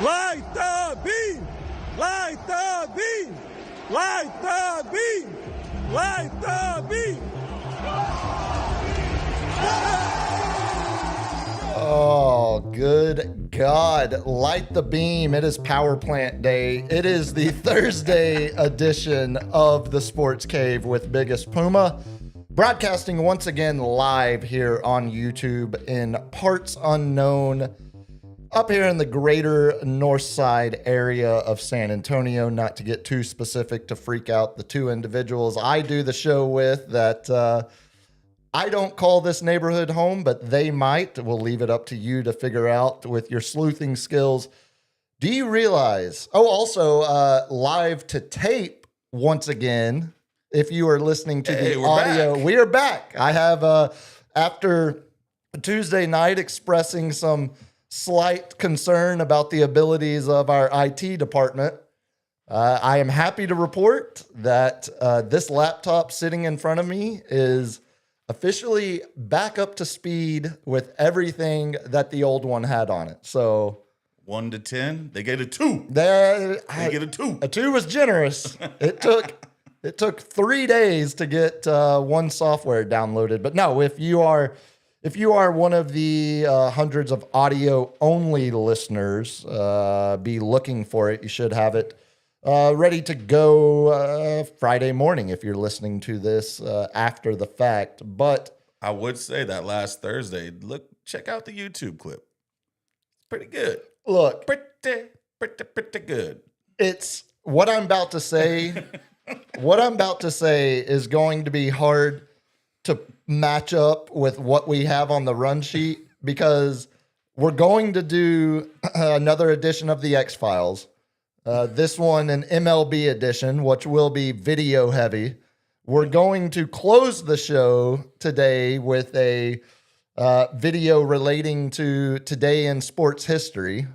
Light the beam! Light the beam! Light the beam! Light the beam! Oh, good God. Light the beam. It is Power Plant Day. It is the Thursday edition of the Sports Cave with Biggest Puma. Broadcasting once again live here on YouTube in parts unknown up here in the greater north side area of San Antonio. Not to get too specific to freak out the two individuals I do the show with that I don't call this neighborhood home, but they might. We'll leave it up to you to figure out with your sleuthing skills. Do you realize? Oh, also live to tape once again. If you are listening to the audio, we are back. I have, after Tuesday night, expressing some slight concern about the abilities of our IT department. I am happy to report that this laptop sitting in front of me is officially back up to speed with everything that the old one had on it. So 1 to 10, they get a 2. They get a 2. A 2 was generous. It took 3 days to get one software downloaded. But no, if you are one of the hundreds of audio only listeners, be looking for it. You should have it ready to go Friday morning if you're listening to this after the fact. But I would say that last Thursday, check out the YouTube clip. It's pretty good. Look, pretty good. It's what I'm about to say. What I'm about to say is going to be hard to match up with what we have on the run sheet because we're going to do another edition of the X-Files. This one, an MLB edition, which will be video heavy. We're going to close the show today with a video relating to today in sports history.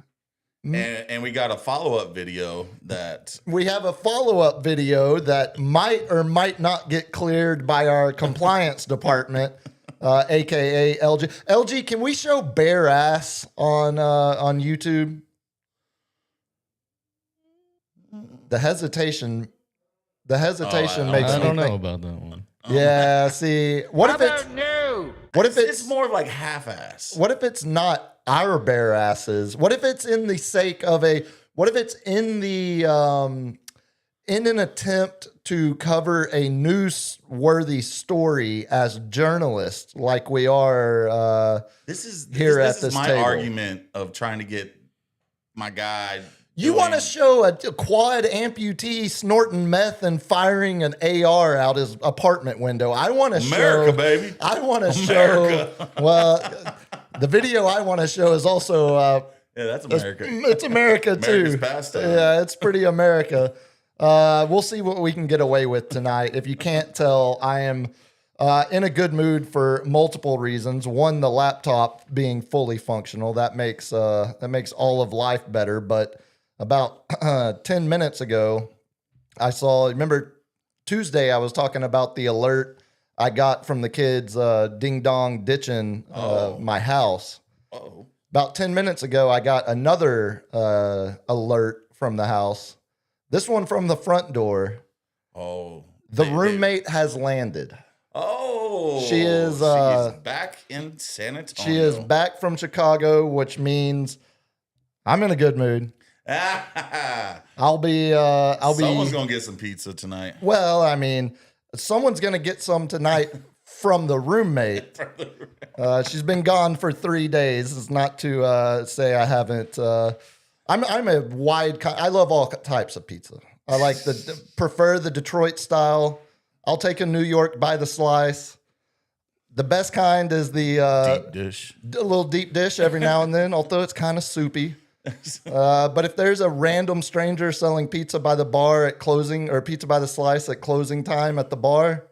And we got a follow-up video that... We have a follow-up video that might or might not get cleared by our compliance department, a.k.a. LG. LG, can we show bare ass on YouTube? The hesitation makes me I don't know think. about that one. Yeah, see, what if it's more of like half-ass. What if it's not our bare asses? What if it's in the sake of what if it's in the in an attempt to cover a newsworthy story as journalists like we are this is my table. Argument of trying to get my guy. You want to show a quad amputee snorting meth and firing an AR out his apartment window. I want to show America, baby. I want to show. Well, the video I want to show is also. Yeah, that's America. It's America too. America's pastime. Yeah, it's pretty America. We'll see what we can get away with tonight. If you can't tell, I am in a good mood for multiple reasons. One, the laptop being fully functional. That makes all of life better. But about 10 minutes ago, I saw, remember Tuesday, I was talking about the alert I got from the kids ding dong ditching my house. Uh-oh. About 10 minutes ago, I got another alert from the house. This one from the front door. Oh. The roommate has landed. Oh. She is back in San Antonio. She is back from Chicago, which means I'm in a good mood. Someone's gonna get some pizza tonight. Well, I mean, someone's gonna get some tonight from the roommate. She's been gone for 3 days. It's not to say I haven't. I'm a wide. I love all types of pizza. I like prefer the Detroit style. I'll take a New York by the slice. The best kind is the deep dish. A little deep dish every now and then, although it's kind of soupy. But if there's a random stranger selling pizza by the bar at closing or pizza by the slice at closing time at the bar,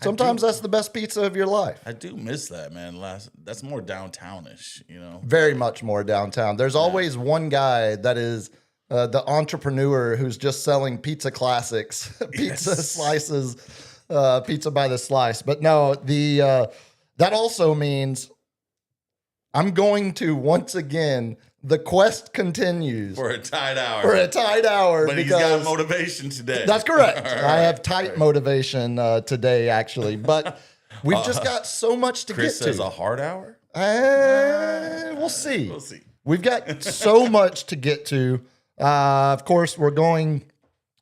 sometimes that's the best pizza of your life. I do miss that, man. That's more downtownish, you know? Very much more downtown. There's always one guy that is the entrepreneur who's just selling pizza classics, pizza slices, pizza by the slice. But no, that also means I'm going to once again. The quest continues For a tight hour. But he's got motivation today. That's correct. All I have tight motivation today, actually. But we've just got so much to Chris get to. says a hard hour? We'll see. We'll see. We've got so much to get to. Of course, we're going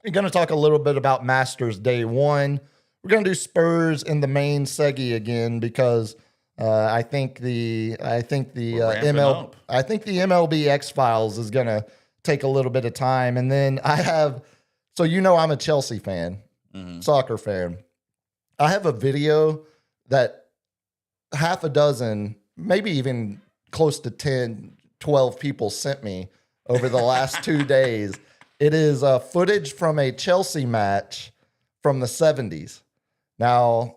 to talk a little bit about Masters Day 1. We're going to do Spurs in the main Segi again because I think the MLB X Files is going to take a little bit of time. And then I'm a Chelsea fan, soccer fan. I have a video that half a dozen, maybe even close to 10, 12 people sent me over the last 2 days. It is footage from a Chelsea match from the 70s. Now,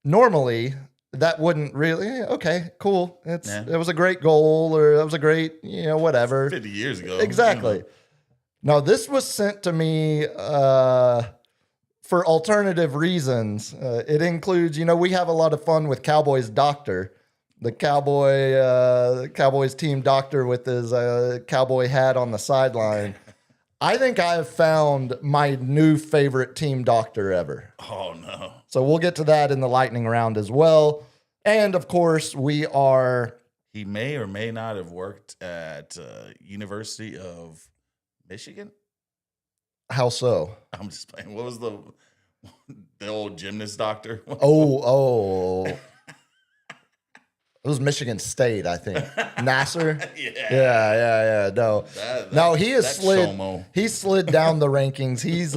normally that wouldn't really, okay, cool. It was a great goal, or that was a great, whatever. 50 years ago. Exactly. Now, this was sent to me for alternative reasons. It includes, we have a lot of fun with Cowboys Doctor, the Cowboys team doctor with his cowboy hat on the sideline. I think I have found my new favorite team doctor ever. Oh, no. So we'll get to that in the lightning round as well. And, of course, he may or may not have worked at University of Michigan. How so? I'm just playing. What was the old gymnast doctor? Oh. It was Michigan State, I think. Nasser? Yeah. No, he has slid. Shomo. He slid down the rankings. He's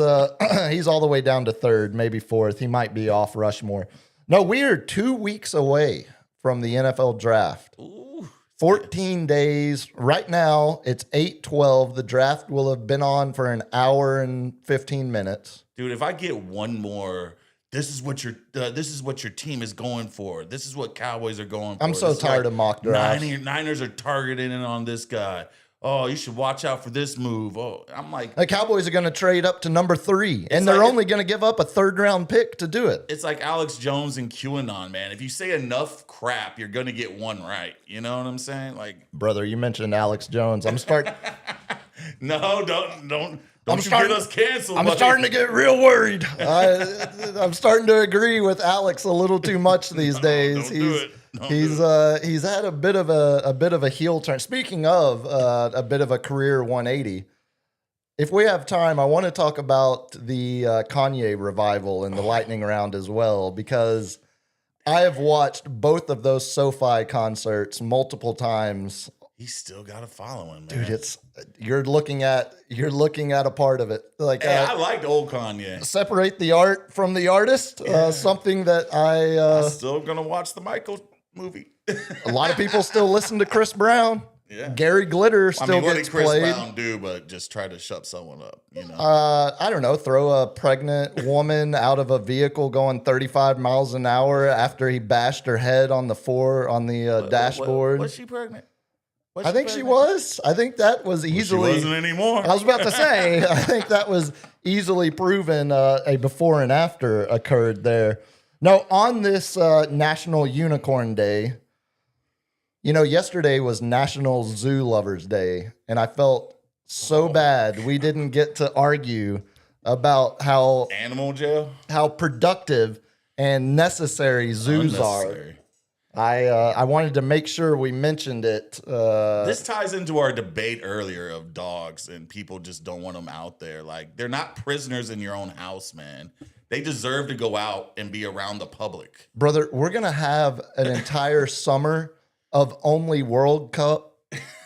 all the way down to third, maybe fourth. He might be off Rushmore. No, we are 2 weeks away from the NFL draft. Ooh, 14 days. Right now, it's 8:12. The draft will have been on for an hour and 15 minutes. dude, if I get one more. This is what your team is going for. This is what Cowboys are going for. I'm so tired of mock drafts. Niners are targeting in on this guy. Oh, you should watch out for this move. Oh, I'm like, the Cowboys are going to trade up to number 3, and they're only going to give up a third-round pick to do it. It's like Alex Jones and QAnon, man. If you say enough crap, you're going to get one right. You know what I'm saying? Like, brother, you mentioned Alex Jones. I'm starting. No, don't get us canceled. I'm starting to get real worried. I'm starting to agree with Alex a little too much these days. He's had a bit of a heel turn. Speaking of a bit of a career 180, if we have time, I want to talk about the Kanye revival in the lightning round as well, because I have watched both of those SoFi concerts multiple times. He's still got a following, man. Dude, you're looking at a part of it. Like, hey, I liked old Kanye. Separate the art from the artist. Something that I'm still gonna watch the Michael movie. A lot of people still listen to Chris Brown. Yeah, Gary Glitter still what gets did Chris played. Brown do? But just try to shut someone up. I don't know. Throw a pregnant woman out of a vehicle going 35 miles an hour after he bashed her head on the dashboard. Was she pregnant? I think she was. I think that was easily. She wasn't anymore. I was about to say, I think that was easily proven. A before and after occurred there. No, on this National Unicorn Day, yesterday was National Zoo Lovers Day, and I felt so bad we didn't get to argue about how animal jail, how productive and necessary zoos are. I wanted to make sure we mentioned it. This ties into our debate earlier of dogs, and people just don't want them out there. Like, they're not prisoners in your own house, man. They deserve to go out and be around the public. Brother, we're going to have an entire summer of only World Cup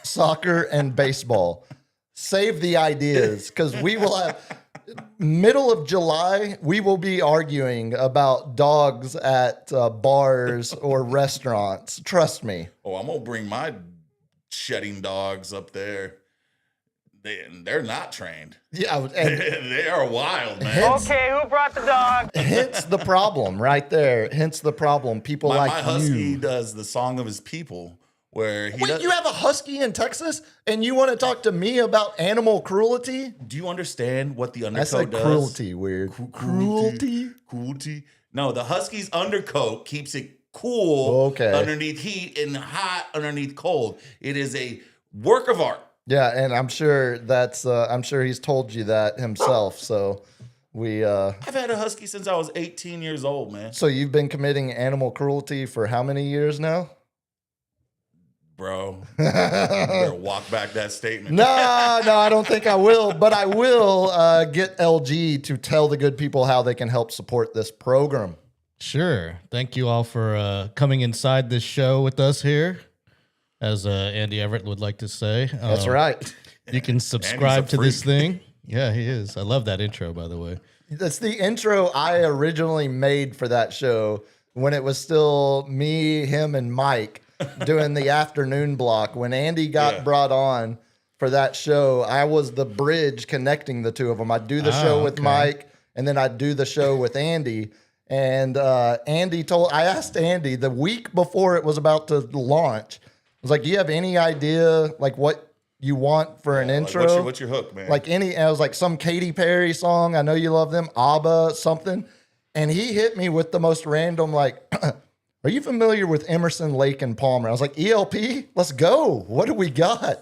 soccer and baseball. Save the ideas, because we will have... Middle of July, we will be arguing about dogs at bars or restaurants. Trust me. Oh, I'm going to bring my shedding dogs up there. They're not trained. Yeah. They are wild, man. Okay, who brought the dog? Hence the problem right there. Hence the problem. People my like husky you. does the song of his people. Where you have a husky in Texas, and you want to talk to me about animal cruelty? Do you understand what the undercoat I said does? Cruelty, weird. Cruelty? Cruelty. No, the husky's undercoat keeps it cool Okay. underneath heat and hot underneath cold. It is a work of art. Yeah, and I'm sure he's told you that himself. So I've had a husky since I was 18 years old, man. so you've been committing animal cruelty for how many years now? Bro, you better walk back that statement. No, I don't think I will, but I will get LG to tell the good people how they can help support this program. Sure. Thank you all for coming inside this show with us here, as Andy Everett would like to say. That's right. You can subscribe to this thing. Yeah, he is. I love that intro, by the way. That's the intro I originally made for that show when it was still me, him, and Mike doing the afternoon block. When Andy got brought on for that show, I was the bridge connecting the two of them. I'd do the show with Mike, and then I'd do the show with Andy. And I asked Andy the week before it was about to launch, I was like, do you have any idea like what you want for an intro? Like, what's your hook, man? I was like, some Katy Perry song. I know you love them. ABBA, something. And he hit me with the most random, like, are you familiar with Emerson, Lake, and Palmer? I was like, ELP, let's go. What do we got?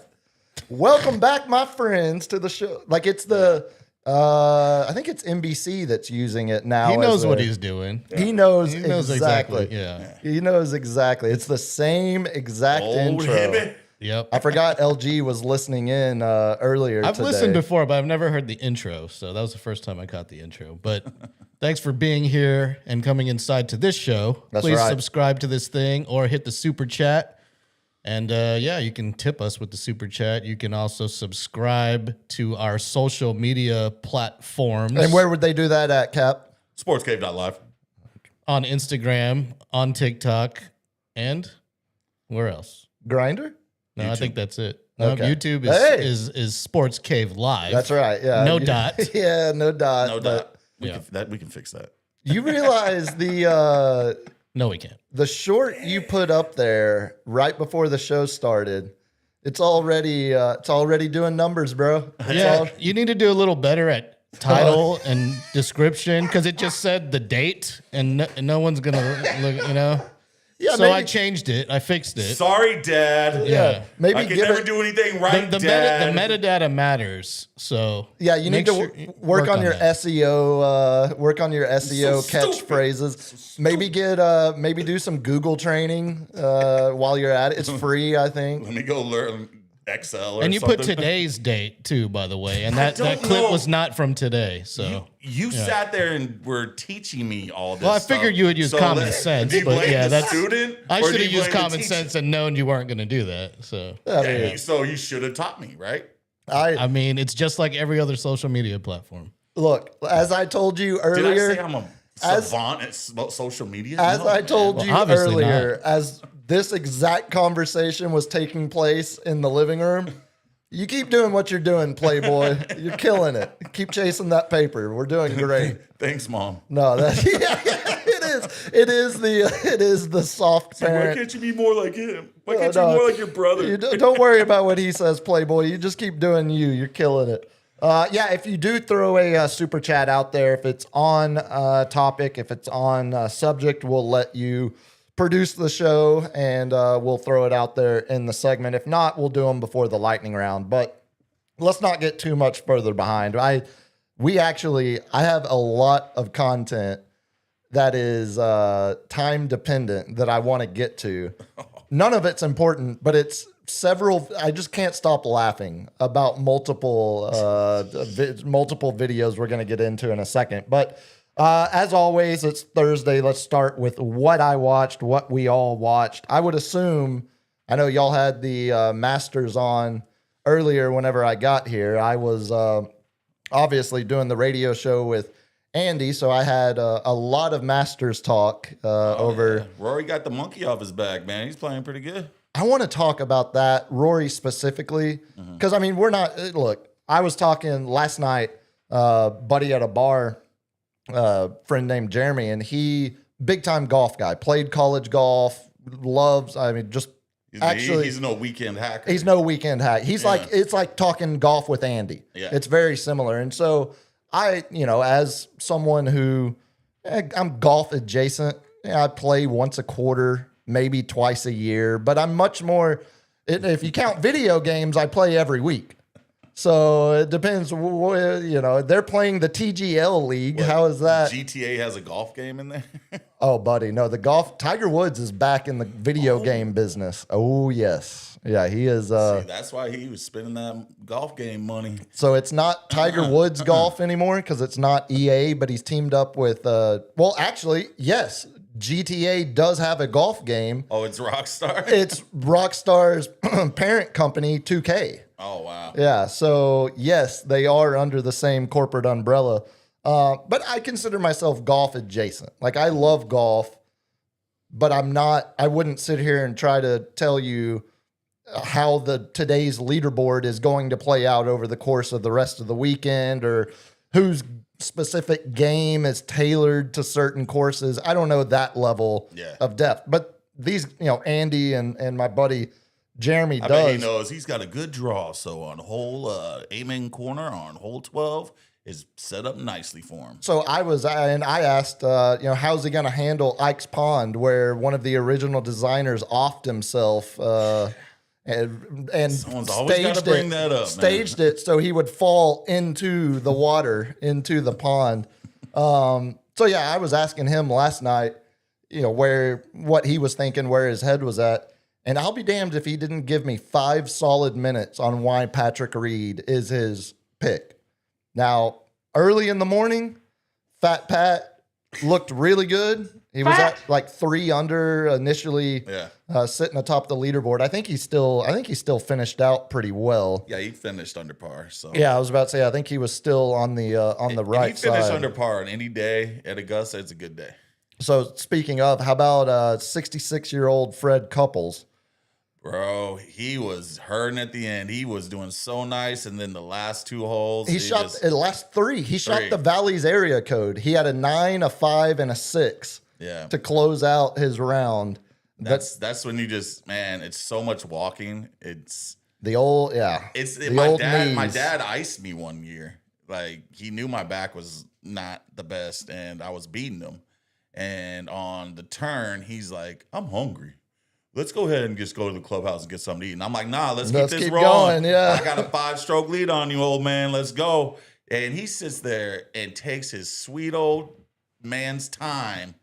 Welcome back, my friends, to the show. Like, it's I think it's NBC that's using it now. He knows what he's doing. He knows exactly. exactly. Yeah. He knows exactly. It's the same exact Old intro. hibbit. Yep. I forgot LG was listening in earlier I've today. listened before, but I've never heard the intro. So that was the first time I caught the intro. But thanks for being here and coming inside to this show. That's Please right. subscribe to this thing or hit the super chat. And you can tip us with the super chat. You can also subscribe to our social media platforms. And where would they do that at, Cap? Sportscave.live. On Instagram, on TikTok, and where else? Grinder? No, YouTube. I think that's it. No, Okay. YouTube Hey! is Sports Cave Live. That's right. Yeah. No dot. Yeah, no dot. No but doubt. We can fix that. You realize the No, we can't. short you put up there right before the show started, it's already doing numbers, bro. You need to do a little better at title and description because it just said the date and no one's gonna look. Yeah, so maybe, I changed it. I fixed it. Sorry, Dad. Yeah. maybe I can give never it. do anything right, The Dad. metadata matters. So Yeah, you need to work on your that. SEO. Work on your SEO stupid. catchphrases. Maybe maybe do some Google training while you're at it. It's free, I think. Let me go learn Excel or And you something. put today's date too, by the way. And that don't clip know. was not from today. So You sat there and were teaching me all this. Well, I stuff. figured you would use common do sense, you but blame yeah, the that's student. I or should do have you used blame the common teacher? sense and known you weren't going to do that. So I Yeah, mean, so you should have taught me, right? I mean, it's just like every other social media platform. look, as I told you Did earlier, I say I'm a savant at social media? as No, I man. told you obviously earlier, as this exact conversation was taking place in the living room, you keep doing what you're doing, Playboy. You're killing it. Keep chasing that paper. We're doing great. Thanks, Mom. No, it is. It is the soft Why parent. can't you be more like him? Why can't No, you be more like your brother? Don't worry about what he says, Playboy. You just keep doing you. You're killing it. If you do throw a super chat out there, if it's on topic, if it's on subject, we'll let you produce the show and we'll throw it out there in the segment. If not, we'll do them before the lightning round. But let's not get too much further behind. I have a lot of content that is time dependent that I want to get to. None of it's important, but it's several. I just can't stop laughing about multiple videos we're going to get into in a second. But as always, it's Thursday. Let's start with what I watched, what we all watched. I would assume, I know y'all had the Masters on earlier whenever I got here. I was obviously doing the radio show with Andy, so I had a lot of Masters talk over. Yeah. Rory got the monkey off his back, man. He's playing pretty good. I want to talk about that, Rory specifically, because I mean, we're not. Look, I was talking last night, buddy at a bar, friend named Jeremy, and he big time golf guy, played college golf, loves. I mean, just actually, he's no weekend hacker. he's no weekend hack. He's like, it's like talking golf with Andy. Yeah. It's very similar. And so I, as someone who I'm golf adjacent, I play once a quarter, maybe twice a year, but I'm much more, if you count video games, I play every week. So it depends, they're playing the TGL League. How is that? GTA has a golf game in there? Oh, buddy, no, Tiger Woods is back in the video game business. Oh, yes. Yeah, he is. See, that's why he was spending that golf game money. So it's not Tiger Woods golf anymore because it's not EA, but he's teamed up with, actually, yes, GTA does have a golf game. Oh, it's Rockstar? It's Rockstar's parent company, 2K. Oh, wow. Yeah, so yes, they are under the same corporate umbrella. But I consider myself golf adjacent. Like, I love golf, but I wouldn't sit here and try to tell you how today's leaderboard is going to play out over the course of the rest of the weekend, or whose specific game is tailored to certain courses. I don't know that level of depth. But these, Andy and my buddy Jeremy I bet he knows he's got a good draw. So on hole aiming corner on hole 12 is set up nicely for him. So I asked, how's he going to handle Ike's Pond, where one of the original designers offed himself and Someone's always gotta bring that up, staged it so he would fall into the water, into the pond. So yeah, I was asking him last night, what he was thinking, where his head was at. And I'll be damned if he didn't give me 5 solid minutes on why Patrick Reed is his pick. Now, early in the morning, Fat Pat looked really good. He was at like 3 under initially, sitting atop the leaderboard. I think he still finished out pretty well. Yeah, he finished under par. So yeah, I was about to say I think he was still on the right side. He finished under par on any day at Augusta. It's a good day. So speaking of, how about 66-year-old Fred Couples? Bro, he was hurting at the end. He was doing so nice, and then the last 2 holes, he shot the last 3. He shot the Valley's area code. He had a 9, a 5, and a 6. Yeah, to close out his round. That's when you just, man, it's so much walking. It's the old, my dad iced me one year. Like, he knew my back was not the best, and I was beating him. And on the turn, he's like, "I'm hungry. Let's go ahead and just go to the clubhouse and get something to eat." And I'm like, "Nah, let's keep this rolling. Yeah. I got a 5-stroke lead on you, old man. Let's go." And he sits there and takes his sweet old man's time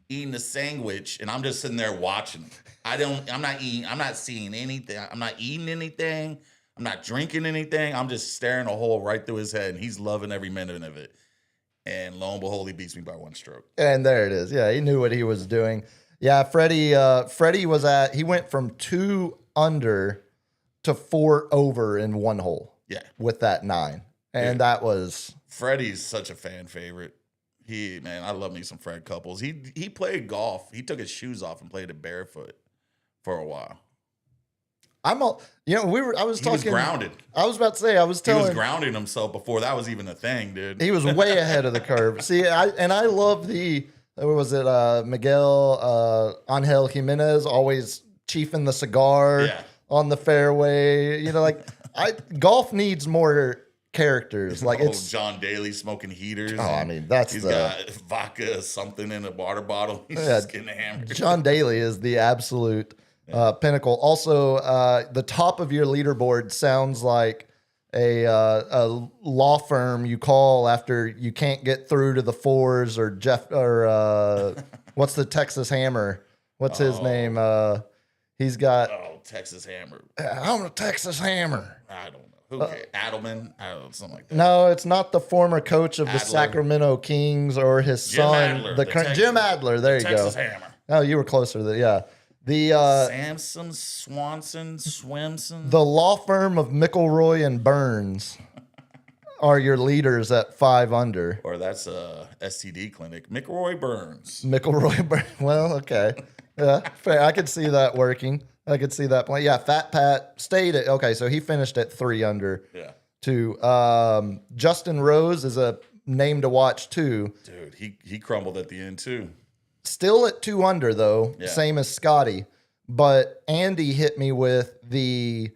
eating a sandwich, and I'm just sitting there watching him. I'm not seeing anything. I'm not eating anything. I'm not drinking anything. I'm just staring a hole right through his head, and he's loving every minute of it. And lo and behold, he beats me by 1 stroke. And there it is. Yeah, he knew what he was doing. Yeah, Freddie he went from 2 under to 4 over in 1 hole. Yeah. With that 9. And that was... Freddie's such a fan favorite. I love me some Fred Couples. He played golf. He took his shoes off and played it barefoot for a while. I was talking. He was grounded. I was about to say, he was grounding himself before that was even a thing, dude. He was way ahead of the curve. See, I love Miguel Angel Jimenez always chiefing the cigar on the fairway. Golf needs more characters. Like, it's John Daly smoking heaters. Oh, I mean, he's got vodka something in a water bottle. He's just getting hammered. John Daly is the absolute pinnacle. Also, the top of your leaderboard sounds like a law firm you call after you can't get through to the 4s, or what's the Texas Hammer? What's his name? He's got Texas Hammer. I'm a Texas Hammer. I don't know. Who cares? Adelman? I don't know, something like that. No, it's not the former coach of the Sacramento Kings or his son. Jim Adler. There you go. Texas Hammer. Oh, you were closer to that. Yeah. The Samson, Swanson, Swimson. The law firm of McElroy and Burns are your leaders at 5 under. Or that's a STD clinic. McElroy Burns. McElroy Burns. Well, okay. Yeah, fair. I could see that working. I could see that plan. Yeah, Fat Pat stayed at, okay, so he finished at 3 under. Yeah. Justin Rose is a name to watch too. Dude, he crumbled at the end too. Still at 2 under though, same as Scotty. But Andy hit me with the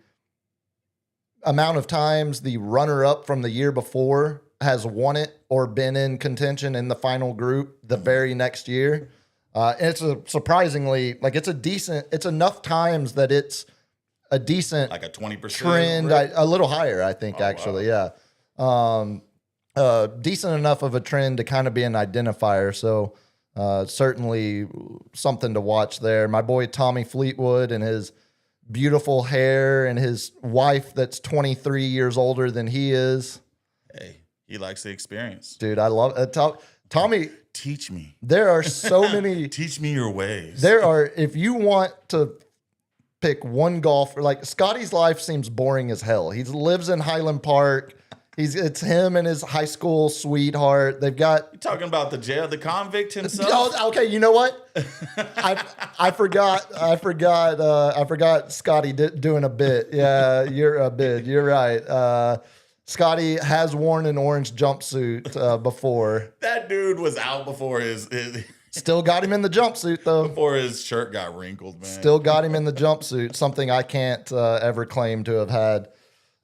amount of times the runner-up from the year before has won it or been in contention in the final group the very next year. And it's a surprisingly, like it's enough times that it's a decent Like a 20% trend, a little higher, I think, actually. Yeah. Decent enough of a trend to kind of be an identifier. So certainly something to watch there. My boy Tommy Fleetwood and his beautiful hair and his wife that's 23 years older than he is. Hey, he likes the experience. Dude, I love it. Tommy, Teach me. there are so many. Teach me your ways. There are, if you want to pick one golfer, like Scotty's life seems boring as hell. He lives in Highland Park. It's him and his high school sweetheart. They've got. You talking about the convict himself? Oh, okay, you know what? I forgot Scotty doing a bit. Yeah, you're a bit. You're right. Scotty has worn an orange jumpsuit before. That dude was out before his Still got him in the jumpsuit though. before his shirt got wrinkled, man. Still got him in the jumpsuit. Something I can't ever claim to have had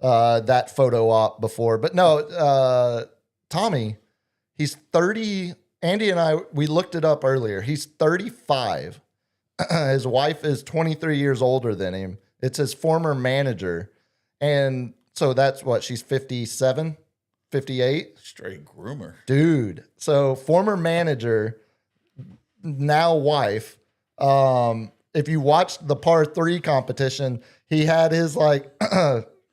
that photo op before. But no, Tommy, he's 30. Andy and I, we looked it up earlier. He's 35. His wife is 23 years older than him. It's his former manager. And so that's what, she's 57, 58? Straight groomer. Dude. So former manager, now wife. If you watched the par 3 competition, he had his like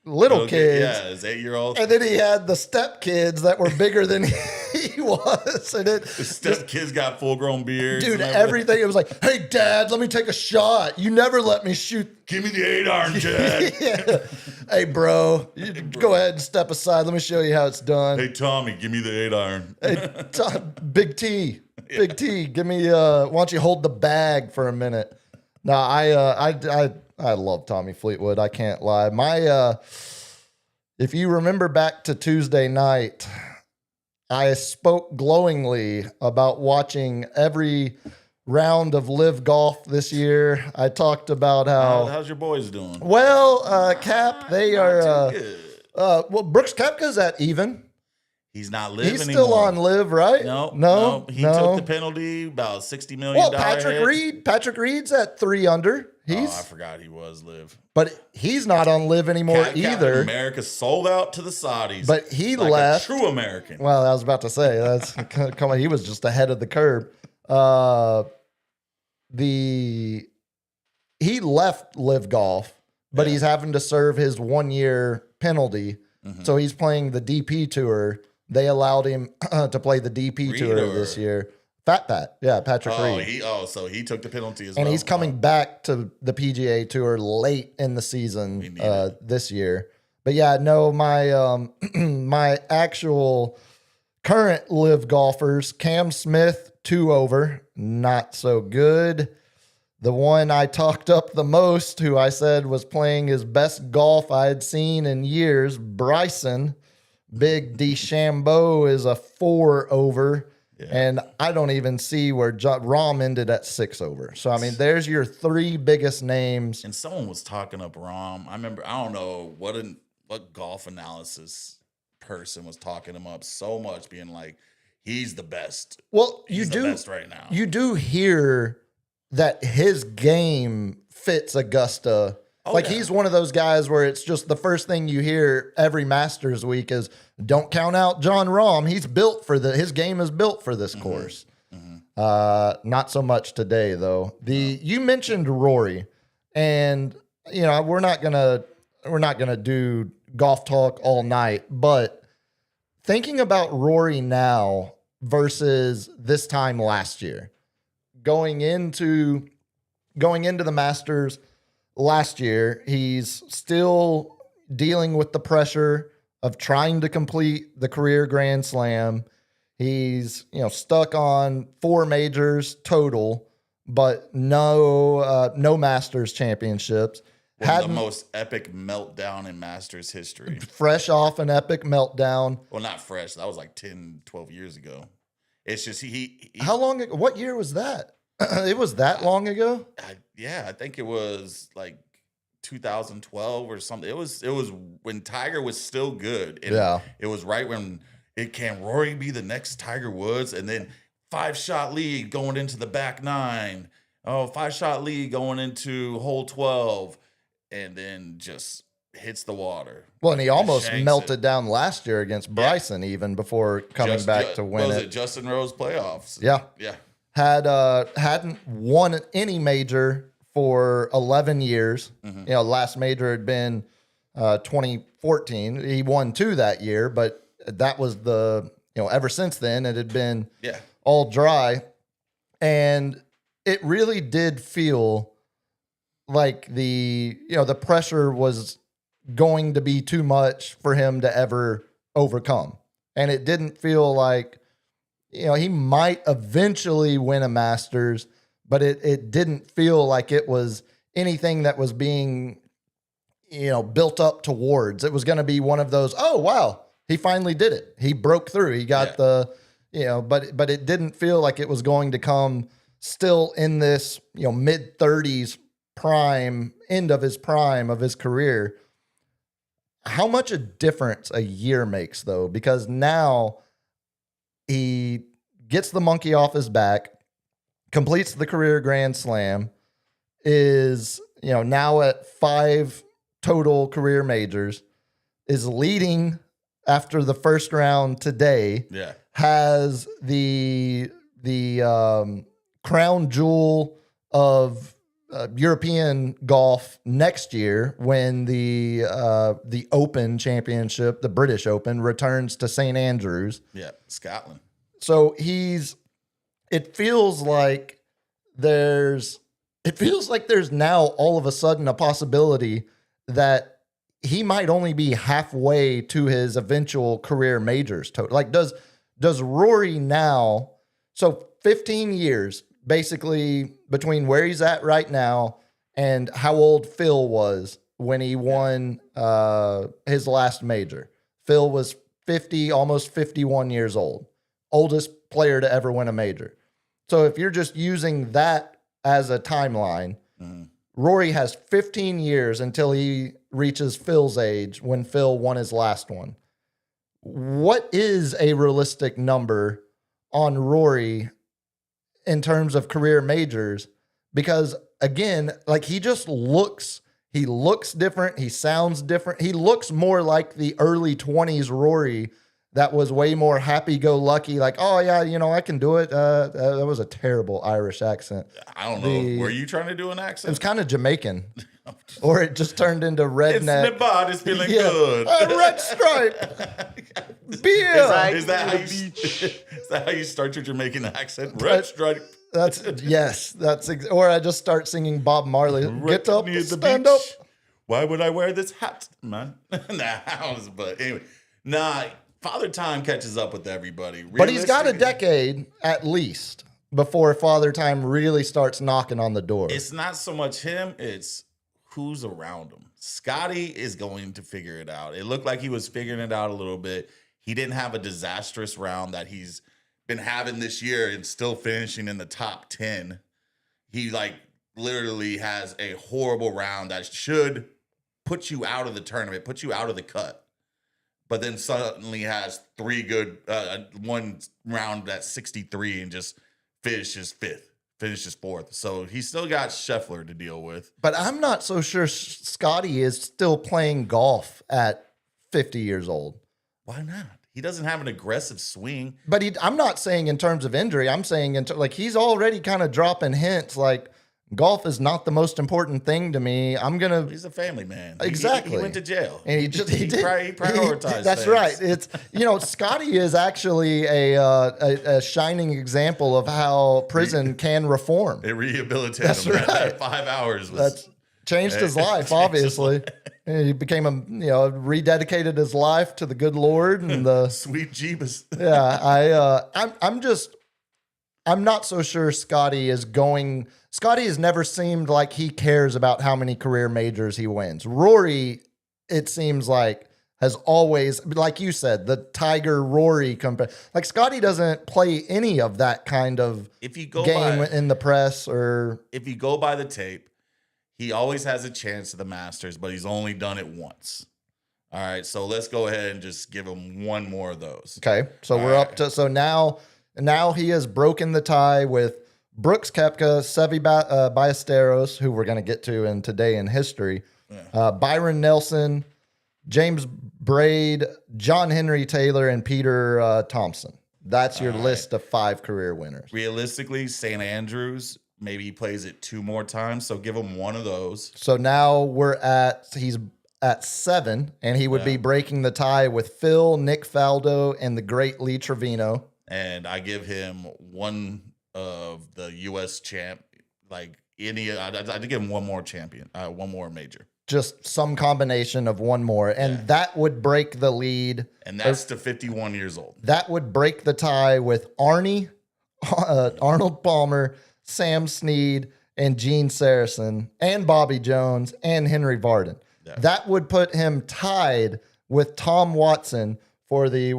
little kids. Yeah, his 8-year-old. And then he had the step kids that were bigger than he was. And it The step kids got full-grown beards. dude, and everything. It was like, hey, Dad, let me take a shot. You never let me shoot. Give me the 8-iron, Dad. Yeah. Hey, bro, go ahead and step aside. Let me show you how it's done. Hey, Tommy, give me the 8-iron. Hey, Big T, Big T, give me. Why don't you hold the bag for a minute? No, I love Tommy Fleetwood. I can't lie. If you remember back to Tuesday night, I spoke glowingly about watching every round of Live Golf this year. I talked about How's your boys doing? well, Cap, they are. Too good. Well, Brooks Koepka's at even. He's not living He's anymore. still on Live, right? No. He took the penalty, about $60 million. Well, Patrick Reed's at 3 under. I forgot he was Live. But he's not on Live anymore Captain either. America sold out to the Saudis. But he like left. A true American. Well, I was about to say that's come on. He was just ahead of the curve. He left Live Golf, but he's having to serve his 1-year penalty. Mm-hmm. So he's playing the DP Tour. They allowed him to play the DP Reed Tour or- this year. Pat, yeah, Patrick Reed. So he took the penalty as And well. he's coming back to the PGA Tour late in the season this year. But yeah, no, my my actual current Live golfers, Cam Smith, 2 over, not so good. The one I talked up the most, who I said was playing his best golf I had seen in years, Bryson. Big DeChambeau is a 4 over. Yeah. And I don't even see where Rahm ended at 6 over. So, I mean, there's your 3 biggest names. And someone was talking up Rahm. I remember, I don't know what golf analysis person was talking him up so much, being like, he's the best. Well, he's the best right now. You do hear that his game fits Augusta. He's one of those guys where it's just the first thing you hear every Masters week is don't count out Jon Rahm. He's built for his game is built for this course. Mm-hmm. Not so much today though. You mentioned Rory, and you know, we're not gonna do golf talk all night, but thinking about Rory now versus this time last year, going into the Masters last year, he's still dealing with the pressure of trying to complete the career Grand Slam. He's, stuck on 4 majors total, but no Masters championships. Had the most epic meltdown in Masters history. Fresh off an epic meltdown. Well, not fresh. That was like 10, 12 years ago. It's just he How long ago? What year was that? It was that long ago? I think it was like 2012 or something. It was when Tiger was still good. And it was right when can Rory be the next Tiger Woods? And then 5-shot lead going into the back 9. Oh, 5-shot lead going into hole 12, and then just hits the water. Well, and he almost Shanks melted it. down last year against Bryson, even before coming back to win what was it. Justin Rose playoffs. Yeah. Yeah. Hadn't won any major for 11 years. Mm-hmm. You know, last major had been 2014. He won 2 that year, but that was ever since then it had been Yeah. all dry. And it really did feel like the pressure was going to be too much for him to ever overcome. And it didn't feel like, he might eventually win a Masters, but it didn't feel like it was anything that was being, built up towards. It was going to be one of those, oh, wow, he finally did it. He broke through. He got but it didn't feel like it was going to come still in this, mid 30s prime, end of his prime of his career. How much a difference a year makes, though, because now he gets the monkey off his back, completes the career Grand Slam, is, now at 5 total career majors, is leading after the first round today, has the crown jewel of European golf next year when the Open Championship, the British Open, returns to St. Andrews. Yeah, Scotland. So it feels like there's now all of a sudden a possibility that he might only be halfway to his eventual career majors total. Like, does Rory now, so 15 years, basically between where he's at right now and how old Phil was when he won his last major. Phil was 50, almost 51 years old. Oldest player to ever win a major. So if you're just using that as a timeline, Rory has 15 years until he reaches Phil's age when Phil won his last one. What is a realistic number on Rory in terms of career majors? Because again, like he looks different. He sounds different. He looks more like the early 20s Rory that was way more happy-go-lucky. Like, oh yeah, I can do it. That was a terrible Irish accent. I don't know. Were you trying to do an It accent? was kind of Jamaican. Or it just turned into redneck. It's my body's feeling good. Red Stripe. Beer. Is that how you start your Jamaican accent? Red Stripe. Or I just start singing Bob Marley. Get up, Near the stand beach. up. Why would I wear this hat, man? But anyway, Father Time catches up with everybody. But he's got a Realistically, decade at least before Father Time really starts knocking on the door. It's not so much him, it's who's around him. Scotty is going to figure it out. It looked like he was figuring it out a little bit. He didn't have a disastrous round that he's been having this year and still finishing in the top 10. He literally has a horrible round that should put you out of the tournament, put you out of the cut. But then suddenly has 3 good, one round at 63 and just finishes 5th, finishes 4th. So he's still got Scheffler to deal with. But I'm not so sure Scotty is still playing golf at 50 years old. Why not? He doesn't have an aggressive swing. But I'm not saying in terms of injury. I'm saying he's already kind of dropping hints like golf is not the most important thing to me. He's a family man. Exactly. He went to jail. And he prioritized. That's things. right. It's Scotty is actually a shining example of how prison can reform. It rehabilitated That's him. right. That 5 hours was That's changed his life, obviously. He became rededicated his life to the good Lord and the sweet Jeebus. I'm not so sure Scotty has never seemed like he cares about how many career majors he wins. Rory, it seems like, has always, like you said, the Tiger Rory like Scotty doesn't play any of that kind of game in the press. Or if you go by the tape, he always has a chance at the Masters, but he's only done it once. All right, so let's go ahead and just give him one more of those. Okay, so we're up to, so now And now he has broken the tie with Brooks Koepka, Seve Ballesteros, who we're going to get to in Today in History, Byron Nelson, James Braid, John Henry Taylor, and Peter Thompson. That's your list of 5 career winners. Realistically, St. Andrews, maybe he plays it 2 more times, so give him one of those. So now he's at 7, and he would be breaking the tie with Phil, Nick Faldo, and the great Lee Trevino. And I give him one of the U.S. champ, like I'd give him one more champion, one more major. Just some combination of one more. And that would break the lead. And that's to 51 years old. That would break the tie with Arnie, Arnold Palmer, Sam Snead, and Gene Saracen, and Bobby Jones, and Henry Varden. Yeah. That would put him tied with Tom Watson for the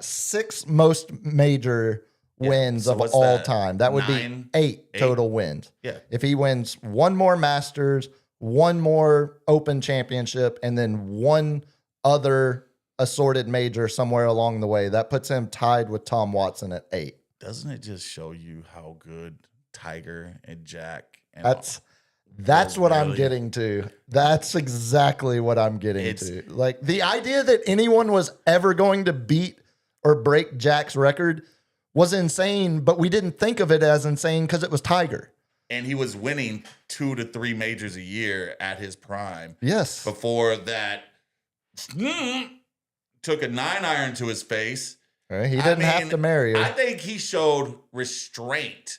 6 most major wins of all time. That would be 8 total wins. Yeah. If he wins one more Masters, one more Open Championship, and then one other assorted major somewhere along the way, that puts him tied with Tom Watson at 8. Doesn't it just show you how good Tiger and Jack and That's what I'm getting to. That's exactly what I'm getting to. Like, the idea that anyone was ever going to beat or break Jack's record was insane, but we didn't think of it as insane because it was Tiger. And he was winning 2 to 3 majors a year at his prime. Yes. Before that, took a 9-iron to his face. Right. He didn't have to marry her. I think he showed restraint.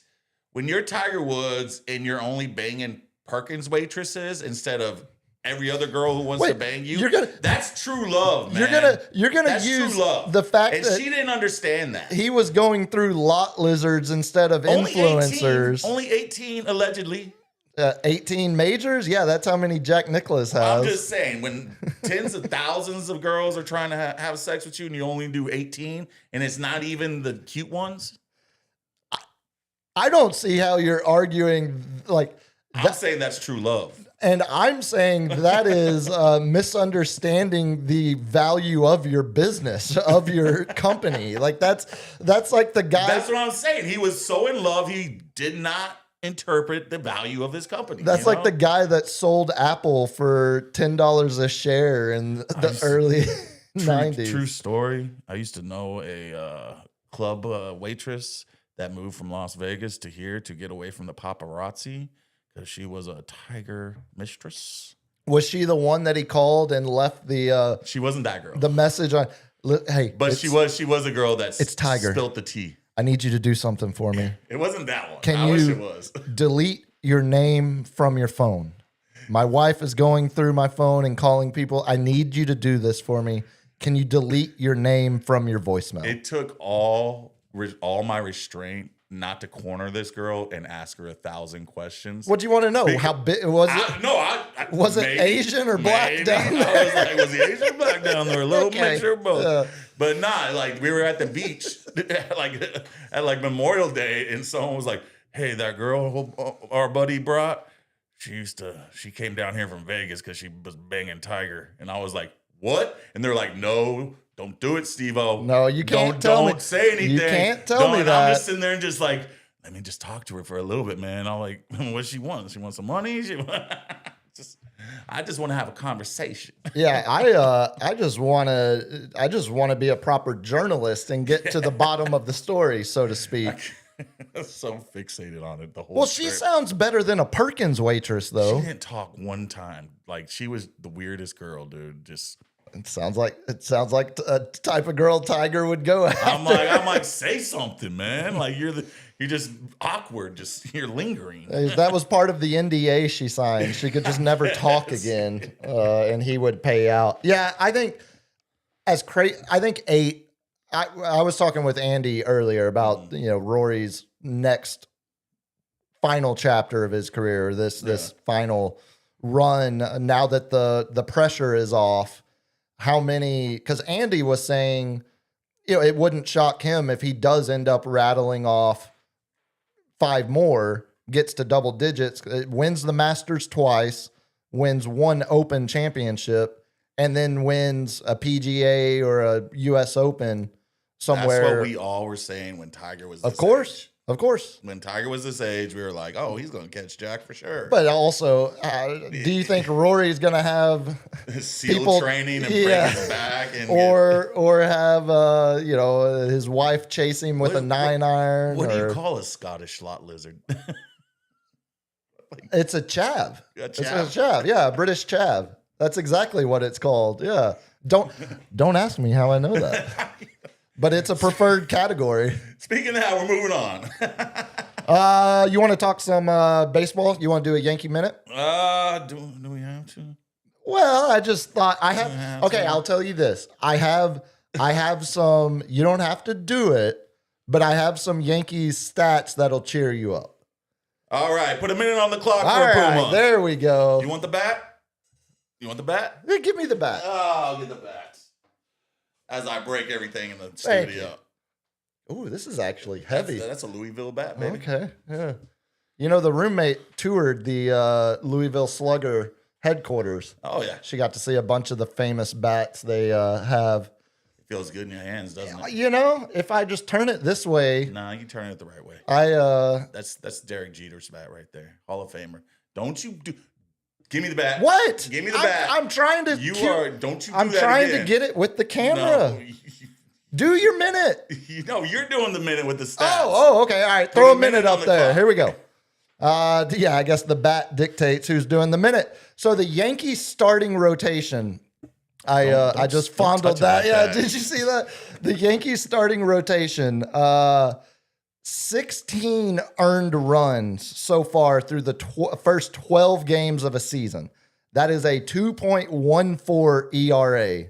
When you're Tiger Woods and you're only banging Perkins waitresses instead of every other girl who wants to bang you, that's true love, man. You're gonna use the fact that she didn't understand that he was going through lot lizards instead of influencers. Only 18 allegedly. 18 majors? Yeah, that's how many Jack Nicklaus has. I'm just saying, when tens of thousands of girls are trying to have sex with you and you only do 18, and it's not even the cute ones. I don't see how you're arguing like. I'm saying that's true love. And I'm saying that is misunderstanding the value of your business, of your company. Like that's like the guy. That's what I'm saying. He was so in love, he did not interpret the value of his company. That's like the guy that sold Apple for $10 a share in the early 90s. True story. I used to know a club waitress that moved from Las Vegas to here to get away from the paparazzi. Because she was a Tiger mistress. Was she the one that he called and left the? She wasn't that girl. The message on, hey, but she was a girl that Tiger. Spilt the tea. I need you to do something for me. It wasn't that one. I wish it was. Delete your name from your phone. My wife is going through my phone and calling people. I need you to do this for me. Can you delete your name from your voicemail? It took all my restraint not to corner this girl and ask her 1,000 questions. What do you want to know? How big was it? Was it Asian or black down there? I was like, was he Asian or black down there? A little mixture of both. But not like we were at the beach, at Memorial Day, and someone was like, "Hey, that girl our buddy brought, she came down here from Vegas because she was banging Tiger," and I was like, "What?" And they're like, "No. Don't do it, Steve-O. No, you can't tell me. Don't say anything. You can't tell me that. I'm just sitting there and just like, let me just talk to her for a little bit, man. I'm like, what she wants? She wants some money? I just want to have a conversation. Yeah, I just want to be a proper journalist and get to the bottom of the story, so to speak. I'm so fixated on it the whole. Well, she sounds better than a Perkins waitress, though. She didn't talk one time. Like, she was the weirdest girl, dude. Just. It sounds like a type of girl Tiger would go after. I'm like, say something, man. Like you're just awkward. Just you're lingering. That was part of the NDA she signed. She could just never talk again, and he would pay out. Yeah, I think I think 8. I was talking with Andy earlier about Rory's next final chapter of his career. This final run. Now that the pressure is off. How many, because Andy was saying, it wouldn't shock him if he does end up rattling off 5 more, gets to double digits, wins the Masters twice, wins 1 Open Championship, and then wins a PGA or a US Open somewhere. That's what we all were saying when Tiger was this Of course. age. Of course. When Tiger was this age, we were like, oh, he's going to catch Jack for sure. But also, do you think Rory's going to have SEAL people- training and yeah. break his back. And or have his wife chase him with a 9-iron? What do you or- call a Scottish slot lizard? It's a chav. A It's a chav. chav. Yeah, a British chav. That's exactly what it's called. Yeah. Don't ask me how I know that. But it's a preferred category. Speaking of that, we're moving on. You want to talk some baseball? You want to do a Yankee minute? Do we have to? Well, I just thought I have. have Okay, to. I'll tell you this. I have some. You don't have to do it, but I have some Yankees stats that'll cheer you up. All right, put a minute on the clock All for right, Puma. there we go. You want the bat? You want the bat? Hey, give me the bat. Oh, I'll get the bat. As I break everything in the Thank studio. Ooh, this is actually heavy. That's a Louisville bat, baby. Okay, yeah. You know, the roommate toured the Louisville Slugger headquarters. Oh, yeah. She got to see a bunch of the famous bats they have. It feels good in your hands, doesn't it? You know, if I just turn it this way, Nah, you turn it the right way. I That's Derek Jeter's bat right there. Hall of Famer. Don't you do... Give me the bat. what? Give me the bat. I'm trying to. Don't you do I'm that trying again. to get it with the camera. No, Do your minute. you're doing the minute with the stats. Oh, okay. All right. Throw a a minute minute on up the there. clock. Here we go. Yeah, I guess the bat dictates who's doing the minute. So the Yankees starting rotation. I just don't fondled touch it that. like Yeah, that. did you see that? The Yankees starting rotation. 16 earned runs so far through the first 12 games of a season. That is a 2.14 ERA.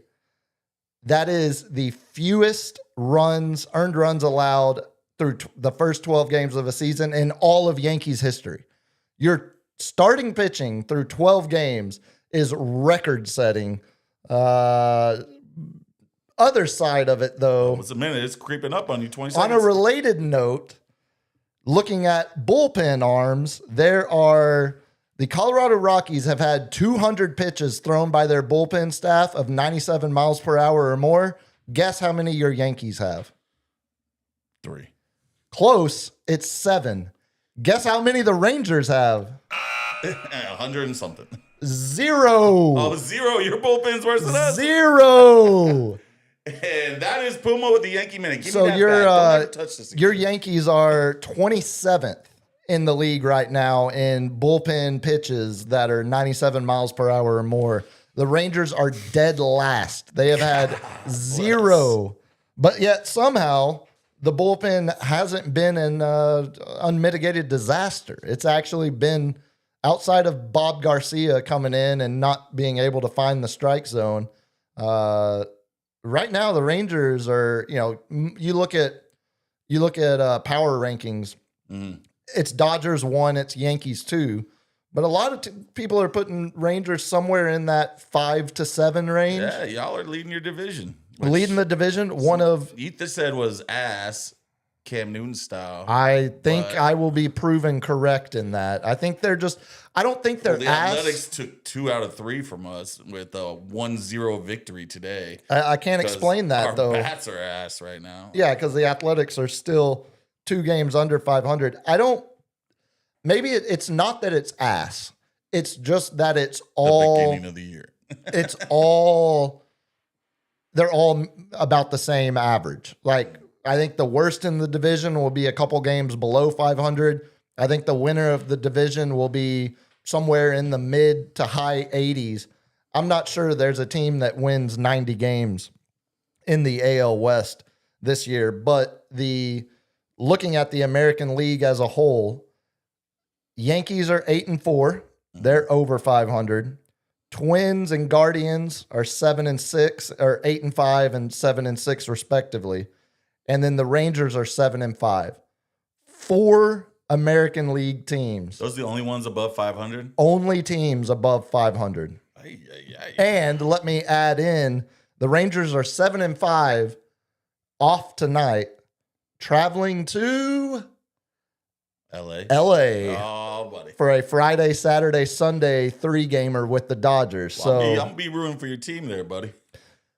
That is the fewest earned runs allowed through the first 12 games of a season in all of Yankees history. Your starting pitching through 12 games is record setting. Other side of it, though, What's a minute? It's creeping up on you. 20 on seconds. a related note, looking at bullpen arms, the Colorado Rockies have had 200 pitches thrown by their bullpen staff of 97 miles per hour or more. Guess how many your Yankees have? 3. Close. It's 7. Guess how many the Rangers have? 100 and something. 0. Oh, 0. Your bullpen's worse than us. 0. And that is Puma with the Yankee minute. Give So me that your bat. Don't ever touch this again. your Yankees are 27th in the league right now in bullpen pitches that are 97 miles per hour or more. The Rangers are dead last. They have had 0, but yet somehow the bullpen hasn't been an unmitigated disaster. It's actually been, outside of Bob Garcia coming in and not being able to find the strike zone. Right now, the Rangers are, you look at power rankings. Mhm. It's Dodgers 1, it's Yankees 2. But a lot of people are putting Rangers somewhere in that 5 to 7 range. Yeah, y'all are leading your division. Leading the division, one of, Ethan said was ass, Cam Newton style. I think But- I will be proven correct in that. I think I don't think they're the ass. Athletics took 2 out of 3 from us with a 1-0 victory today. I can't 'Cause explain that, our though. bats are ass right now. Yeah, because the Athletics are still 2 games under 500. Maybe it's not that it's ass. It's just that it's The all, beginning of the year. they're all about the same average. Like, I think the worst in the division will be a couple games below 500. I think the winner of the division will be somewhere in the mid to high 80s. I'm not sure there's a team that wins 90 games in the AL West this year, but looking at the American League as a whole, Yankees are 8-4. They're over 500. Twins and Guardians are 7-6, or 8-5 and 7-6 respectively. And then the Rangers are 7-5. 4 American League teams. Those are the only ones above 500? Only teams above 500. Ay, ay, ay. And let me add in, the Rangers are 7-5 off tonight, traveling to LA. LA Oh, buddy. for a Friday, Saturday, Sunday 3-gamer with the Dodgers. Well, I'm So gonna be rooting for your team there, buddy.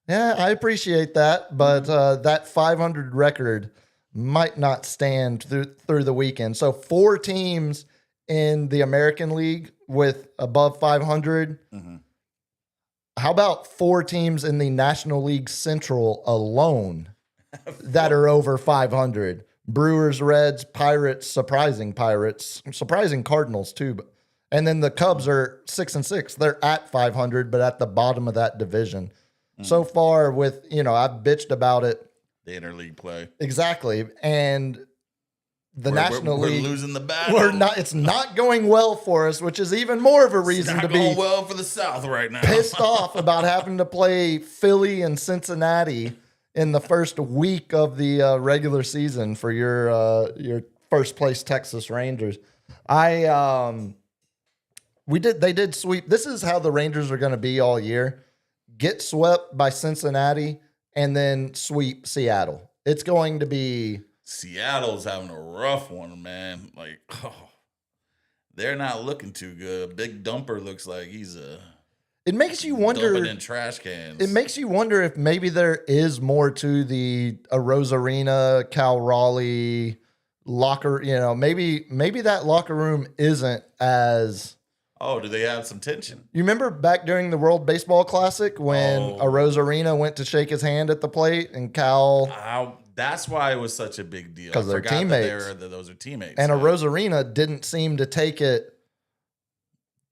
Yeah, I appreciate that, but that 500 record might not stand through the weekend. So 4 teams in the American League with above 500. How about 4 teams in the National League Central alone that are over 500? Brewers, Reds, Pirates, surprising Cardinals too. And then the Cubs are 6-6. They're at 500, but at the bottom of that division. So far with, I've bitched about it. The interleague play. Exactly. And the National League. We're losing the battle. It's not going well for us, which is even more of a reason to be going well for the South right now. pissed off about having to play Philly and Cincinnati in the first week of the regular season for your first place Texas Rangers. They did sweep. This is how the Rangers are going to be all year. Get swept by Cincinnati and then sweep Seattle. It's going to be... Seattle's having a rough one, man. Like, they're not looking too good. Big Dumper looks like he's It makes you wonder... dumping in trash cans. It makes you wonder if maybe there is more to the Rosarina, Cal Raleigh locker. Maybe that locker room isn't as... Oh, do they have some tension? You remember back during the World Baseball Classic when Rosarina went to shake his hand at the plate and Cal... That's why it was such a big deal. Because they're teammates. That those are teammates. And Rosarina didn't seem to take it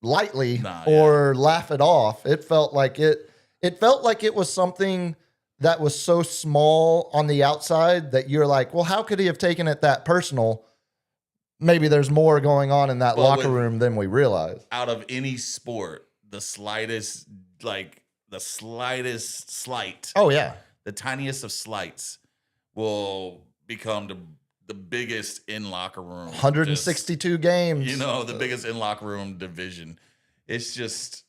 lightly or laugh it off. It felt like it was something that was so small on the outside that you're like, well, how could he have taken it that personal? Maybe there's more going on in that locker room than we realize. Out of any sport, the slightest slight. Oh, yeah. The tiniest of slights will become the biggest in locker room. 162 games. The biggest in locker room division. It's just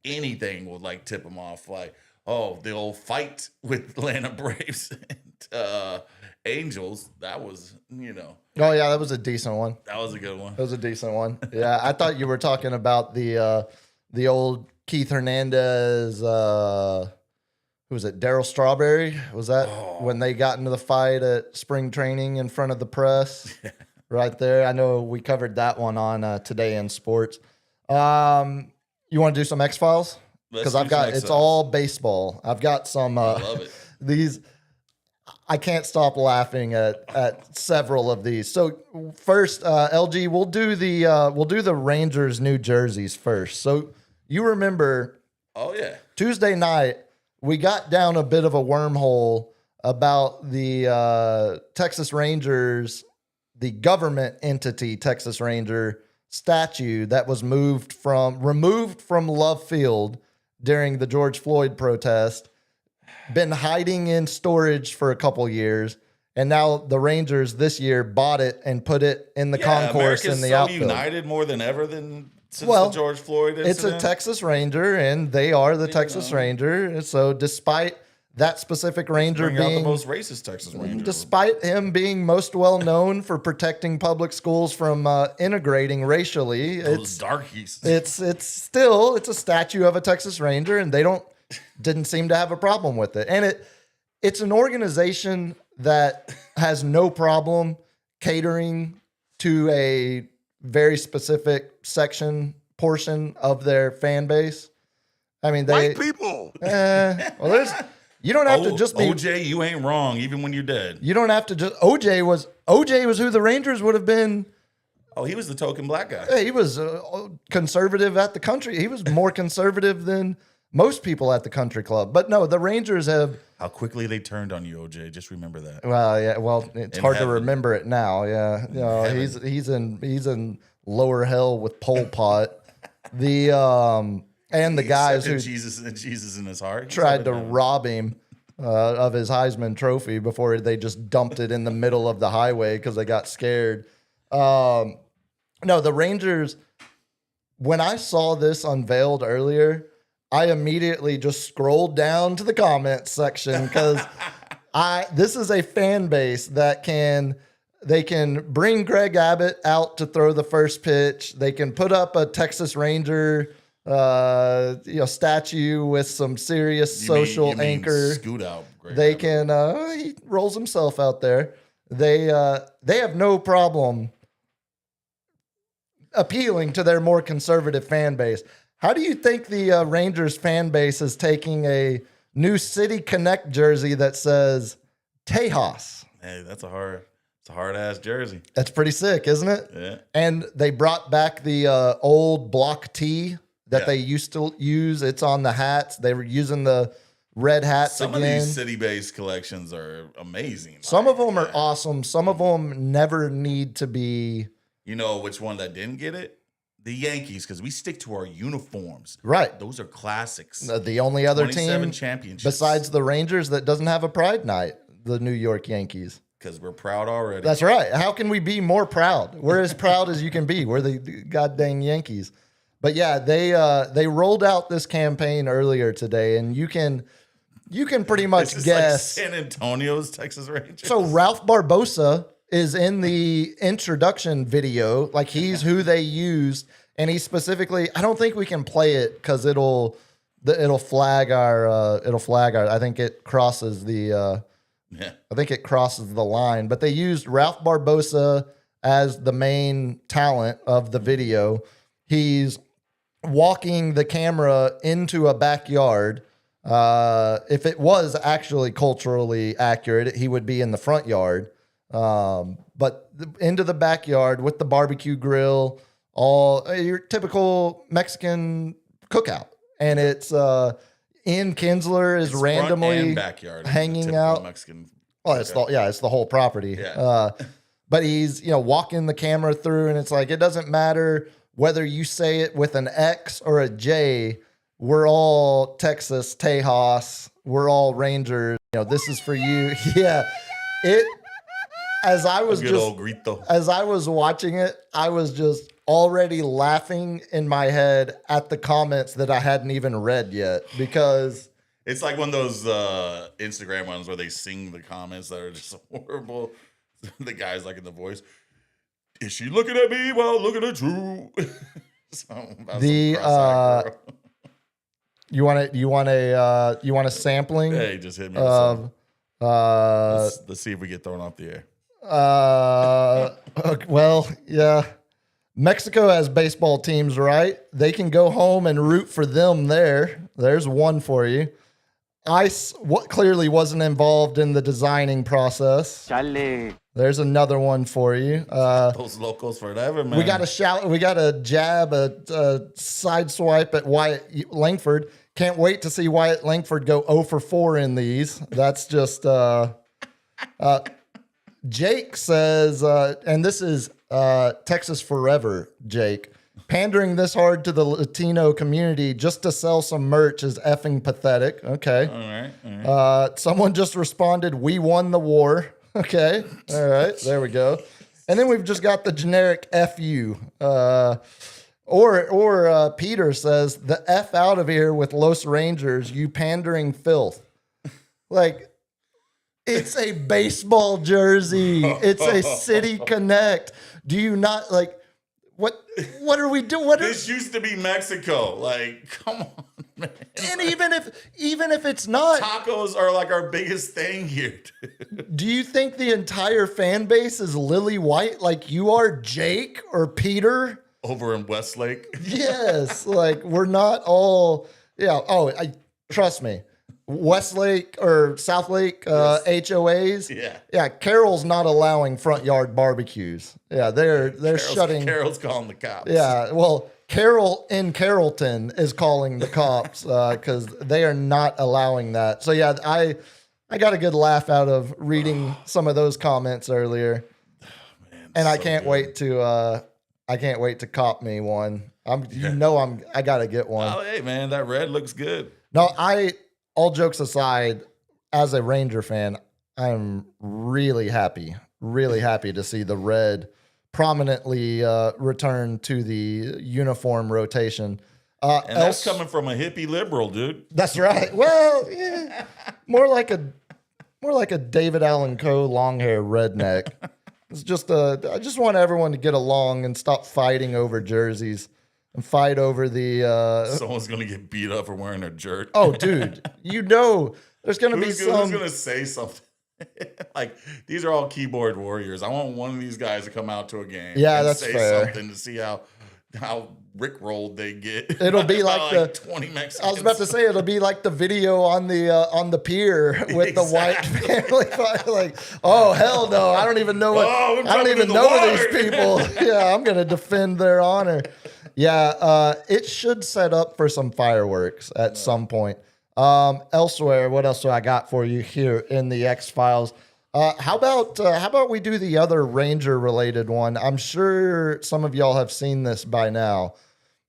anything will tip them off. Like, the old fight with Atlanta Braves and Angels. That was, Oh, yeah, that was a decent one. That was a good one. That was a decent one. Yeah, I thought you were talking about the old Keith Hernandez, who was it, Darryl Strawberry? Was that when they got into the fight at spring training in front of the press? Right there. I know we covered that one on Today in Sports. You want to do some X-Files? Because it's all baseball. I've got some. I love it. These. I can't stop laughing at several of these. So first, LG, we'll do the Rangers New Jerseys first. So you remember? Oh yeah. Tuesday night, we got down a bit of a wormhole about the Texas Rangers, the government entity Texas Ranger statue that was removed from Love Field during the George Floyd protest. Been hiding in storage for a couple years, and now the Rangers this year bought it and put it in the concourse in the outfield. United more than ever since the George Floyd incident. It's a Texas Ranger, and they are the Texas Ranger. So despite that specific Ranger being the most racist Texas Ranger, despite him being most well known for protecting public schools from integrating racially, those darkies. It's a statue of a Texas Ranger, and they didn't seem to have a problem with it. And it's an organization that has no problem catering to a very specific portion of their fan base. I mean, white people. You don't have to just be OJ. You ain't wrong, even when you're dead. You don't have to just. OJ was who the Rangers would have been. Oh, he was the token black guy. Yeah, he was conservative at the country. He was more conservative than most people at the country club. But no, the Rangers have. How quickly they turned on you, OJ. Just remember that. Well, yeah. Well, it's hard to remember it now. Yeah, he's in lower hell with Pol Pot. And the guys who Jesus in his heart tried to rob him of his Heisman Trophy before they just dumped it in the middle of the highway because they got scared. No, the Rangers. When I saw this unveiled earlier, I immediately just scrolled down to the comments section because this is a fan base that can bring Greg Abbott out to throw the first pitch. They can put up a Texas Ranger statue with some serious You mean- social you mean anchor. Scoot out. Great They Abbott. can. He rolls himself out there. They have no problem appealing to their more conservative fan base. How do you think the Rangers fan base is taking a new City Connect jersey that says Tejas? Hey, it's a hard ass jersey. That's pretty sick, isn't it? Yeah. And they brought back the old block tee that Yeah. they used to use. It's on the hats. They were using the red hats Some again. of these city-based collections are amazing. Some Like, of them are yeah. awesome. Some of them never need to be You know which one that didn't get it? The Yankees, because we stick to our uniforms. right. Those are classics. The only other 27 team championships. besides the Rangers that doesn't have a pride night, the New York Yankees. Because we're proud already. That's right. How can we be more proud? We're as proud as you can be. We're the goddamn Yankees. But yeah, they rolled out this campaign earlier today, and you can pretty much This is guess. like San Antonio's Texas Rangers. So Ralph Barbosa is in the introduction video, like he's who they used, and he specifically. I don't think we can play it because it'll flag our. I think it crosses the. yeah. I think it crosses the line. But they used Ralph Barbosa as the main talent of the video. He's walking the camera into a backyard. If it was actually culturally accurate, he would be in the front yard. But into the backyard with the barbecue grill, all your typical Mexican cookout. And it's Ian Kinsler is It's front randomly and backyard. It's a hanging typical out. Mexican. Well, it's the whole property. Yeah. But he's walking the camera through, and it's like it doesn't matter whether you say it with an X or a J. We're all Texas Tejas. We're all Rangers. This is for you. Yeah. As I was Good old grito. as I was watching it, I was just already laughing in my head at the comments that I hadn't even read yet because It's like one of those Instagram ones where they sing the comments that are just horrible. The guy's like in the voice. Is she looking at me while looking at you? Something about The, some cross-eyed girl. you want a sampling Hey, just hit me. With something. of Let's see if we get thrown off the air. well, yeah. Mexico has baseball teams, right? They can go home and root for them there. There's one for you. What clearly wasn't involved in the designing process. Chale. There's another one for you. Those locals forever, man. We got a jab, a side swipe at Wyatt Langford. Can't wait to see Wyatt Langford go 0 for 4 in these. That's just Jake says, and this is Texas Forever, Jake. Pandering this hard to the Latino community just to sell some merch is effing pathetic. Okay. All right. Someone just responded, "We won the war." Okay. All right. There we go. And then we've just got the generic "fu." Or Peter says, "The F out of here with Los Rangers, you pandering filth." Like, it's a baseball jersey. It's a City Connect. Do you not like? What are we doing? This used to be Mexico. Like, come on, man. And even if it's not, Tacos are like our biggest thing here, dude. do you think the entire fan base is lily white like you are, Jake or Peter? Over in Westlake. Yes, like we're not all. Yeah. Oh, trust me. Westlake or Southlake HOAs. Yeah. Carroll's not allowing front yard barbecues. Yeah, they're shutting. Carol's calling the cops. Yeah, well, Carroll in Carrollton is calling the cops because they are not allowing that. So yeah, I got a good laugh out of reading some of those comments earlier, and I can't wait to cop me one. I gotta get one. Oh, hey man, that red looks good. No, all jokes aside, as a Ranger fan, I'm really happy to see the red prominently return to the uniform rotation. And that's coming from a hippie liberal, dude. That's right. Well, yeah, more like a David Allen Coe long hair redneck. It's just I just want everyone to get along and stop fighting over jerseys. and fight over the. Someone's gonna get beat up for wearing a jerk. Oh, dude, there's gonna be who's some. gonna say something? Like, these are all keyboard warriors. I want one of these guys to come out to a game. Yeah, and that's say fair. something to see how rickrolled they get. It'll be By, like 20 Mexicans. I was about to say it'll be like the video on the pier with the white family fight. Like, oh hell no, I don't even know what Oh, we're I don't jumping even in the know water. these people. Yeah, I'm gonna defend their honor. Yeah, it should set up for some fireworks at some point. Elsewhere, what else do I got for you here in the X-Files? How about we do the other Ranger related one? I'm sure some of y'all have seen this by now,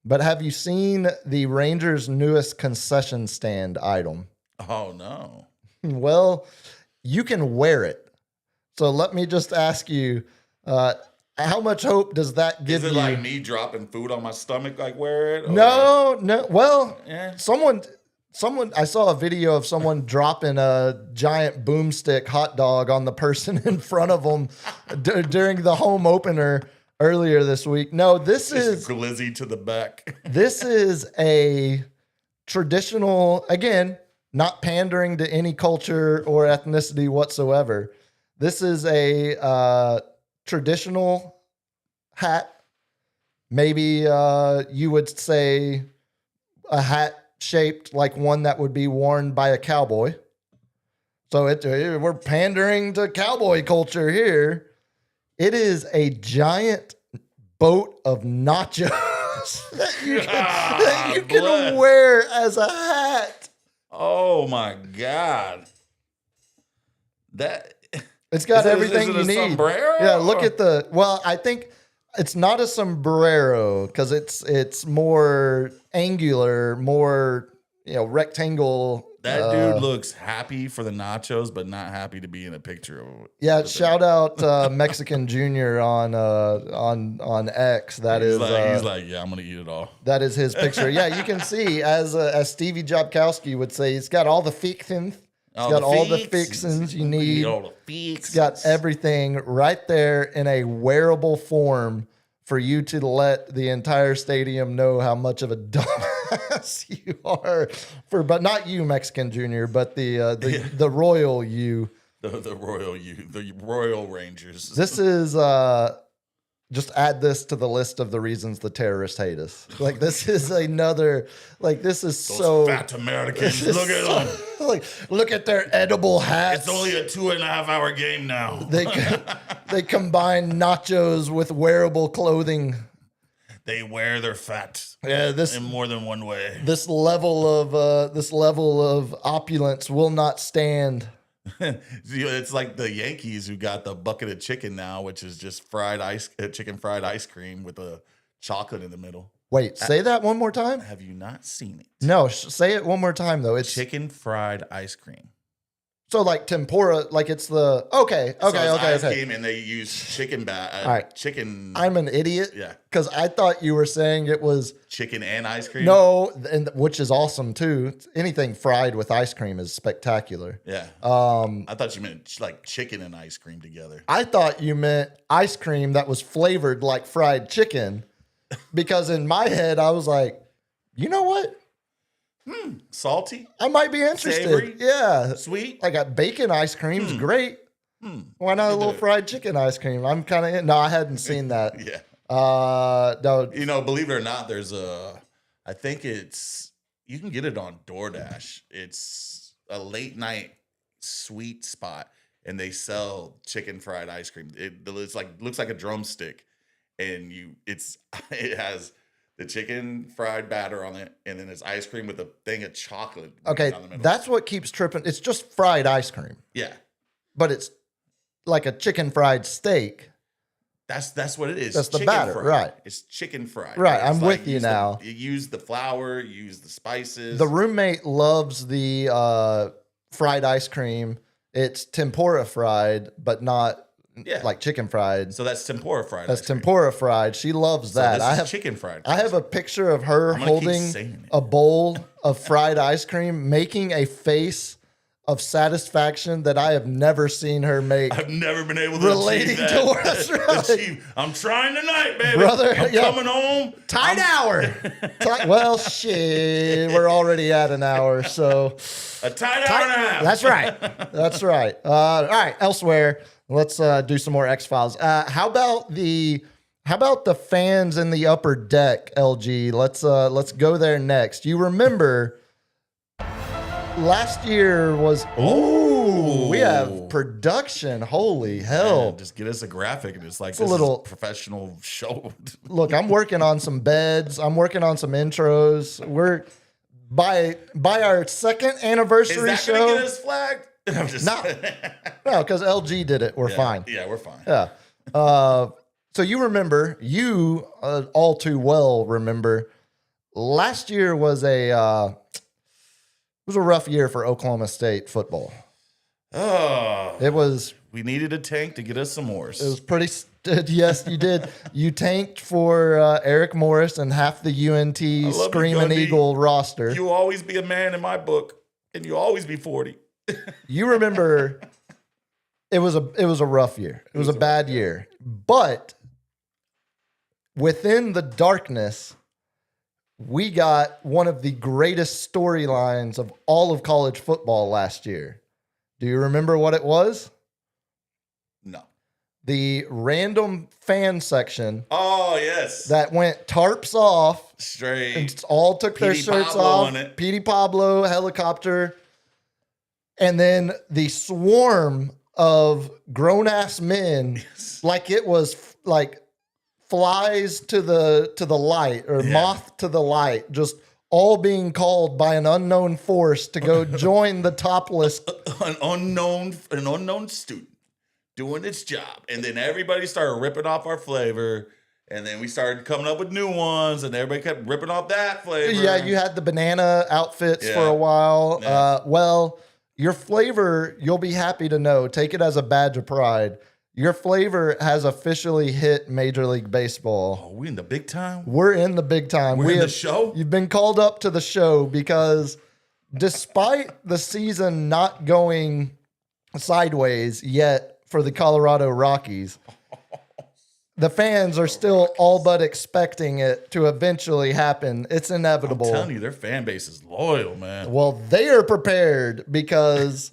but have you seen the Rangers' newest concession stand item? Oh no. Well, you can wear it. So let me just ask you, how much hope does that give Is it you? like me dropping food on my stomach, like wear it? Or- No. Well, Yeah. someone. I saw a video of someone dropping a giant boomstick hot dog on the person in front of them during the home opener earlier this week. No, this Just is glizzy to the back. this is a traditional, again, not pandering to any culture or ethnicity whatsoever. This is a traditional hat. Maybe you would say a hat shaped like one that would be worn by a cowboy. So we're pandering to cowboy culture here. It is a giant boat of nachos that you can bless. wear as a hat. Oh my God. That It's got Is it- everything is it you a need. sombrero? Yeah, look at I think it's not a sombrero because it's more angular, more rectangle. that dude looks happy for the nachos, but not happy to be in a picture of it. Yeah, shout out Mexican Junior on X. That He's is like, yeah, I'm gonna eat it all. that is his picture. Yeah, you can see as Stevie Jobkowski would say, it's got all the fixins. It's got all the fixins you need. All the fixins. It's got everything right there in a wearable form for you to let the entire stadium know how much of a dumbass you are. But not you, Mexican Junior, but the royal you. the Royal Rangers. This is just add this to the list of the reasons the terrorists hate us. Like this is another. Like this is Those so. fat Americans. this is Look at so- them. Like look at their edible hats. It's only a 2.5 hour game now. They combine nachos with wearable clothing. They wear their fat Yeah, in more than one way. this level of opulence will not stand. It's like the Yankees who got the bucket of chicken now, which is just chicken fried ice cream with a chocolate in the middle. Wait, say that one more time. Have you not seen it? No, say it one more time though. It's Chicken fried ice cream. so like tempura, like it's the okay. So it's ice Okay. cream and they use chicken All right. chicken. I'm an idiot. Yeah. Because I thought you were saying it was Chicken and ice cream. no, and which is awesome too. Anything fried with ice cream is spectacular. Yeah. I thought you meant like chicken and ice cream together. I thought you meant ice cream that was flavored like fried chicken, because in my head I was like, you know what? Salty, I might be interested. Savory? Yeah, sweet. like a bacon ice cream's great. Hmm. Why not a do little it. fried chicken ice cream? I'm kind of no, I hadn't seen that. Yeah. No, You know, believe it or not, there's I think you can get it on DoorDash. It's a late night sweet spot and they sell chicken fried ice cream. It's like, looks like a drumstick and it has the chicken fried batter on it, and then it's ice cream with a thing of chocolate. okay, down the middle. that's what keeps tripping. It's just fried ice cream, Yeah. but it's like a chicken fried steak. That's what it is. That's the Chicken batter, fried. right. It's chicken fried. Right, It's I'm with you now. You use the flour, you use the spices. The roommate loves the fried ice cream. It's tempura fried, but not Yeah. like chicken fried. So that's tempura fried. That's ice cream. tempura fried. She loves So that. this I is have chicken fried. I have a picture of her I'm gonna keep holding saying it. a bowl of fried ice cream, making a face of satisfaction that I have never seen her make. I've never been able to Relating achieve that. to us, right? I'm trying tonight, baby. Brother, I'm yeah. coming home. Tight hour. Well, shit, we're already at an hour, so A tight hour and a half. that's right. That's right. All right, elsewhere, let's do some more X-Files. How about the fans in the upper deck, LG? Let's go there next. You remember last year was we have production. Holy hell. Man, just get us a graphic and it's like a this little- is a professional show. Look, I'm working on some beds. I'm working on some intros. We're by our second Is anniversary that gonna show. get us flagged? I'm just No, no, because LG did it. We're Yeah, fine. Yeah, we're fine. Yeah. So you remember, all too well remember, last year was a rough year for Oklahoma State football. Oh, It was we needed a tank to get us some horse. It was pretty. Yes, you did. You tanked for Eric Morris and half the UNT you, Screaming Gundy. Eagle roster. You always be a man in my book, and you always be 40. You remember, it was a rough year. It was a bad year. But within the darkness, we got one of the greatest storylines of all of college football last year. Do you remember what it was? No. The random fan section Oh yes. that went tarps off Straight. and all took their Petey shirts Pablo off. on it. Petey Pablo, helicopter. And then the swarm of grown-ass men, like it was like flies to the light or Yeah. moth to the light, just all being called by an unknown force to go join the topless. an unknown student doing its job, and then everybody started ripping off our flavor, and then we started coming up with new ones, and everybody kept ripping off that flavor. Yeah, you had the banana outfits for Yeah. a while. Yeah. Well, your flavor, you'll be happy to know, take it as a badge of pride. Your flavor has officially hit Major League Baseball. Oh, we in the big time. We're in the big time. We're in the show? You've been called up to the show because despite the season not going sideways yet for the Colorado Rockies, the fans are still all but expecting it to eventually happen. It's I'm inevitable. telling you, their fan base is loyal, man. Well, they are prepared because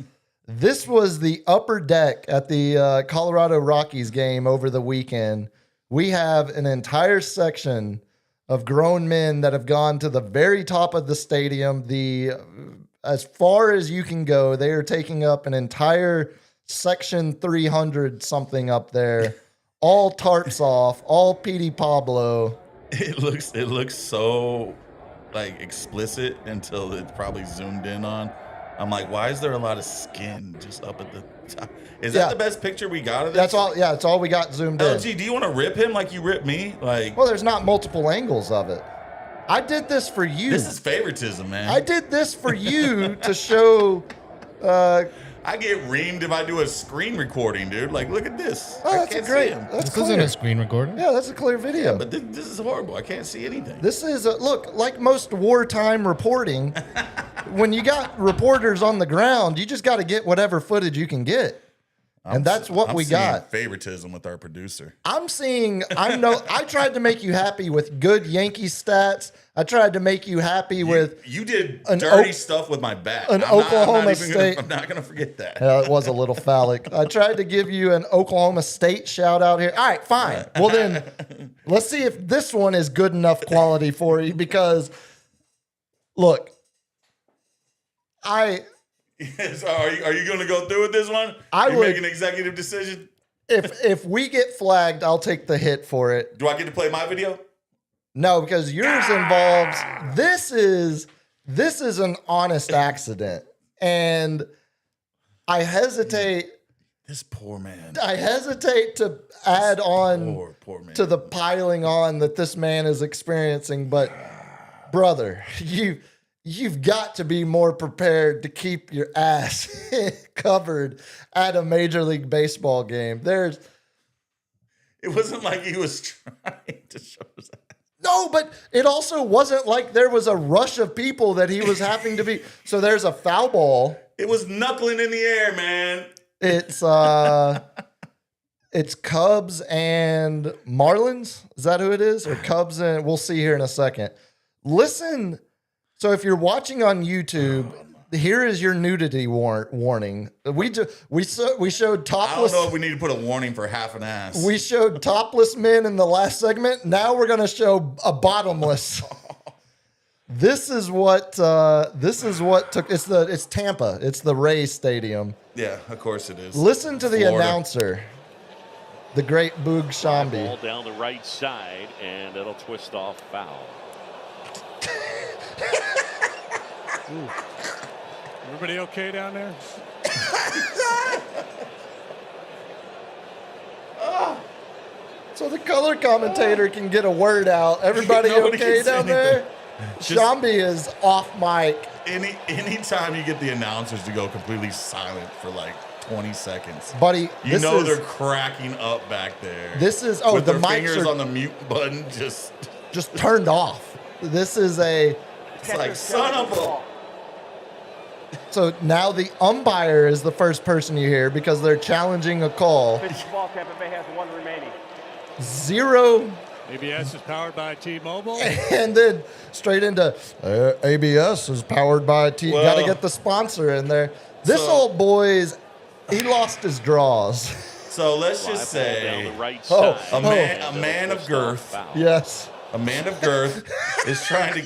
this was the upper deck at the Colorado Rockies game over the weekend. We have an entire section of grown men that have gone to the very top of the stadium. As far as you can go, they are taking up an entire section 300 something up there. All tarps off, all Petey Pablo. It looks so like explicit until it's probably zoomed in on. I'm like, why is there a lot of skin just up at the top? Is Yeah. that the best picture we got of this? That's all. Yeah, it's all we got zoomed in. LG, do you want to rip him like you ripped me? Like, Well, there's not multiple angles of it. I did this for you. this is favoritism, man. I did this for you to show. I get reamed if I do a screen recording, dude. Like, look at this. Oh, I that's a can't great. see him. That's This isn't clear. a screen recording. Yeah, that's a clear video. But this is horrible. I can't see anything. This is look like most wartime reporting. When you got reporters on the ground, you just got to get whatever footage you can get, and that's what I'm we seeing got. favoritism with our producer. I tried to make you happy with good Yankees stats. I tried to make you happy with. You did an dirty O- stuff with my bat. an I'm not- I'm not Oklahoma even State- I'm not gonna forget that. It was a little phallic. I tried to give you an Oklahoma State shout out here. All right, fine. Well, then let's see if this one is good enough quality for you because, look, So are you going to go through with this one? I You would- make an executive decision. if we get flagged, I'll take the hit for it. Do I get to play my video? No, because yours involves this is an honest accident, and I hesitate This poor man. to add on Poor man. to the piling on that this man is experiencing. But brother, you've got to be more prepared to keep your ass covered at a Major League Baseball game. It wasn't like he was trying to show us that. No, but it also wasn't like there was a rush of people that he was having to be. So there's a foul ball. It was knuckling in the air, man. It's Cubs and Marlins. Is that who it is? Or Cubs and we'll see here in a second. Listen. So if you're watching on YouTube, here is your nudity warning. We showed topless. I don't know if we need to put a warning for half an ass. We showed topless men in the last segment. Now we're going to show a bottomless. This is what took. It's Tampa. It's the Rays Stadium. Yeah, of course it is. Listen to the Florida. announcer, the great Boog Shambi. Ball down the right side, and it'll twist off foul. Everybody okay down there? So the color commentator can get a word out. Everybody Nobody okay can say down there? Just- Shambi is off mic. Anytime you get the announcers to go completely silent for like 20 seconds, Buddy, you know they're cracking up back there. This is with the their mics fingers are on the mute button. Just turned off. This is it's like son of a. so now the umpire is the first person you hear because they're challenging a call. Ball Tampa Bay has 1 remaining. 0. ABS is powered by T-Mobile. And then straight into ABS is powered by T. Well, Got to get the sponsor in there. This old boy's, he lost his draws. So let's just Fly ball down say the right Oh, side, a and man it'll of twist girth. off foul. Yes. a man of girth is trying to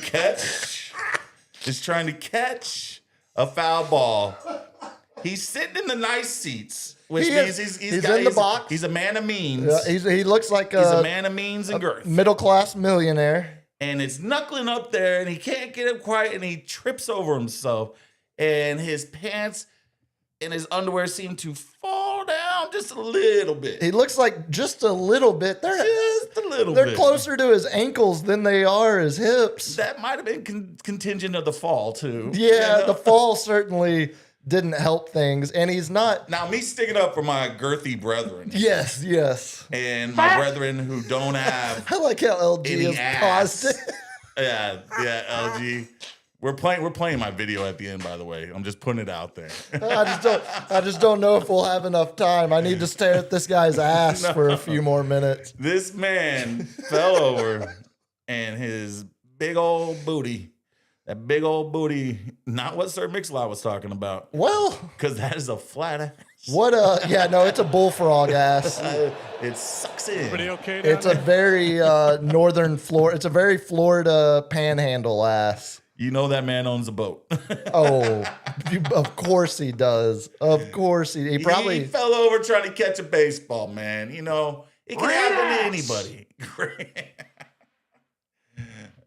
catch a foul ball. He's sitting in the nice seats, which He means is. he's He's got- in the box. He's a man of means. Yeah, he looks like He's a man of means and girth. middle class millionaire. And it's knuckling up there, and he can't get it quite, and he trips over himself, and his pants and his underwear seem to fall down just a little bit. He looks like just a little bit. Just a little They're bit. closer to his ankles than they are his hips. That might have been contingent of the fall too. Yeah, You know? the fall certainly didn't help things, and he's not. Now me sticking up for my girthy brethren Yes, yes. and my brethren who don't have I like how LG any has paused ass. it. Yeah, LG. We're playing my video at the end, by the way. I'm just putting it out there. I just don't know if we'll have enough time. I need to stare at this guy's ass for a few more minutes. This man fell over and his big old booty, that big old booty, not what Sir Mix-a-Lot was talking about, Well, because that is a flat ass. what yeah, no, it's a bullfrog ass. It sucks Everybody in. okay down It's a there? very northern Florida. It's a very Florida panhandle ass. You know that man owns a boat. Oh, of course he does. Of course he He probably. fell over trying to catch a baseball, man. You know, it can happen to anybody.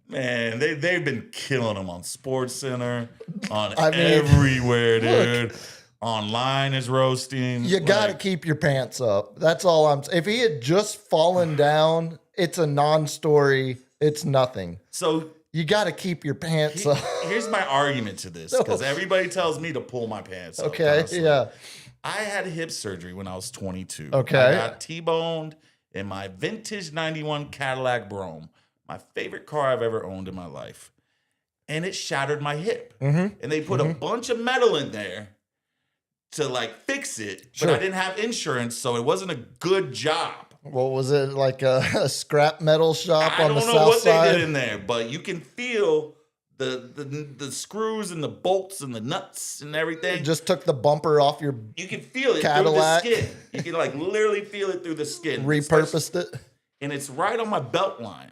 Man, they've been killing him on Sports Center, on I mean, everywhere, dude. Online is roasting. You got to Like, keep your pants up. That's all I'm. If he had just fallen down, it's a non-story. It's nothing. So You got to keep your pants up. here's my argument to this, because everybody tells me to pull my pants up. Okay, constantly. yeah. I had hip surgery when I was 22. Okay. I got T-boned in my vintage 91 Cadillac Brougham, my favorite car I've ever owned in my life. And it shattered my hip. Mm-hmm. And they put a bunch of metal in there to like fix it, but Sure. I didn't have insurance, so it wasn't a good job. What was it, like a scrap metal shop I on the don't know south what side? they did in there, but you can feel the screws and the bolts and the nuts and everything. Just took the bumper off your, You can feel it Cadillac. through the skin. You can like literally feel it through the skin. repurposed it. And it's right on my belt line.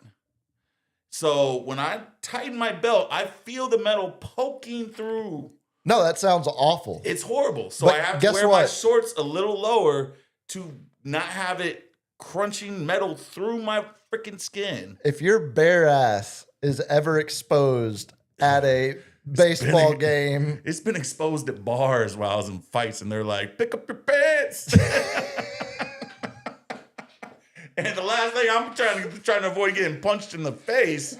So when I tighten my belt, I feel the metal poking through. No, that sounds awful. It's horrible. So But I have to guess wear my what? shorts a little lower to not have it crunching metal through my freaking skin. If your bare ass is ever exposed at a baseball game, It's been exposed at bars while I was in fights, and they're like, "Pick up your pants." And the last thing I'm trying to avoid getting punched in the face,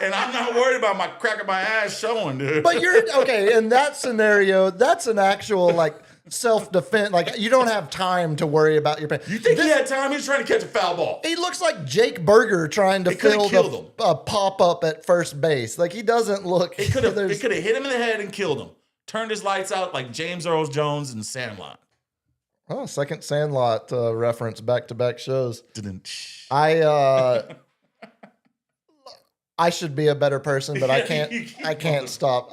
and I'm not worried about my crack of my ass showing, dude. but you're okay in that scenario. That's an actual like self-defense. Like you don't have time to worry about your pants. You think he had time? He was trying to catch a foul ball. He looks like Jake Berger trying to It coulda fill killed him. a pop up at first base. Like he doesn't look. It could have there's- hit him in the head and killed him. turned his lights out like James Earl Jones and Sandlot. Oh, second Sandlot reference, back-to-back shows. Didn't. I should be a better person, but I can't stop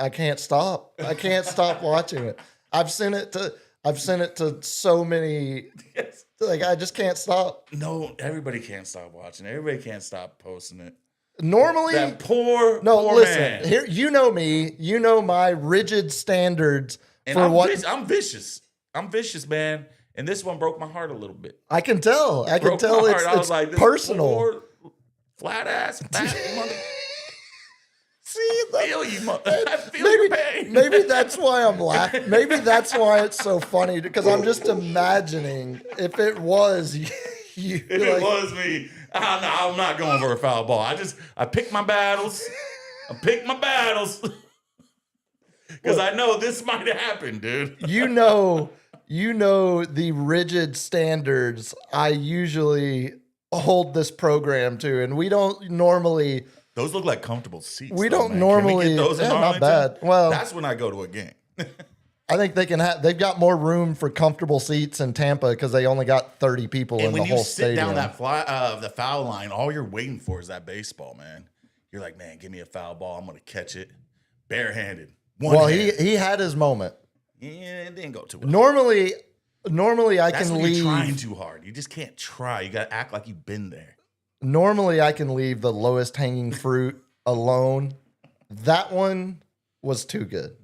watching it. I've sent it to so many. Yes. Like, I just can't stop. No, everybody can't stop watching. Everybody can't stop posting it. Normally, That poor listen. man. Here, you know me. You know my rigid standards And for I'm vicious. I'm vicious, man. And this one broke my heart a little bit. I can tell. I can Broke tell my it's, heart. I it's was like, this personal. poor, flat ass, fat mother. See, I feel you, mother. I feel your pain. maybe that's why I'm laughing. Maybe that's why it's so funny, because I'm just imagining if it was you. If it was me, I'm not going for a foul ball. I pick my battles. Because I know this might happen, dude. You know the rigid standards I usually hold this program to, and we don't normally. Those look like comfortable seats. We though, don't man. normally. Can we get those in not Arlington? bad. Well, that's when I go to a game. I think they can have. They've got more room for comfortable seats in Tampa because they only got 30 people in And the when you whole sit stadium. down the foul line, all you're waiting for is that baseball, man. You're like, man, give me a foul ball. I'm gonna catch it barehanded. Well, One-handed. he had his moment. Yeah, it didn't go too well. Normally I That's can when leave. you're trying too hard. You just can't try. You gotta act like you've been there. Normally I can leave the lowest hanging fruit alone. That one was too good.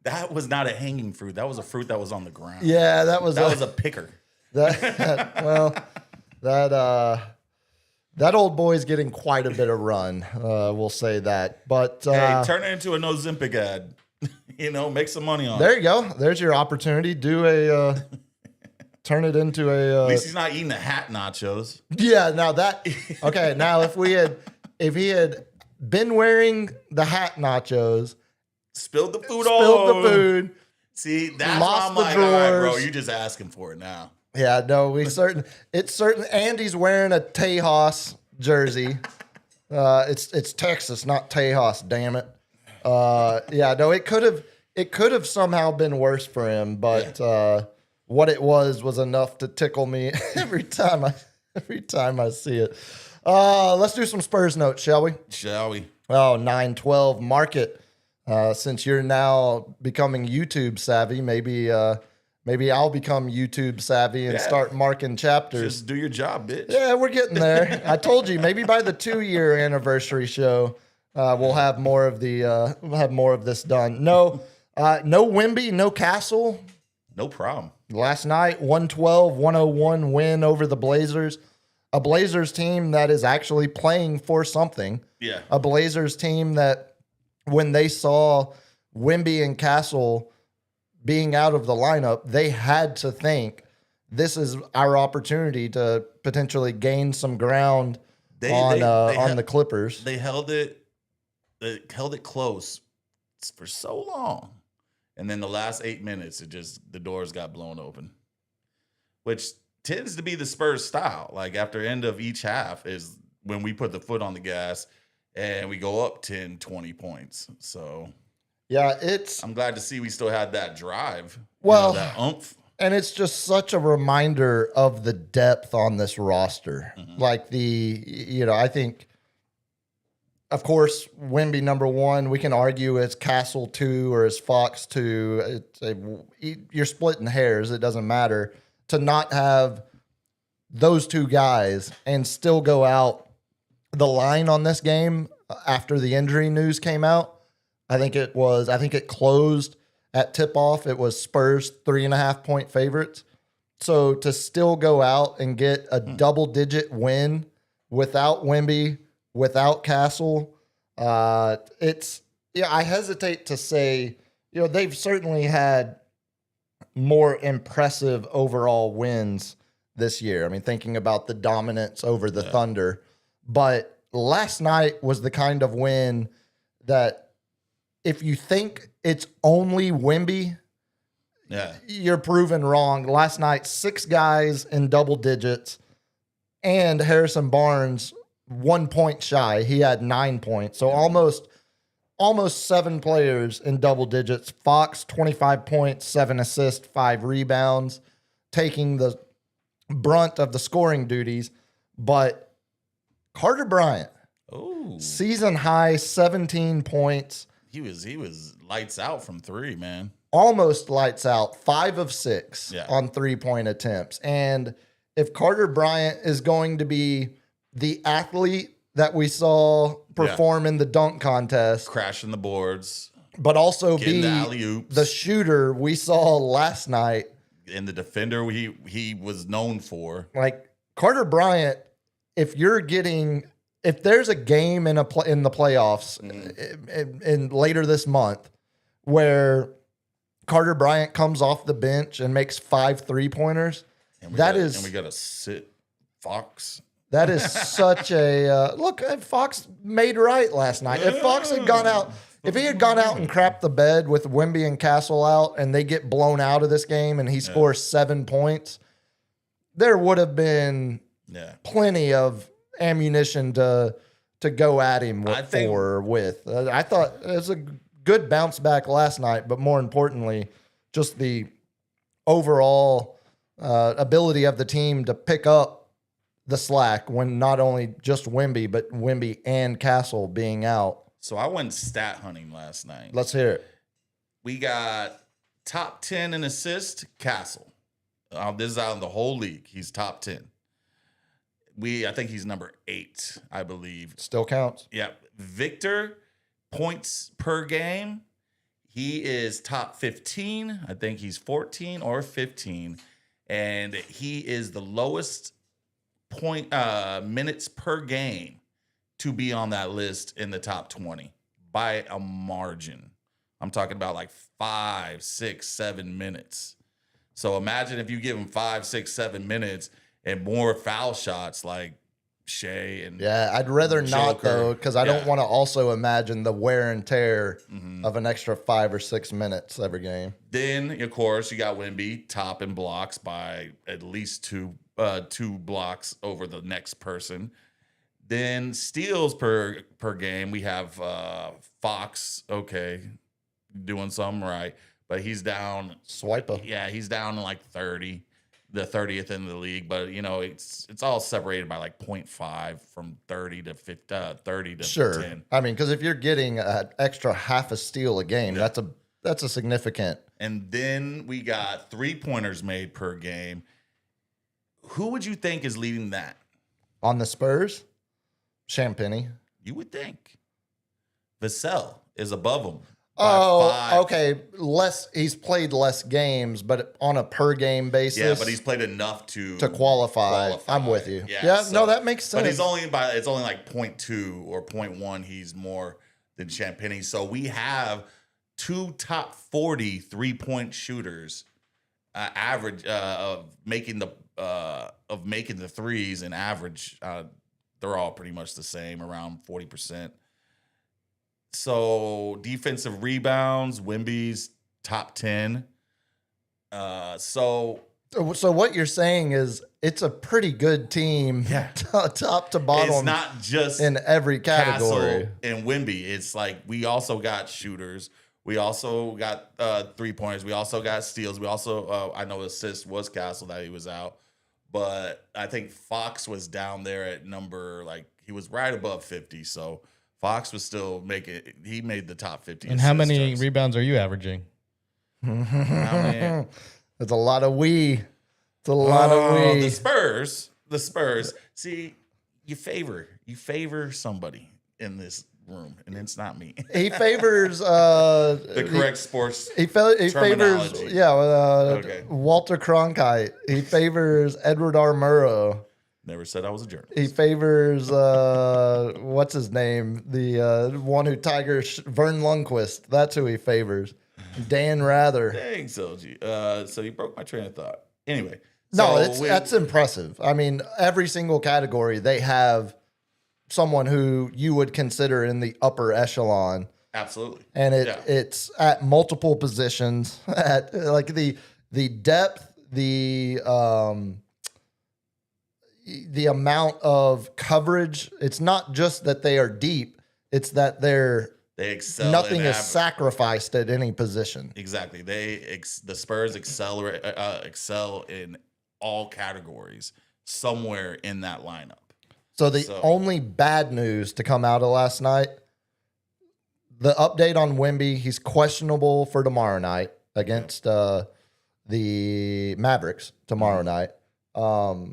That was not a hanging fruit. That was a fruit that was on the ground. Yeah, that was That was a picker. that old boy's getting quite a bit of run. We'll say that. But Hey, turn it into an Ozempic ad. Make some money on it. there you go. There's your opportunity. Do a turn it into a. At least he's not eating the hat nachos. Yeah. Now that okay. Now if he had been wearing the hat nachos, Spilled the food all spilled over. the food. See, that's Lost why I'm the like, all right, bro, drawers. you're just asking for it now. Yeah, no, it's certain. Andy's wearing a Tejas jersey. It's Texas, not Tejas. Damn it. Yeah, no, it could have somehow been worse for him, but what it was enough to tickle me every time I see it. Let's do some Spurs notes, shall we? Shall we? Oh, 9-12 market. Since you're now becoming YouTube savvy, maybe I'll become YouTube savvy and start marking chapters. Just do your job, bitch. Yeah, we're getting there. I told you, maybe by the 2-year anniversary show, we'll have more of this done. No Wemby, no Castle. No problem. Last night, 112-101 win over the Blazers. A Blazers team that is actually playing for something. Yeah. A Blazers team that when they saw Wemby and Castle being out of the lineup, they had to think this is our opportunity to potentially gain some ground on the Clippers. They held it close for so long. And then the last 8 minutes, the doors got blown open. Which tends to be the Spurs style. Like after end of each half is when we put the foot on the gas and we go up 10, 20 points. So Yeah, I'm glad to see we still had that drive. Well, that oomph. and it's just such a reminder of the depth on this roster. Mm-hmm. Like I think, of course, Wemby number 1. We can argue as Castle 2 or as Fox 2. You're splitting hairs. It doesn't matter. To not have those two guys and still go out the line on this game after the injury news came out. I think it closed at tip-off. It was Spurs 3.5 point favorites. So to still go out and get a double-digit win without Wemby, without Castle, I hesitate to say, they've certainly had more impressive overall wins this year. I mean, thinking about the dominance over the Thunder, but last night was the kind of win that if you think it's only Wemby, you're proven wrong. Last night, 6 guys in double digits, and Harrison Barnes 1 point shy. He had 9 points, so almost almost 7 players in double digits. Fox, 25 points, 7 assists, 5 rebounds, taking the brunt of the scoring duties. But Carter Bryant, Oh, season high, 17 points, he was lights out from 3, man. almost lights out, 5 of 6 Yeah. on 3-point attempts. And if Carter Bryant is going to be the athlete that we saw perform in the dunk contest, Crashing the boards, but also getting be the alley-oops. the shooter we saw last night, and the defender he was known for. like Carter Bryant, if there's a game in the playoffs in later this month where Carter Bryant comes off the bench and makes 5 3-pointers, And we that got to sit Fox. that is such a look. Fox made right last night. If Fox had gone out, if he had gone out and crapped the bed with Wemby and Castle out, and they get blown out of this game, and he scores 7 points, there would have been plenty of ammunition to go at him with. I thought it was a good bounce back last night, but more importantly, just the overall ability of the team to pick up the slack when not only just Wemby, but Wemby and Castle being out. So I went stat hunting last night. Let's hear it. We got top 10 in assist, Castle. This is out in the whole league. He's top 10. I think he's number 8, I believe. Still counts. Yeah. Victor, points per game. He is top 15. I think he's 14 or 15. And he is the lowest minutes per game to be on that list in the top 20 by a margin. I'm talking about like 5, 6, 7 minutes. So imagine if you give him 5, 6, 7 minutes and more foul shots like Shea and I'd rather not Joker. though, because I don't want to also imagine the wear and tear of an extra 5 or 6 minutes every game. Then, of course, you got Wemby top in blocks by at least two blocks over the next person. Then steals per game, we have Fox, doing something right, but he's down. Swiper. Yeah, he's down to like 30, the 30th in the league. But it's all separated by like 0.5 from 30 to 50, 30 to Sure. 10. I mean, because if you're getting an extra half a steal a game, that's a significant. And then we got 3-pointers made per game. Who would you think is leading that? On the Spurs, Champagny. You would think Vassell is above him. by Oh, 5. okay. He's played less games, but on a per game basis. Yeah, but he's played enough to qualify. I'm with you. Yeah, no, that makes sense. But it's only like 0.2 or 0.1. He's more than Champagny. So we have 2 top 40 3-point shooters, average of making the threes, and average. They're all pretty much the same, around 40%. So defensive rebounds, Wemby's top 10. So what you're saying is it's a pretty good team, top to bottom. it's not just in every category. Castle and Wemby. It's like we also got shooters. We also got 3-pointers. We also got steals. We also, I know assist was Castle that he was out. But I think Fox was down there at number, he was right above 50. So Fox was still he made the top 50. And how many assists. rebounds are you averaging? It's a lot of we. It's a lot of we. The Spurs. See, you favor somebody in this room, and it's not me. He favors The correct sports. He favors terminology. Okay. Walter Cronkite. He favors Edward R. Murrow. Never said I was a journalist. He favors what's his name? The one who Vern Lundquist. That's who he favors. Dan Rather. Dang, Selji. So you broke my train of thought. Anyway. No, so that's impressive. I mean, every single category they have someone who you would consider in the upper echelon. Absolutely. And it's at multiple positions, at like the depth, the amount of coverage. It's not just that they are deep, it's that they're They excel. Nothing in is sacrificed at any position. Exactly. The Spurs excel in all categories somewhere in that lineup. So the only bad news to come out of last night, the update on Wemby, he's questionable for tomorrow night against the Mavericks tomorrow night. I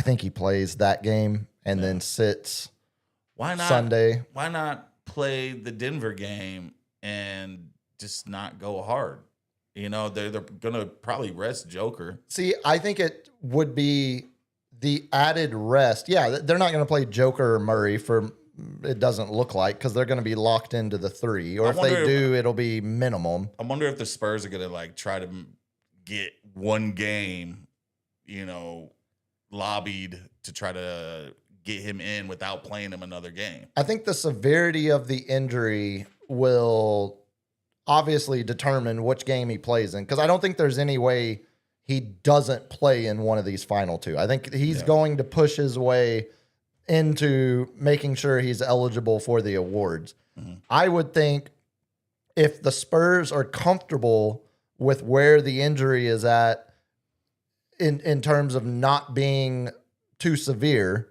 think he plays that game and then sits Sunday. Why not play the Denver game and just not go hard? You know, they're going to probably rest Joker. See, I think it would be the added rest. Yeah, they're not going to play Joker or Murray for it doesn't look like because they're going to be locked into the 3. Or if they do, it'll be minimum. I wonder if the Spurs are going to like try to get one game, you know, lobbied to try to get him in without playing him another game. I think the severity of the injury will obviously determine which game he plays in because I don't think there's any way he doesn't play in one of these final 2. I think he's going to push his way into making sure he's eligible for the awards. Mm-hmm. I would think if the Spurs are comfortable with where the injury is at in terms of not being too severe,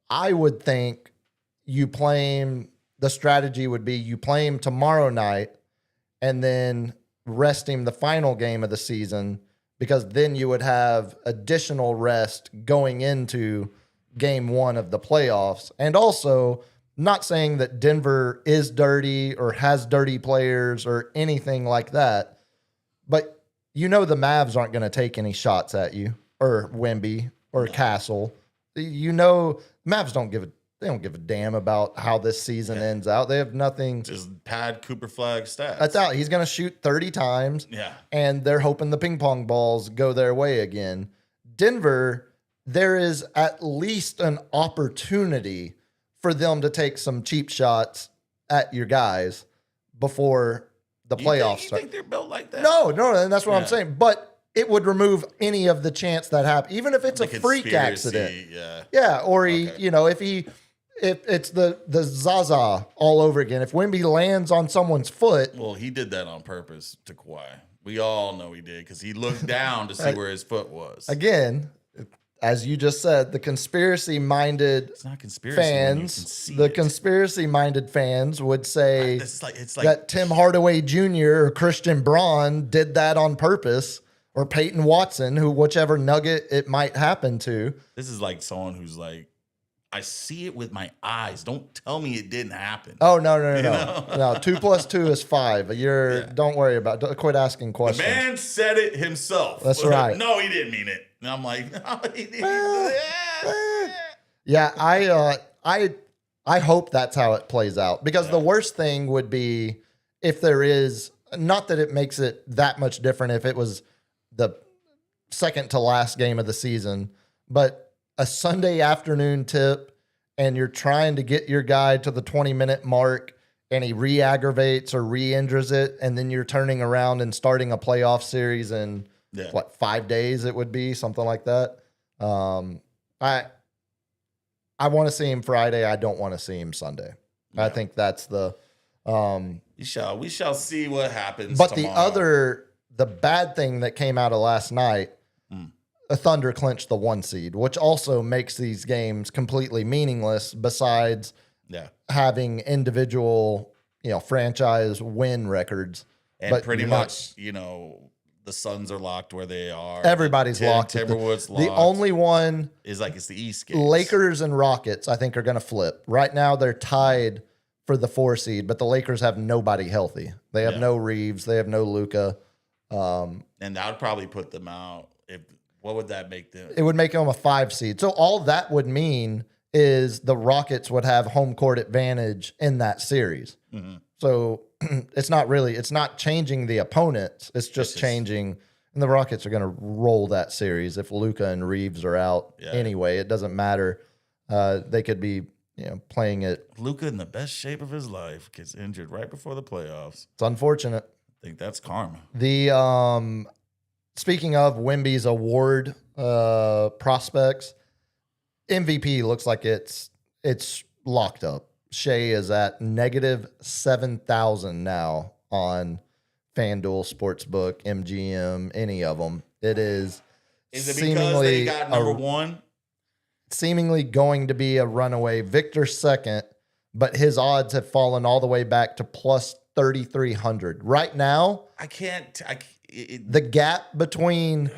I would think the strategy would be you play him tomorrow night and then rest him the final game of the season because then you would have additional rest going into game 1 of the playoffs. And also, not saying that Denver is dirty or has dirty players or anything like that, but you know the Mavs aren't going to take any shots at you or Wemby or Castle. You know, Mavs don't give a damn about how this season ends out. They have nothing. Just pad Cooper Flag stats. That's out. He's going to shoot 30 times. Yeah. And they're hoping the ping pong balls go their way again. Denver, there is at least an opportunity for them to take some cheap shots at your guys before the playoffs start. You think they're built like that? No, and that's what I'm saying. But it would remove any of the chance that happens, even if it's a freak accident. Yeah, or if it's the Zaza all over again. If Wemby lands on someone's foot. Well, he did that on purpose to Kawhi. We all know he did because he looked down to see where his foot was. Again, as you just said, the conspiracy-minded conspiracy-minded fans would say it's like that Tim Hardaway Jr. or Christian Braun did that on purpose, or Peyton Watson, whichever nugget it might happen to. This is like someone who's like, I see it with my eyes. Don't tell me it didn't happen. Oh, no. No, 2 + 2 is 5. Don't worry about it. Quit asking questions. The man said it himself. That's right. No, he didn't mean it. And I'm like, no, he didn't. Yeah, I hope that's how it plays out. Because the worst thing would be if there is, not that it makes it that much different if it was the second to last game of the season, but a Sunday afternoon tip and you're trying to get your guy to the 20-minute mark and he re-aggravates or re-injures it, and then you're turning around and starting a playoff series in 5 days it would be, something like that. I want to see him Friday. I don't want to see him Sunday. Yeah. I think that's the we shall see what happens. But tomorrow. the bad thing that came out of last night, the Thunder clinched the 1 seed, which also makes these games completely meaningless besides having individual, franchise win records. And but pretty much, the Suns are locked where they are. Everybody's locked. Timberwolves locked. The only one is it's the East games. Lakers and Rockets, I think, are going to flip. Right now, they're tied for the 4 seed, but the Lakers have nobody healthy. They have no Reeves. They have no Luka. And that would probably put them out. What would that make them? It would make them a 5 seed. So all that would mean is the Rockets would have home court advantage in that series. Mm-hmm. So it's not changing the opponents. It's just changing. And the Rockets are going to roll that series if Luka and Reeves are out anyway. It doesn't matter. They could be playing it. Luka in the best shape of his life gets injured right before the playoffs. It's unfortunate. I think that's karma. The speaking of Wemby's award prospects, MVP looks like it's locked up. Shea is at negative 7,000 now on FanDuel Sportsbook, MGM, any of them. It is. Is it because they got number one? Seemingly going to be a runaway. Victor second, but his odds have fallen all the way back to plus 3,300. Right now, the gap between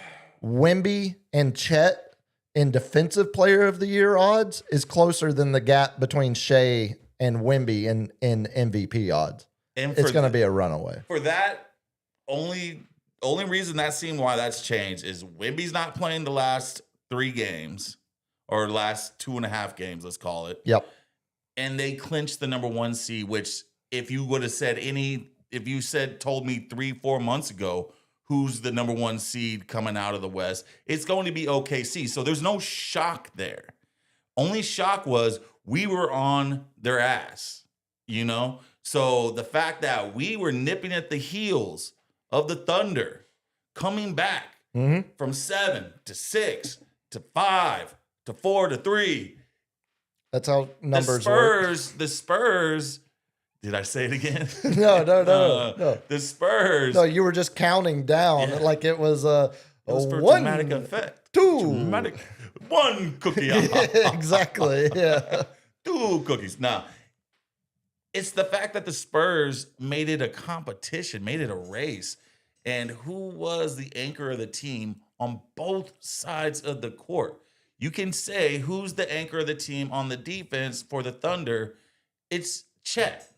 Wemby and Chet in Defensive Player of the Year odds is closer than the gap between Shea and Wemby in MVP odds. And it's going to be a runaway. For that, only reason that seemed why that's changed is Wemby's not playing the last 3 games or last 2.5 games, let's call it. Yep. And they clinched the number 1 seed, which if you would have said told me 3-4 months ago, who's the number 1 seed coming out of the West, it's going to be OKC. So there's no shock there. Only shock was we were on their ass, you know? So the fact that we were nipping at the heels of the Thunder, coming back from 7 to 6 to 5 to 4 to 3. That's how numbers work. The Spurs. Did I say it again? No. The Spurs. No, you were just counting down like it was a one dramatic effect. 2. Dramatic. 1 cookie. Exactly. Yeah. 2 cookies. Now, it's the fact that the Spurs made it a competition, made it a race. And who was the anchor of the team on both sides of the court? You can say who's the anchor of the team on the defense for the Thunder. It's Chet.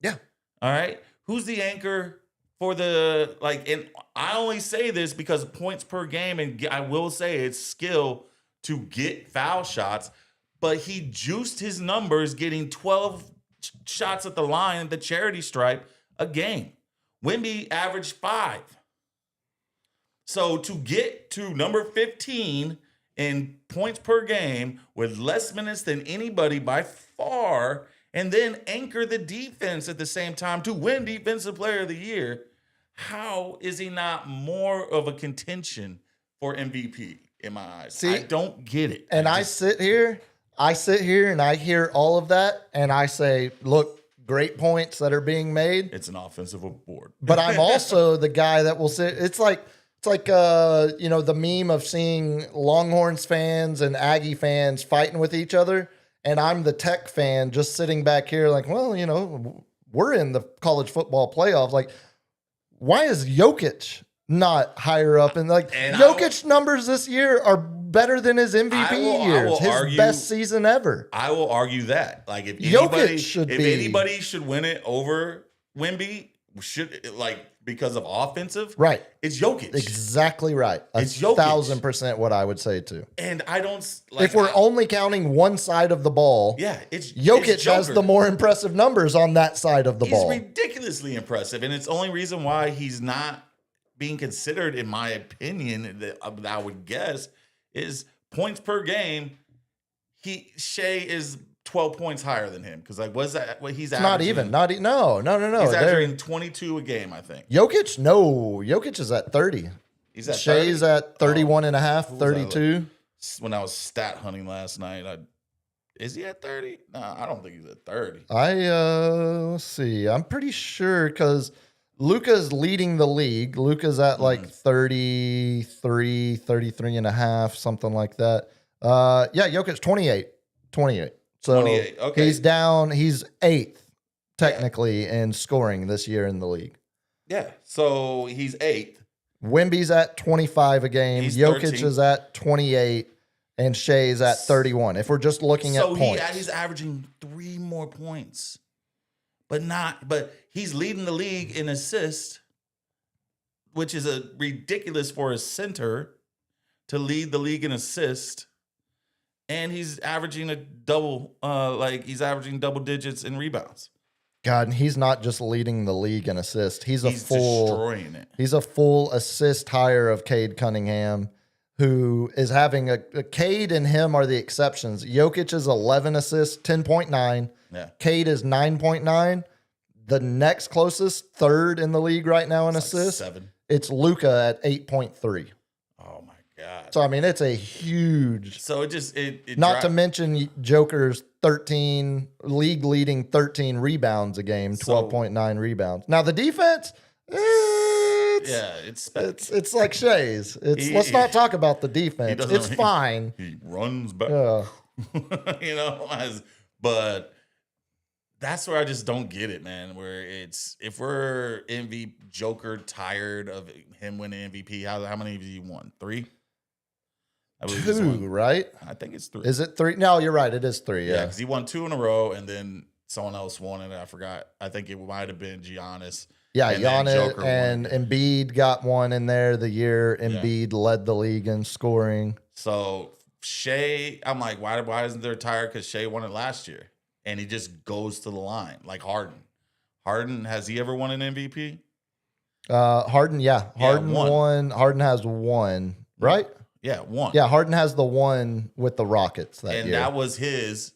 Yeah. All right. Who's the anchor for and I only say this because points per game, and I will say it's skill to get foul shots, but he juiced his numbers getting 12 shots at the line at the charity stripe a game. Wemby averaged 5. So to get to number 15 in points per game with less minutes than anybody by far, and then anchor the defense at the same time to win Defensive Player of the Year, how is he not more of a contention for MVP in my eyes? See, I don't get it. And I sit here and I hear all of that and I say, look, great points that are being made. It's an offensive award. But I'm also the guy that will sit. It's like the meme of seeing Longhorns fans and Aggie fans fighting with each other. And I'm the Tech fan just sitting back here like, well, we're in the college football playoffs. Like, why is Jokic not higher up? And Jokic's numbers this year are better than his MVP years, his best season ever. I will argue that. Like, if anybody should win it over Wemby, because of offensive, right? It's Jokic. Exactly right. It's Jokic. 1,000% what I would say too. And I don't if we're only counting one side of the ball, it's Jokic has the more impressive numbers on that side of the ball. He's ridiculously impressive, and it's the only reason why he's not being considered, in my opinion, that I would guess, is points per game. Shea is 12 points higher than him because what's that? What he's averaging? No. He's averaging 22 a game, I think. Jokic is at 30. He's at Shea's 30? at 31 and a half, 32. When I was stat hunting last night, is he at 30? No, I don't think he's at 30. Let's see. I'm pretty sure because Luka's leading the league. Luka's at 33 and a half, something like that. Jokic 28. So 28. Okay. He's down. He's 8th technically in scoring this year in the league. Yeah. So he's 8th. Wemby's at 25 a game. He's Jokic 13. is at 28, and Shea's at 31. If we're just looking at points, he's averaging 3 more points, but he's leading the league in assists, which is ridiculous for a center to lead the league in assists. And he's averaging double digits in rebounds. God, and he's not just leading the league in assists. He's destroying it. He's a full assist hire of Cade Cunningham, who is having a Cade and him are the exceptions. Jokic is 11 assists, 10.9. Yeah. Cade is 9.9. The next closest, third in the league right now in assists, 7. It's Luka at 8.3. Oh my God. So I mean, it's a huge. So it not to mention Joker's league leading 13 rebounds a game, 12.9 rebounds. Now the defense, it's like Shea's. Let's not talk about the defense. It's fine. He runs back. But that's where I just don't get it, man. Where it's if we're Joker tired of him winning MVP, how many of you won? 3? I believe 2, right? I think it's 3. Is it 3? No, you're right. It is 3. Yeah, because he won 2 in a row, and then someone else won it. I forgot. I think it might have been Giannis. Yeah, and Giannis and Embiid got one in there the year Embiid led the league in scoring. So Shea, I'm like, why isn't there tired? Because Shea won it last year, and he just goes to the line like Harden. Harden, has he ever won an MVP? Harden, yeah. Harden won. Harden has 1, right? Yeah, 1. Yeah, Harden has the 1 with the Rockets that year. And that was his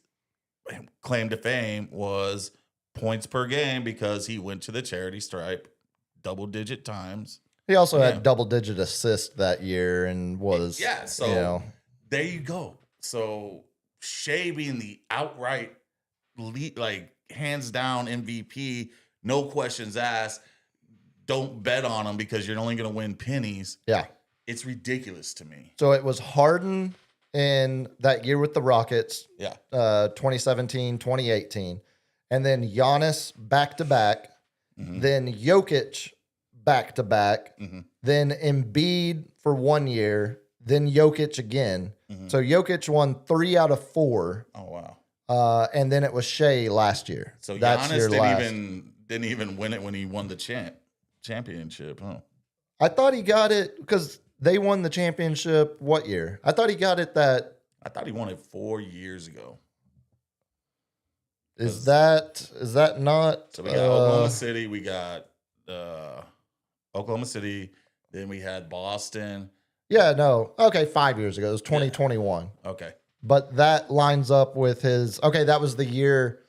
claim to fame was points per game because he went to the charity stripe double-digit times. He also had double-digit assists that year and was there you go. So Shea being the outright lead, like hands down MVP, no questions asked. Don't bet on him because you're only going to win pennies. Yeah. It's ridiculous to me. So it was Harden in that year with the Rockets. Yeah. 2017, 2018. And then Giannis back-to-back. Mm-hmm. Then Jokic back-to-back. Mm-hmm. Then Embiid for 1 year. Then Jokic again. Mm-hmm. So Jokic won 3 out of 4. Oh, wow. And then it was Shea last year. So that's Giannis didn't even win it when he won the championship, huh? I thought he got it because they won the championship what year? I thought he got it I thought he won it 4 years ago. Is that not? So we got Oklahoma City. We got Oklahoma City. Then we had Boston. Yeah, no. Okay, 5 years ago. It was 2021. Okay. But that lines up with his. Okay, that was the year.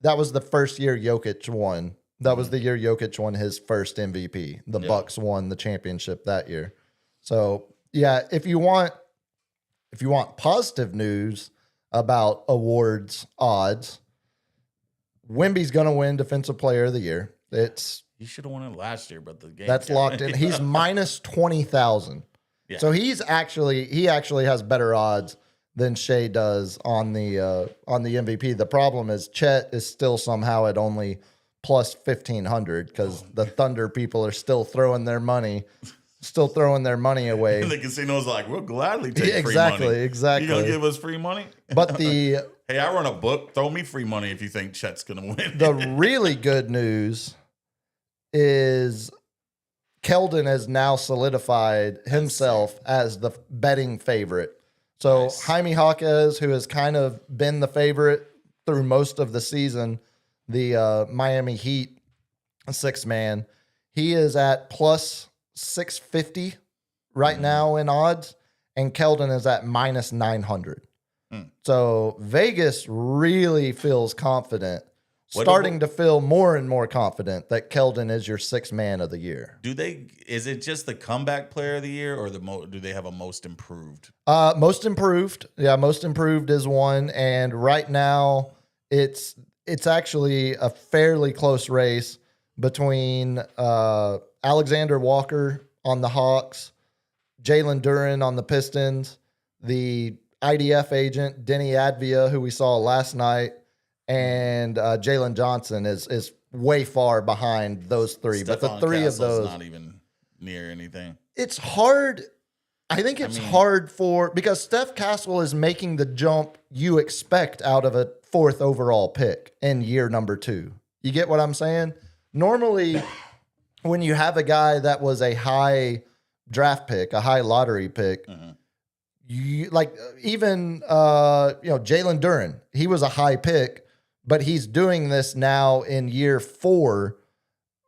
That was the first year Jokic won. That was the year Jokic won his first MVP. The Bucks won the championship that year. So yeah, if you want positive news about awards odds, Wemby's gonna win Defensive Player of the Year. He should have won it last year, but the game that's locked in. He's minus 20,000. Yeah. So he actually has better odds than Shea does on the MVP. The problem is Chet is still somehow at only plus 1,500 because the Thunder people are still throwing their money away. And the casino's like, we'll gladly take free money. Exactly. You gonna give us free money? But hey, I run a book. Throw me free money if you think Chet's gonna win. The really good news is Keldon has now solidified himself as the betting favorite. So Jaime Jaquez, who has kind of been the favorite through most of the season, the Miami Heat 6-man, he is at plus 650 right now in odds, and Keldon is at minus 900. So Vegas really feels confident, starting to feel more and more confident that Keldon is your 6-man of the year. Is it just the comeback player of the year, or do they have a most improved? Most improved. Yeah, most improved is one. And right now it's actually a fairly close race between Alexander Walker on the Hawks, Jalen Duren on the Pistons, the IDF agent Denny Advia, who we saw last night, and Jalen Johnson is way far behind those three. Stephon but the three Castle's of those, not even near anything. It's hard. I think it's hard because Steph Castle is making the jump you expect out of a 4th overall pick in year number 2. You get what I'm saying? Normally, when you have a guy that was a high draft pick, a high lottery pick, you like even Jalen Duren, he was a high pick, but he's doing this now in year 4,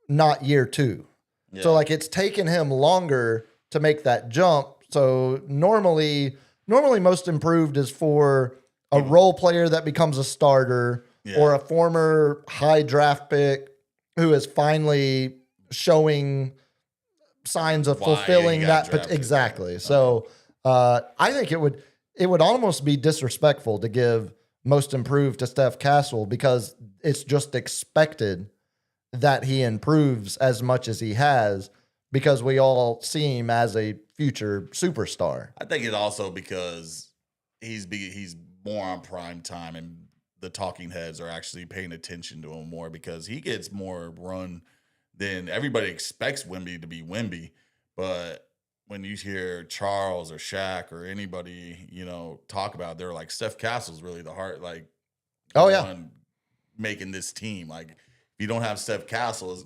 not year 2. Yeah. So like it's taken him longer to make that jump. So normally most improved is for a role player that becomes a starter or a former high draft pick who is finally showing signs of fulfilling that. Exactly. So I think it would almost be disrespectful to give most improved to Steph Castle because it's just expected that he improves as much as he has because we all see him as a future superstar. I think it's also because he's more on prime time and the talking heads are actually paying attention to him more because he gets more run than everybody expects Wemby to be Wemby. But when you hear Charles or Shaq or anybody, talk about it, they're like, Steph Castle's really the heart, like, one making this team. Like, if you don't have Steph Castle,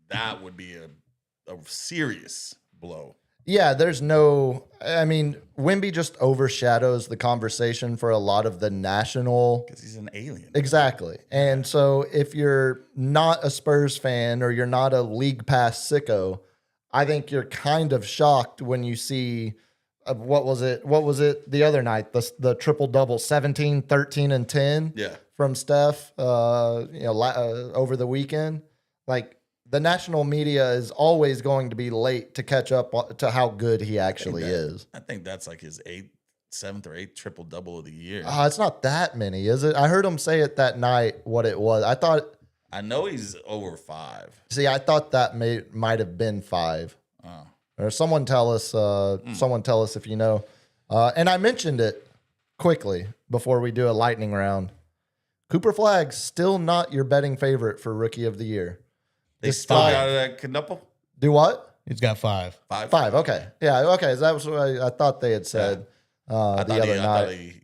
that would be a serious blow. Yeah, Wemby just overshadows the conversation for a lot of the national. Because he's an alien. Exactly. And so if you're not a Spurs fan or you're not a league pass sicko, I think you're kind of shocked when you see, what was it the other night? The triple-double, 17, 13, and 10 from Steph over the weekend. Like, the national media is always going to be late to catch up to how good he actually is. I think that's like his 7th or 8th triple-double of the year. It's not that many, is it? I heard him say it that night what it was. I know he's over 5. See, I thought that might have been 5. Oh. Or someone tell us if you know. And I mentioned it quickly before we do a lightning round. Cooper Flagg's still not your betting favorite for Rookie of the Year. They still got it at Knuckle? Do what? He's got 5. 5. Okay. Yeah. Okay. That was what I thought they had said the other night.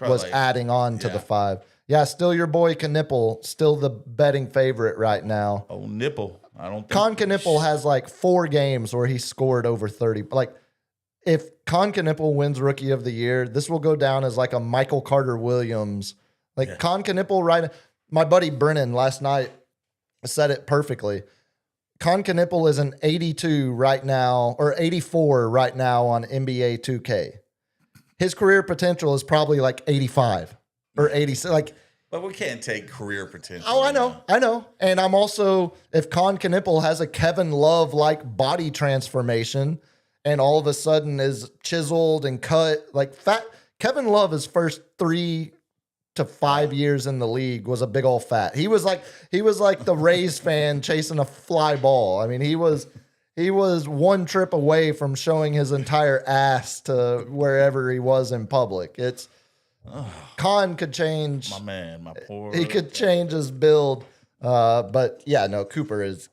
Was adding on to the 5. Yeah. Still your boy Knipple. Still the betting favorite right now. Oh, Nipple. I don't think Con Knipple has like 4 games where he scored over 30. Like, if Con Knipple wins Rookie of the Year, this will go down as like a Michael Carter Williams. Like, Con Knipple, right? My buddy Brennan last night said it perfectly. Con Knipple is an 82 right now, or 84 right now on NBA 2K. His career potential is probably like 85 or 86. Like, but we can't take career potential. Oh, I know. And I'm also, if Con Knipple has a Kevin Love-like body transformation and all of a sudden is chiseled and cut, like Kevin Love, his first 3 to 5 years in the league was a big old fat. He was like the Rays fan chasing a fly ball. I mean, he was one trip away from showing his entire ass to wherever he was in public. Con could change. My man, my poor. He could change his build. But yeah, no, Cooper is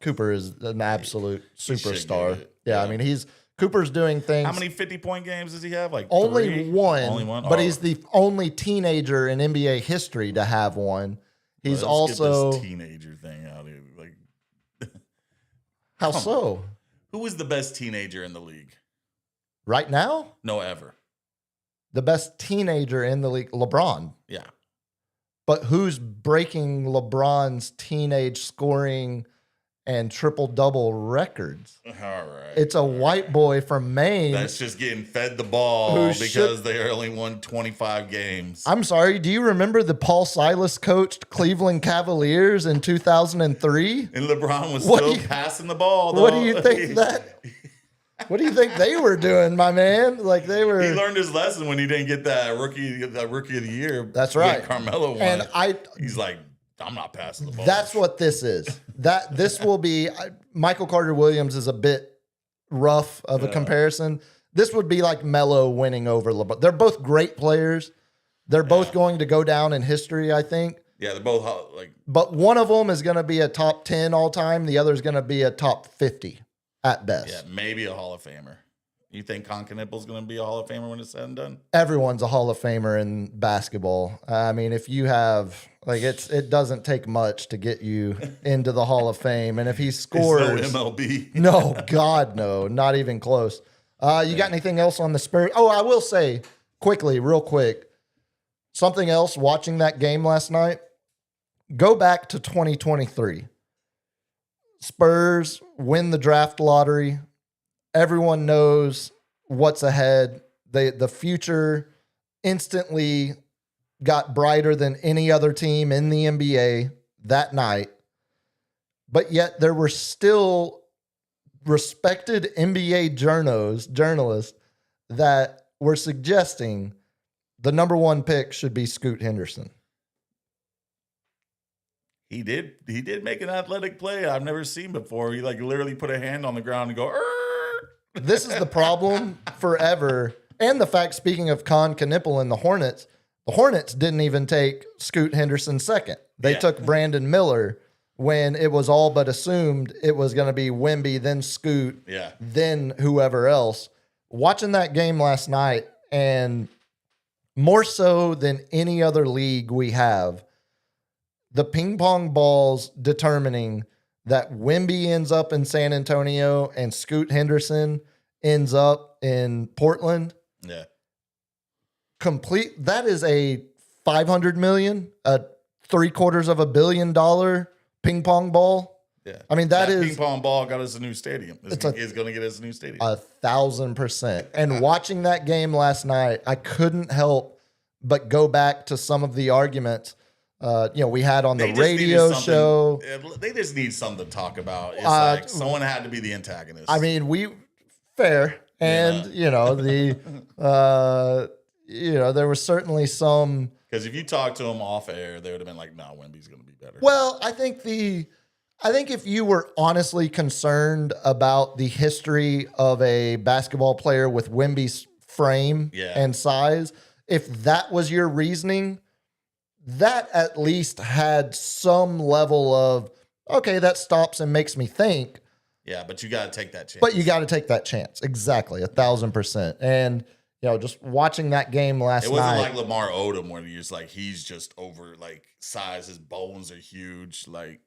an absolute superstar. Yeah, I mean, Cooper's doing things. How many 50-point games does he have? Like only 3? one. Only one. But he's the only teenager in NBA history to have one. He's also get this teenager thing out here. Like, how so? Who is the best teenager in the league right now? No, ever. The best teenager in the league, LeBron. Yeah. But who's breaking LeBron's teenage scoring and triple-double records? All right. It's a white boy from Maine. That's just getting fed the ball because they only won 25 games. I'm sorry. Do you remember the Paul Silas coached Cleveland Cavaliers in 2003? And LeBron was still passing the ball, though. What do you think what do you think they were doing, my man? Like, they were. He learned his lesson when he didn't get that rookie of the year. That's right. Carmelo won. And he's like, I'm not passing the ball. That's what this is. This will be Michael Carter Williams is a bit rough of a comparison. This would be like Melo winning over LeBron. They're both great players. They're both going to go down in history, I think. Yeah, they're both like. But one of them is going to be a top 10 all time. The other is going to be a top 50 at best. Yeah, maybe a Hall of Famer. You think Con Knipple's going to be a Hall of Famer when it's said and done? Everyone's a Hall of Famer in basketball. I mean, if you have it doesn't take much to get you into the Hall of Fame. And if he scores, no MLB. No, God, no, not even close. You got anything else on the Spurs? Oh, I will say quickly, real quick, something else. Watching that game last night, go back to 2023. Spurs win the draft lottery. Everyone knows what's ahead. The future instantly got brighter than any other team in the NBA that night. But yet there were still respected NBA journalists that were suggesting the number 1 pick should be Scoot Henderson. He did make an athletic play I've never seen before. He like literally put a hand on the ground and go, "Arr!" This is the problem forever. And the fact, speaking of Con Knippel and the Hornets didn't even take Scoot Henderson second. They took Brandon Miller when it was all but assumed it was going to be Wemby, then Scoot, then whoever else. Watching that game last night, and more so than any other league we have, the ping pong balls determining that Wemby ends up in San Antonio and Scoot Henderson ends up in Portland. Yeah. That is a $500 million, a $750 million ping pong ball. Yeah. I mean, that is ping pong ball got us a new stadium. It's going to get us a new stadium. 1,000%. And watching that game last night, I couldn't help but go back to some of the arguments we had on the radio show. They just need something to talk about. It's like someone had to be the antagonist. I mean, fair. And, there was certainly some. Because if you talk to them off air, they would have been like, "No, Wemby's going to be better." Well, I think if you were honestly concerned about the history of a basketball player with Wemby's frame and size, if that was your reasoning, that at least had some level of, okay, that stops and makes me think. Yeah, but you got to take that chance. But you got to take that chance. Exactly. 1,000%. And, just watching that game last night. It wasn't like Lamar Odom where he's just over like size. His bones are huge. Like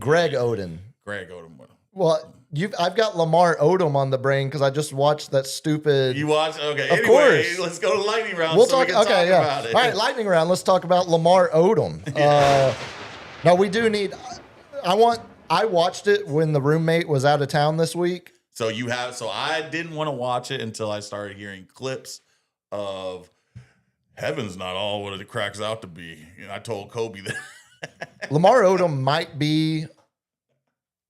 Greg Oden. Well, I've got Lamar Odom on the brain because I just watched that stupid. You watched? Okay. Of course. Let's go to lightning round. We can talk about it. All right, lightning round. Let's talk about Lamar Odom. Now we do need. I watched it when the roommate was out of town this week. So I didn't want to watch it until I started hearing clips of heaven's not all what it cracks out to be. I told Kobe that Lamar Odom might be.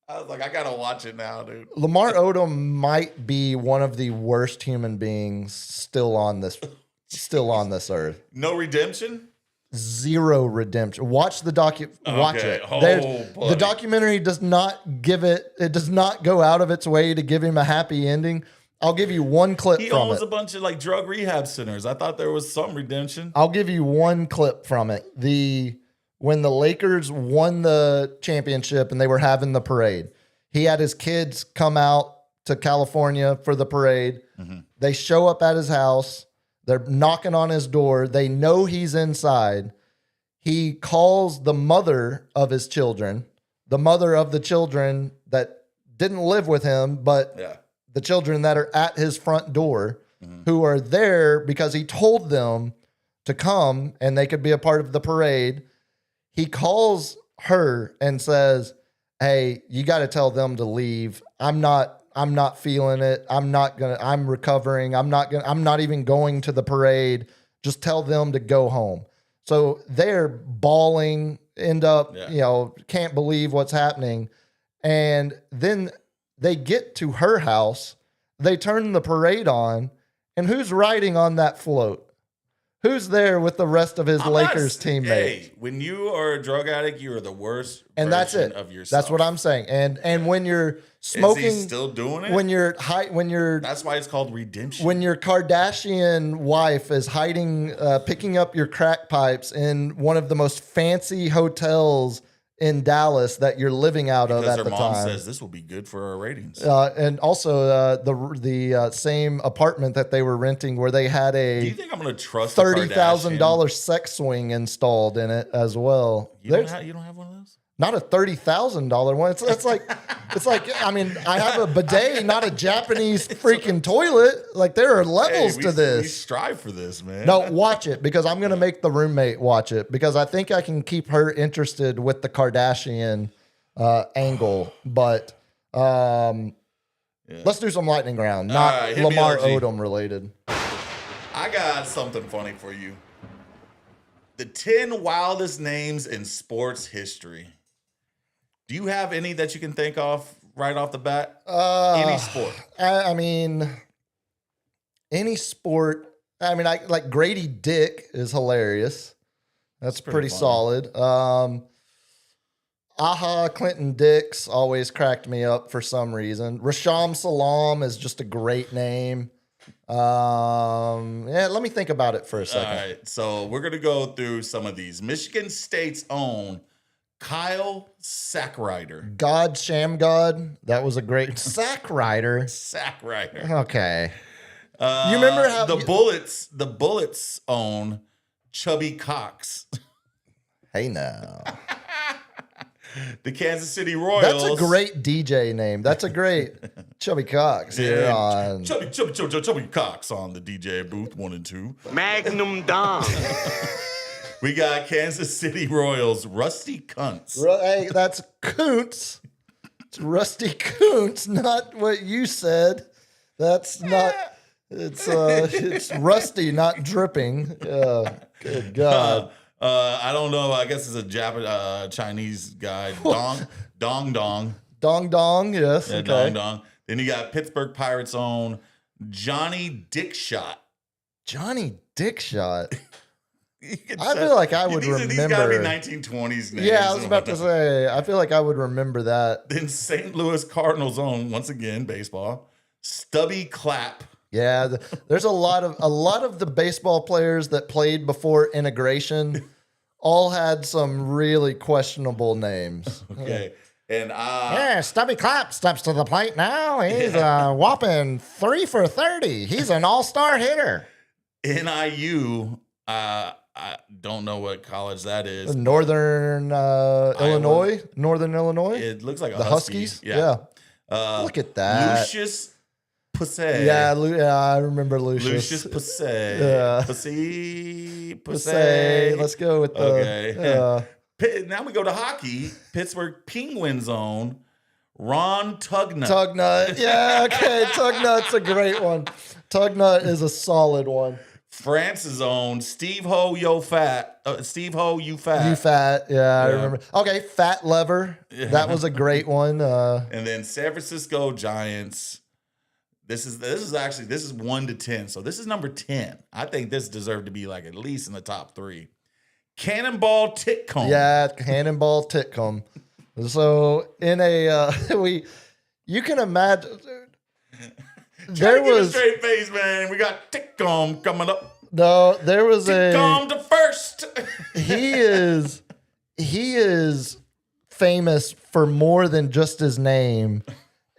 I was like, I gotta watch it now, dude. Lamar Odom might be one of the worst human beings still on this earth. No redemption? Zero redemption. Watch the watch it. The documentary does not give it. It does not go out of its way to give him a happy ending. I'll give you one clip He from owns it. a bunch of like drug rehab centers. I thought there was some redemption. I'll give you one clip from it. When the Lakers won the championship and they were having the parade, he had his kids come out to California for the parade. Mm-hmm. They show up at his house. They're knocking on his door. They know he's inside. He calls the mother of his children, the mother of the children that didn't live with him, but the children that are at his front door, who are there because he told them to come and they could be a part of the parade. He calls her and says, "Hey, you got to tell them to leave. I'm not feeling it. I'm recovering. I'm not even going to the parade. Just tell them to go home." So they're bawling, end up, can't believe what's happening. And then they get to her house. They turn the parade on. And who's riding on that float? Who's there with the rest of his Lakers teammates? Hey, when you are a drug addict, you are the worst and that's it. Of yourself. That's what I'm saying. And when you're smoking, is he still doing it? When you're that's why it's called redemption. When your Kardashian wife is hiding, picking up your crack pipes in one of the most fancy hotels in Dallas that you're living out of at the time. Because her mom says this will be good for our ratings. And also the same apartment that they were renting where they had Do you think I'm going to trust $30,000 sex swing installed in it as well? You don't have one of those? Not a $30,000 one. It's like I mean, I have a bidet, not a Japanese freaking toilet. Like there are levels to this. We strive for this, man. No, watch it because I'm gonna make the roommate watch it because I think I can keep her interested with the Kardashian angle. But let's do some lightning round, not Lamar Odom related. I got something funny for you. The 10 wildest names in sports history. Do you have any that you can think of right off the bat? Any sport. I mean, any sport. I mean, like Grady Dick is hilarious. That's pretty solid. Aha, Clinton Dix always cracked me up for some reason. Rasham Salam is just a great name. Yeah, let me think about it for a second. All right, so we're gonna go through some of these. Michigan State's own Kyle Sackrider. God Shamgod, that was a great sack rider. Sackrider. Okay. You remember how the Bullets own Chubby Cox. Hey now. The Kansas City Royals. That's a great DJ name. That's a great Chubby Cox here Yeah, on. Chubby Cox on the DJ booth 1 and 2. Magnum Dom. We got Kansas City Royals Rusty Kuntz. Hey, that's Kuntz. It's Rusty Kuntz, not what you said. That's not. It's Rusty, not dripping. Good God. I don't know. I guess it's a Chinese guy. Dong. Dong, yes. Yeah, Okay. Dong. Then you got Pittsburgh Pirates' own Johnny Dickshot. Johnny Dickshot. I feel like I would remember. These gotta be 1920s names. Yeah, I was about to say. I feel like I would remember that. Then St. Louis Cardinals' own, once again, baseball, Stubby Clapp. Yeah, there's a lot of the baseball players that played before integration all had some really questionable names. Okay. And Yeah, Stubby Clapp steps to the plate now. He's a whopping 3 for 30. He's an all-star hitter. NIU, I don't know what college that is. Northern Illinois. Northern Illinois. It looks like a The Husky. Huskies. Yeah. Look at that. Lucius Pussay. Yeah, I remember Lucius. Lucius Pussay. Yeah. Pussay. Let's go with the. Okay. Now we go to hockey. Pittsburgh Penguins own Ron Tugnut. Tugnut. Yeah, okay. Tugnut's a great one. Tugnut is a solid one. France's own Steve Ho You Fat. You fat. Yeah, I remember. Okay, Fat Lever. That was a great one. And then San Francisco Giants. This is 1 to 10. So this is number 10. I think this deserved to be like at least in the top 3. Cannonball Titcomb. Yeah, Cannonball Titcomb. So in a you can imagine there was a straight face, man. We got Titcomb coming up. No, there was Titcomb to first. he is famous for more than just his name.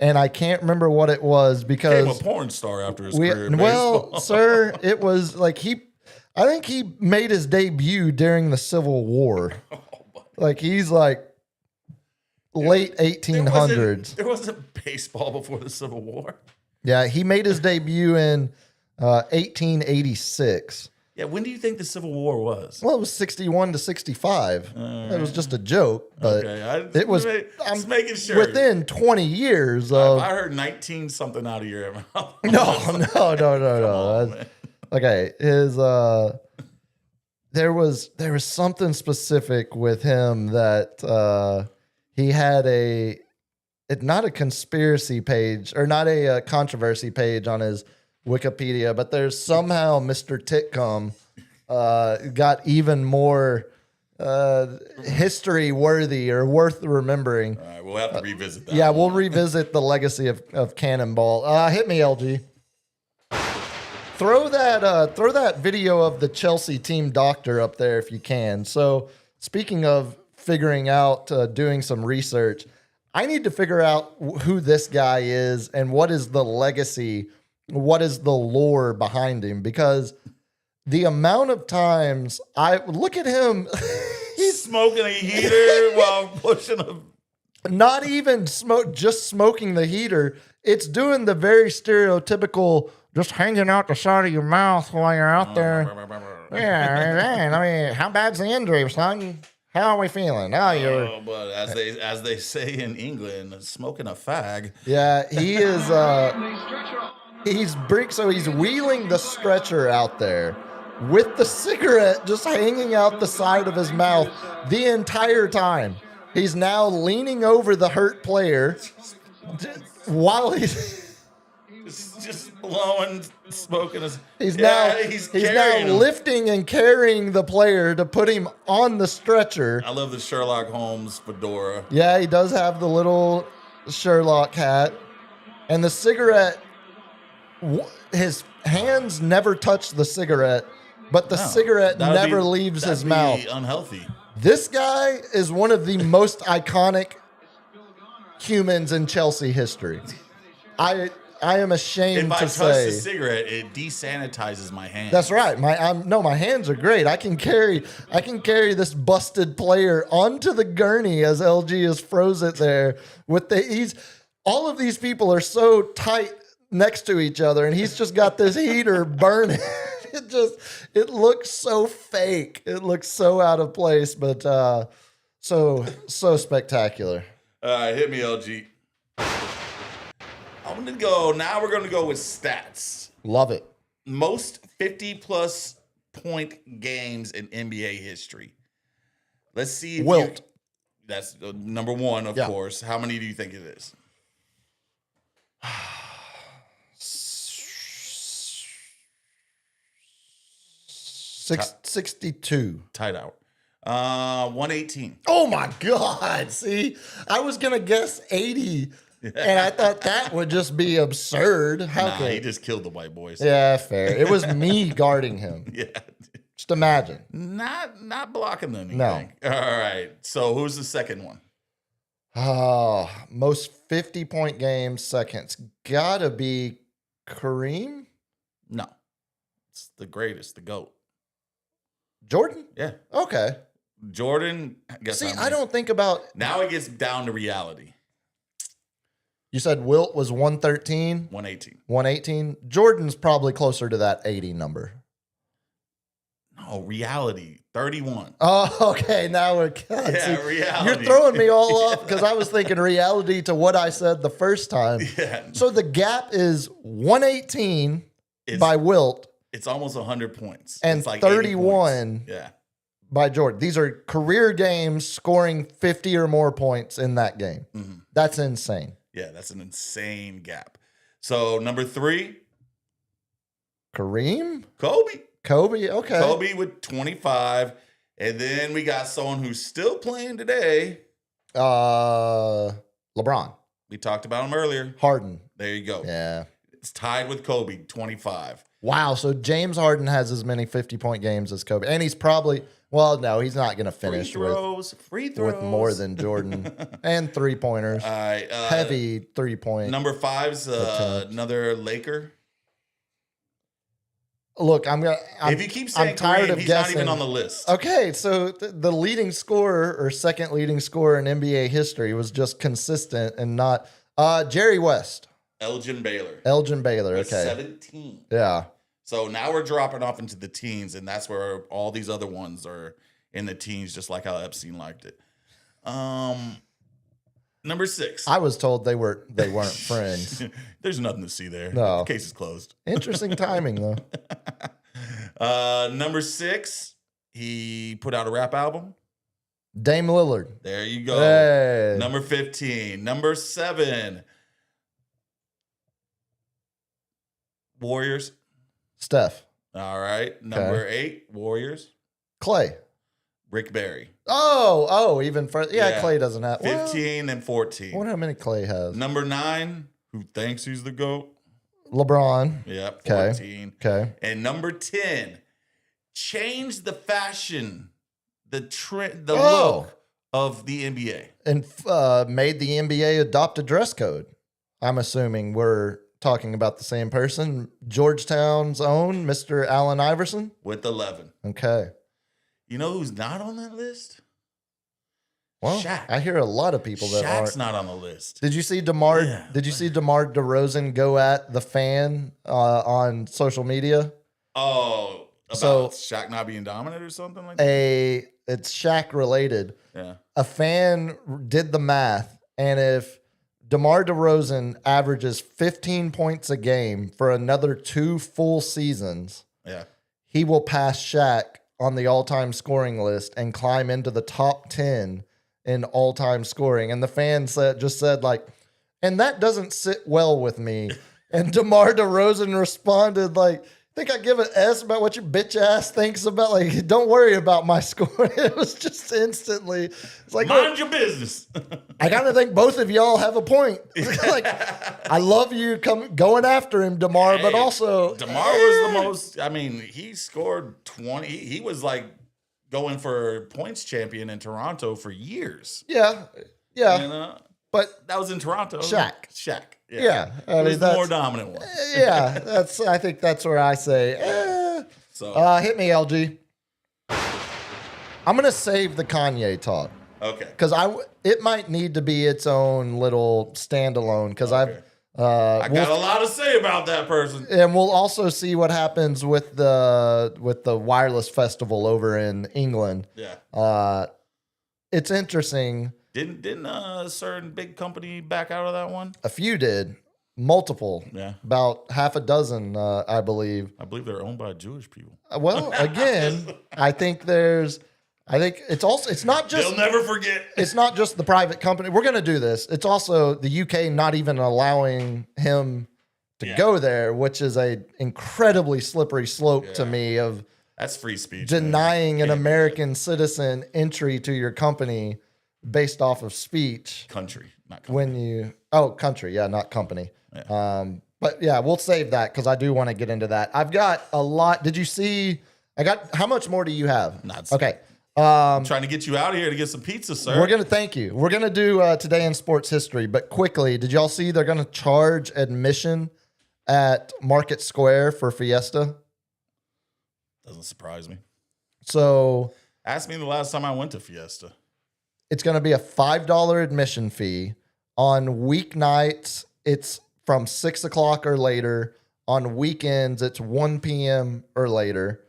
And I can't remember what it was because became a porn star after his career. In well, baseball. sir, it was like I think he made his debut during the Civil War. Like he's like late 1800s. There wasn't baseball before the Civil War. Yeah, he made his debut in 1886. Yeah, when do you think the Civil War was? Well, it was 61 to 65. It was just a joke, but Okay, it was. I'm making sure. Within 20 years of. I heard 19 something out of your mouth. No. Okay, his there was something specific with him that he had not a conspiracy page or not a controversy page on his Wikipedia, but there's somehow Mr. Titcomb got even more history worthy or worth remembering. All right, we'll have to revisit that. Yeah, we'll revisit the legacy of Cannonball. Hit me, LG. Throw that video of the Chelsea team doctor up there if you can. So speaking of figuring out, doing some research, I need to figure out who this guy is and what is the legacy, what is the lore behind him, because the amount of times I look at him, He's smoking a heater while pushing a. not even just smoking the heater. It's doing the very stereotypical, just hanging out the side of your mouth while you're out there. Yeah, man. I mean, how bad's the injury, son? How are we feeling? Oh, you're. But as they say in England, smoking a fag. Yeah, he is. He's wheeling the stretcher out there with the cigarette just hanging out the side of his mouth the entire time. He's now leaning over the hurt player while he's just blowing, smoking. He's he's carrying now him. lifting and carrying the player to put him on the stretcher. I love the Sherlock Holmes fedora. Yeah, he does have the little Sherlock hat. And the cigarette, his hands never touch the cigarette, but the cigarette never leaves his mouth. Unhealthy. This guy is one of the most iconic humans in Chelsea history. I am ashamed If I to touch say. the cigarette, it desanitizes my hands. That's right. My hands are great. I can carry this busted player onto the gurney as LG has froze it there with all of these people are so tight next to each other, and he's just got this heater burning. It looks so fake. It looks so out of place, but so spectacular. All right, hit me, LG. I'm gonna go. Now we're gonna go with stats. Love it. Most 50+ point games in NBA history. Let's see. If Wilt. That's number one, of Yeah. course. How many do you think it is? 62. Tight hour. 118. Oh my God. See, I was going to guess 80, and I thought that would just be absurd. How He could just killed the white boys. Yeah, fair. It was me guarding him. Yeah. Just imagine. Not blocking anything. No. All right. So who's the second one? Oh, most 50-point games, seconds. Gotta be Kareem? No. It's the greatest, the GOAT. Jordan? Yeah. Okay. Jordan. Guess See, how many? I don't think about. Now it gets down to reality. You said Wilt was 113, 118. 118. Jordan's probably closer to that 80 number. No, reality. 31. Oh, okay. Now we're Yeah, reality. You're throwing me all off because I was thinking reality to what I said the first time. Yeah. So the gap is 118 by Wilt It's almost 100 points. and It's like 80 31 points. Yeah. by Jordan. These are career games scoring 50 or more points in that game. Mm-hmm. That's insane. Yeah, that's an insane gap. So number 3, Kareem? Kobe. Kobe? Okay. Kobe with 25. And then we got someone who's still playing today. LeBron. We talked about him earlier. Harden. There you go. Yeah. It's tied with Kobe, 25. Wow. So James Harden has as many 50-point games as Kobe. And he's probably, well, no, he's not going to finish Free throws. with more than Jordan. And three-pointers. All right. Heavy three-point. Number 5's attempts. another Laker. Look, If you keep saying I'm tired Kareem, of he's guessing. not even on the list. Okay, so the leading scorer or second leading scorer in NBA history was just consistent and not Jerry West. Elgin Baylor. Elgin Baylor, With okay. 17. Yeah. So now we're dropping off into the teens, and that's where all these other ones are in the teens, just like how Epstein liked it. Number 6. I was told they weren't friends. There's nothing to see there. No. The case is closed. Interesting timing though. Number 6, he put out a rap album. Dame Lillard. There you go. Hey. Number 15. Number 7, Warriors. Steph. All right. Number 8, Warriors. Clay. Rick Barry. Oh, even further. Yeah, Yeah. Clay doesn't have 15 and 14. I wonder how many Clay has. Number 9, who thinks he's the GOAT? LeBron. Yep, Okay. 14. Okay. And number 10, changed the fashion, the trend, the Oh. look of the NBA. And made the NBA adopt a dress code. I'm assuming we're talking about the same person. Georgetown's own Mr. Allen Iverson. With 11. Okay. You know who's not on that list? Well, Shaq. I hear a lot of people that Shaq's aren't. not on the list. Did you see DeMar? Yeah. Did you see DeMar DeRozan go at the fan on social media? Oh, about So- Shaq not being dominant or something like that? It's Shaq related. Yeah. A fan did the math, and if DeMar DeRozan averages 15 points a game for another 2 full seasons, Yeah. he will pass Shaq on the all-time scoring list and climb into the top 10 in all-time scoring. And the fan just said like, and that doesn't sit well with me And DeMar DeRozan responded like, think I give an S about what your bitch ass thinks about, like, don't worry about my score. It was just instantly, it's like, Mind look, your business. I kind of think both of y'all have a point. Like, I love you going after him, DeMar, but Hey, also DeMar was the most. I mean, he scored 20. He was like going for points champion in Toronto for years. yeah. And, But that was in Toronto. Shaq. Yeah. Yeah, I He mean, was the more that's- dominant one. yeah, I think that's where I say, So hit me, LG. I'm gonna save the Kanye talk okay. because it might need to be its own little standalone because Okay. I got a lot to say about that person. and we'll also see what happens with the wireless festival over in England. Yeah. It's interesting. Didn't a certain big company back out of that one? A few did, multiple, Yeah. about half a dozen, I believe. I believe they're owned by Jewish people. Well, again, I think it's not just They'll never forget. it's not just the private company. We're going to do this. It's also the UK not even allowing him to go there, which is a incredibly slippery slope to me of That's free speech. denying an Can't do American citizen entry to your company based off of speech that. Country, not company. when you country, yeah, not company. Yeah. But yeah, we'll save that because I do want to get into that. I've got a lot. Did you see? How much more do you have? Not Okay. I'm trying to get you out of here to get some pizza, sir. We're going to thank you. We're going to do today in sports history, but quickly, did y'all see they're going to charge admission at Market Square for Fiesta? Doesn't surprise me. So Ask me the last time I went to Fiesta. it's going to be a $5 admission fee. On weeknights, it's from 6 o'clock or later. On weekends, it's 1 p.m. or later.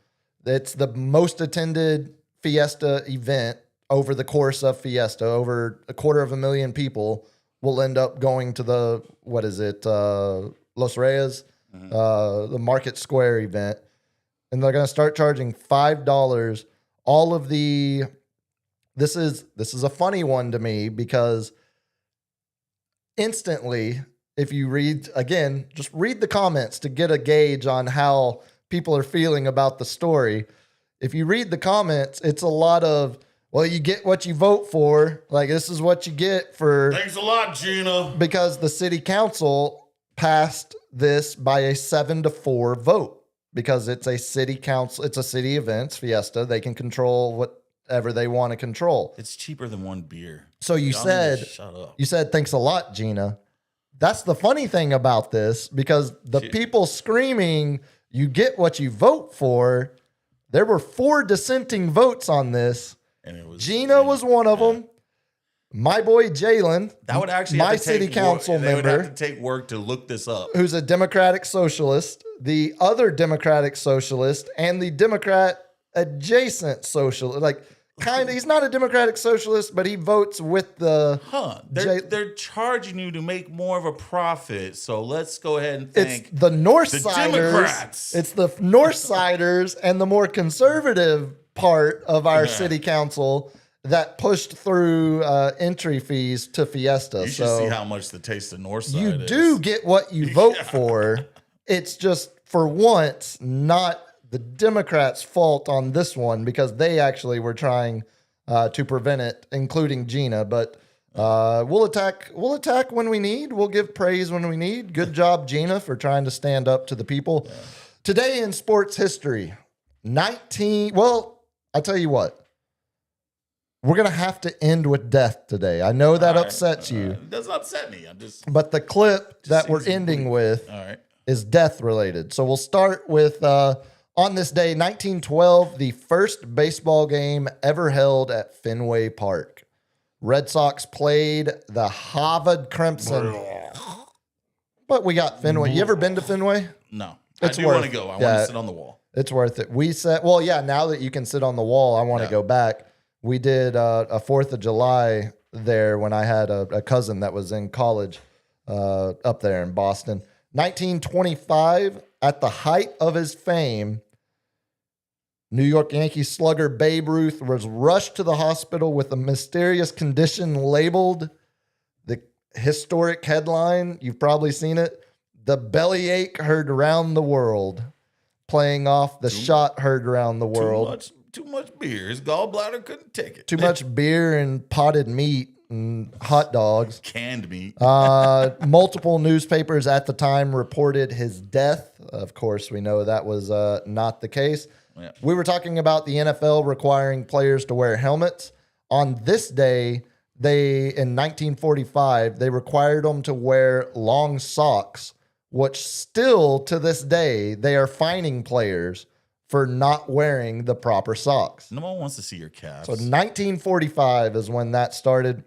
It's the most attended Fiesta event over the course of Fiesta. Over 250,000 people will end up going to the, Los Reyes, the Market Square event. And they're going to start charging $5. All of the, this is a funny one to me because instantly, if you read, again, just read the comments to get a gauge on how people are feeling about the story. If you read the comments, it's a lot of, well, you get what you vote for. Like, this is what you get for, Thanks a lot, Gina. because the city council passed this by a 7-4 vote because it's a city council, it's a city events, Fiesta. They can control whatever they want to control. It's cheaper than one beer. So you Y'all need to said, shut up. you said, thanks a lot, Gina. That's the funny thing about this because the people screaming, you get what you vote for. There were 4 dissenting votes on this. And it was Gina was one of them. My boy Jalen, That would actually my have to take city council work. They would member, have to take work to look this up. who's a Democratic socialist, the other Democratic socialist, and the Democrat adjacent socialist. Like, kind of, he's not a Democratic socialist, but he votes with the. They're charging you to make more of a profit. So let's go ahead and thank It's the North the Siders. Democrats. It's the North Siders and the more conservative part of our city council that pushed through entry fees to Fiesta. You should see how much the taste of Northside you is. do get what you vote for. It's just for once not the Democrats' fault on this one because they actually were trying to prevent it, including Gina. But we'll attack when we need. We'll give praise when we need. Good job, Gina, for trying to stand up to the people. Yeah. Today in sports history, I tell you what. We're going to have to end with death today. I know that upsets you. It doesn't upset me. But the clip that we're ending with is death related. So we'll start with on this day, 1912, the first baseball game ever held at Fenway Park. Red Sox played the Harvard Crimson. But we got Fenway. You ever been to Fenway? No. It's I do want to go. I want to sit on the wall. It's worth it. We said, now that you can sit on the wall, I want to go back. We did a 4th of July there when I had a cousin that was in college up there in Boston. 1925, at the height of his fame, New York Yankees slugger Babe Ruth was rushed to the hospital with a mysterious condition labeled the historic headline. You've probably seen it. The bellyache heard around the world, playing off the shot heard around the world. Too much beer. His gallbladder couldn't take it. Too much beer and potted meat and hot dogs. Canned meat. Multiple newspapers at the time reported his death. Of course, we know that was not the case. Yeah. We were talking about the NFL requiring players to wear helmets. On this day, in 1945, they required them to wear long socks, which still to this day, they are fining players for not wearing the proper socks. No one wants to see your calves. So 1945 is when that started.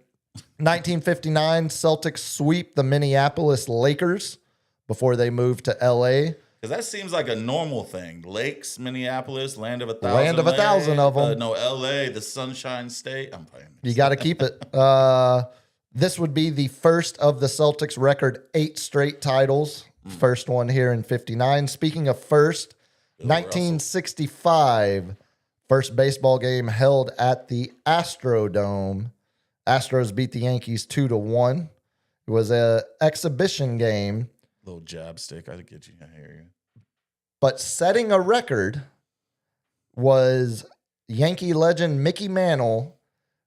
1959, Celtics sweep the Minneapolis Lakers before they moved to L.A. Because that seems like a normal thing. Lakes, Minneapolis, land of a thousand. Land of a thousand of them. No, L.A., the Sunshine State. I'm playing. You got to keep it. This would be the first of the Celtics' record 8 straight titles. First one here in 59. Speaking of first, 1965, first baseball game held at the Astrodome. Astros beat the Yankees 2-1. It was an exhibition game. Little jab stick. I get you. I hear you. But setting a record was Yankee legend Mickey Mantle,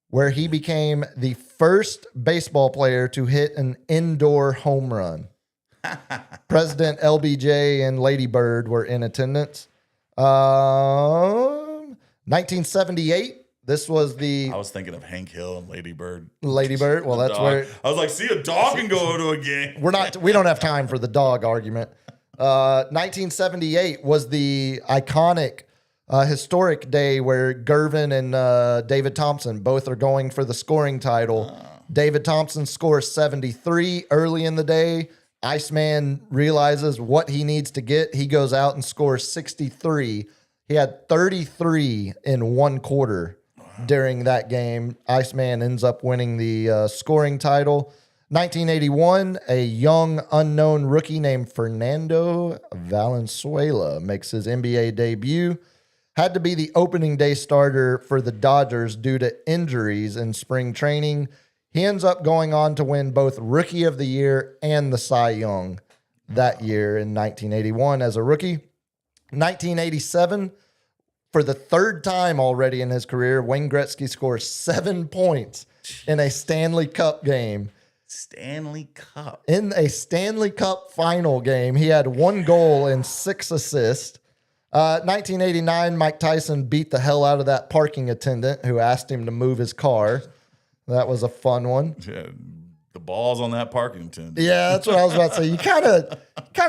where he became the first baseball player to hit an indoor home run. President LBJ and Lady Bird were in attendance. 1978. This was the I was thinking of Hank Hill and Lady Bird. Lady Bird. Well, that's Dog. where I was like, see a dog can go to a game. we don't have time for the dog argument. 1978 was the iconic historic day where Gervin and David Thompson both are going for the scoring title. David Thompson scores 73 early in the day. Iceman realizes what he needs to get. He goes out and scores 63. He had 33 in one quarter during that game. Iceman ends up winning the scoring title. 1981, a young unknown rookie named Fernando Valenzuela makes his NBA debut. Had to be the opening day starter for the Dodgers due to injuries in spring training. He ends up going on to win both Rookie of the Year and the Cy Young that year in 1981 as a rookie. 1987, for the third time already in his career, Wayne Gretzky scores 7 points in a Stanley Cup game. Stanley Cup. In a Stanley Cup final game, he had 1 goal and 6 assists. 1989, Mike Tyson beat the hell out of that parking attendant who asked him to move his car. That was a fun one. Yeah, the balls on that parking attendant. Yeah, that's what I was about to say. You kind of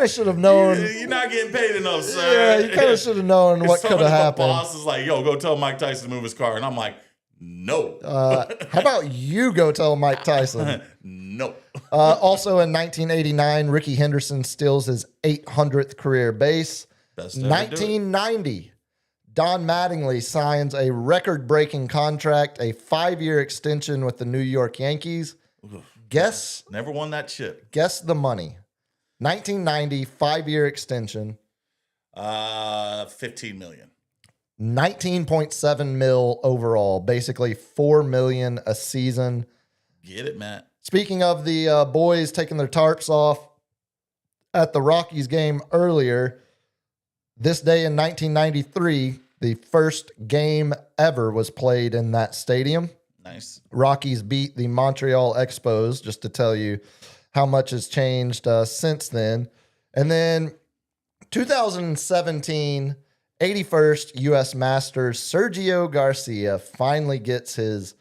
should have known. You're not getting paid enough, sir. Yeah, you kind of should have known what could have happened. The boss is like, yo, go tell Mike Tyson to move his car. And I'm like, no. How about you go tell Mike Tyson? No. Also in 1989, Ricky Henderson steals his 800th career base. Best to ever do it. 1990, Don Mattingly signs a record-breaking contract, a 5-year extension with the New York Yankees. Guess Never won that chip. the money. 1990, 5-year extension. 15 million. 19.7 mil overall, basically $4 million a season. Get it, Matt. Speaking of the boys taking their tarps off at the Rockies game earlier, this day in 1993, the first game ever was played in that stadium. Nice. Rockies beat the Montreal Expos, just to tell you how much has changed since then. And then 2017, 81st U.S. Masters, Sergio Garcia finally gets his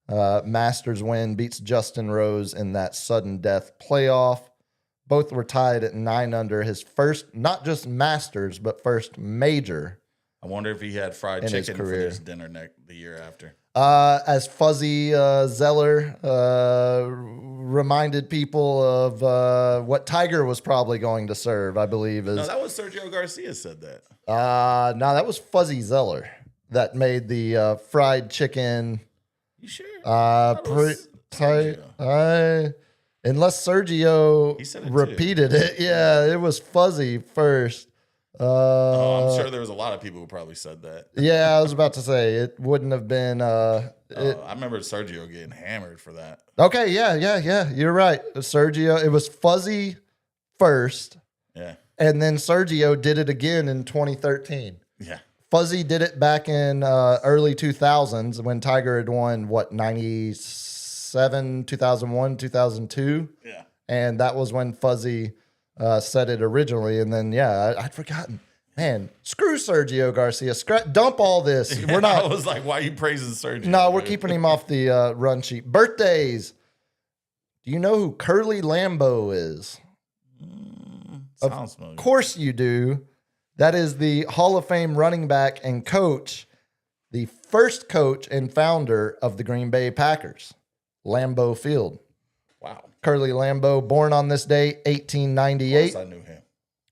Masters win, beats Justin Rose in that sudden death playoff. Both were tied at 9 under, his first, not just Masters, but first major. I wonder if he had fried In his chicken for career. his dinner the year after. As Fuzzy Zeller reminded people of what Tiger was probably going to serve, I believe. No, that was Sergio Garcia said that. No, that was Fuzzy Zeller that made the fried chicken. You sure? Unless Sergio He said it too. repeated it. Yeah, it was Fuzzy first. I'm sure there was a lot of people who probably said that. Yeah, I was about to say it wouldn't have been. I remember Sergio getting hammered for that. Okay, yeah. You're right. Sergio, it was Fuzzy first, Yeah. And then Sergio did it again in 2013. Yeah. Fuzzy did it back in early 2000s when Tiger had won, 97, 2001, 2002? Yeah. And that was when Fuzzy said it originally. And then, I'd forgotten. Man, screw Sergio Garcia. Dump all this. We're not. I was like, why are you praising Sergio? No, we're keeping him off the run sheet. Birthdays. Do you know who Curly Lambeau is? Sounds familiar. Of course you do. That is the Hall of Fame running back and coach, the first coach and founder of the Green Bay Packers, Lambeau Field. Wow. Curly Lambeau, born on this day, 1898. Of course I knew him.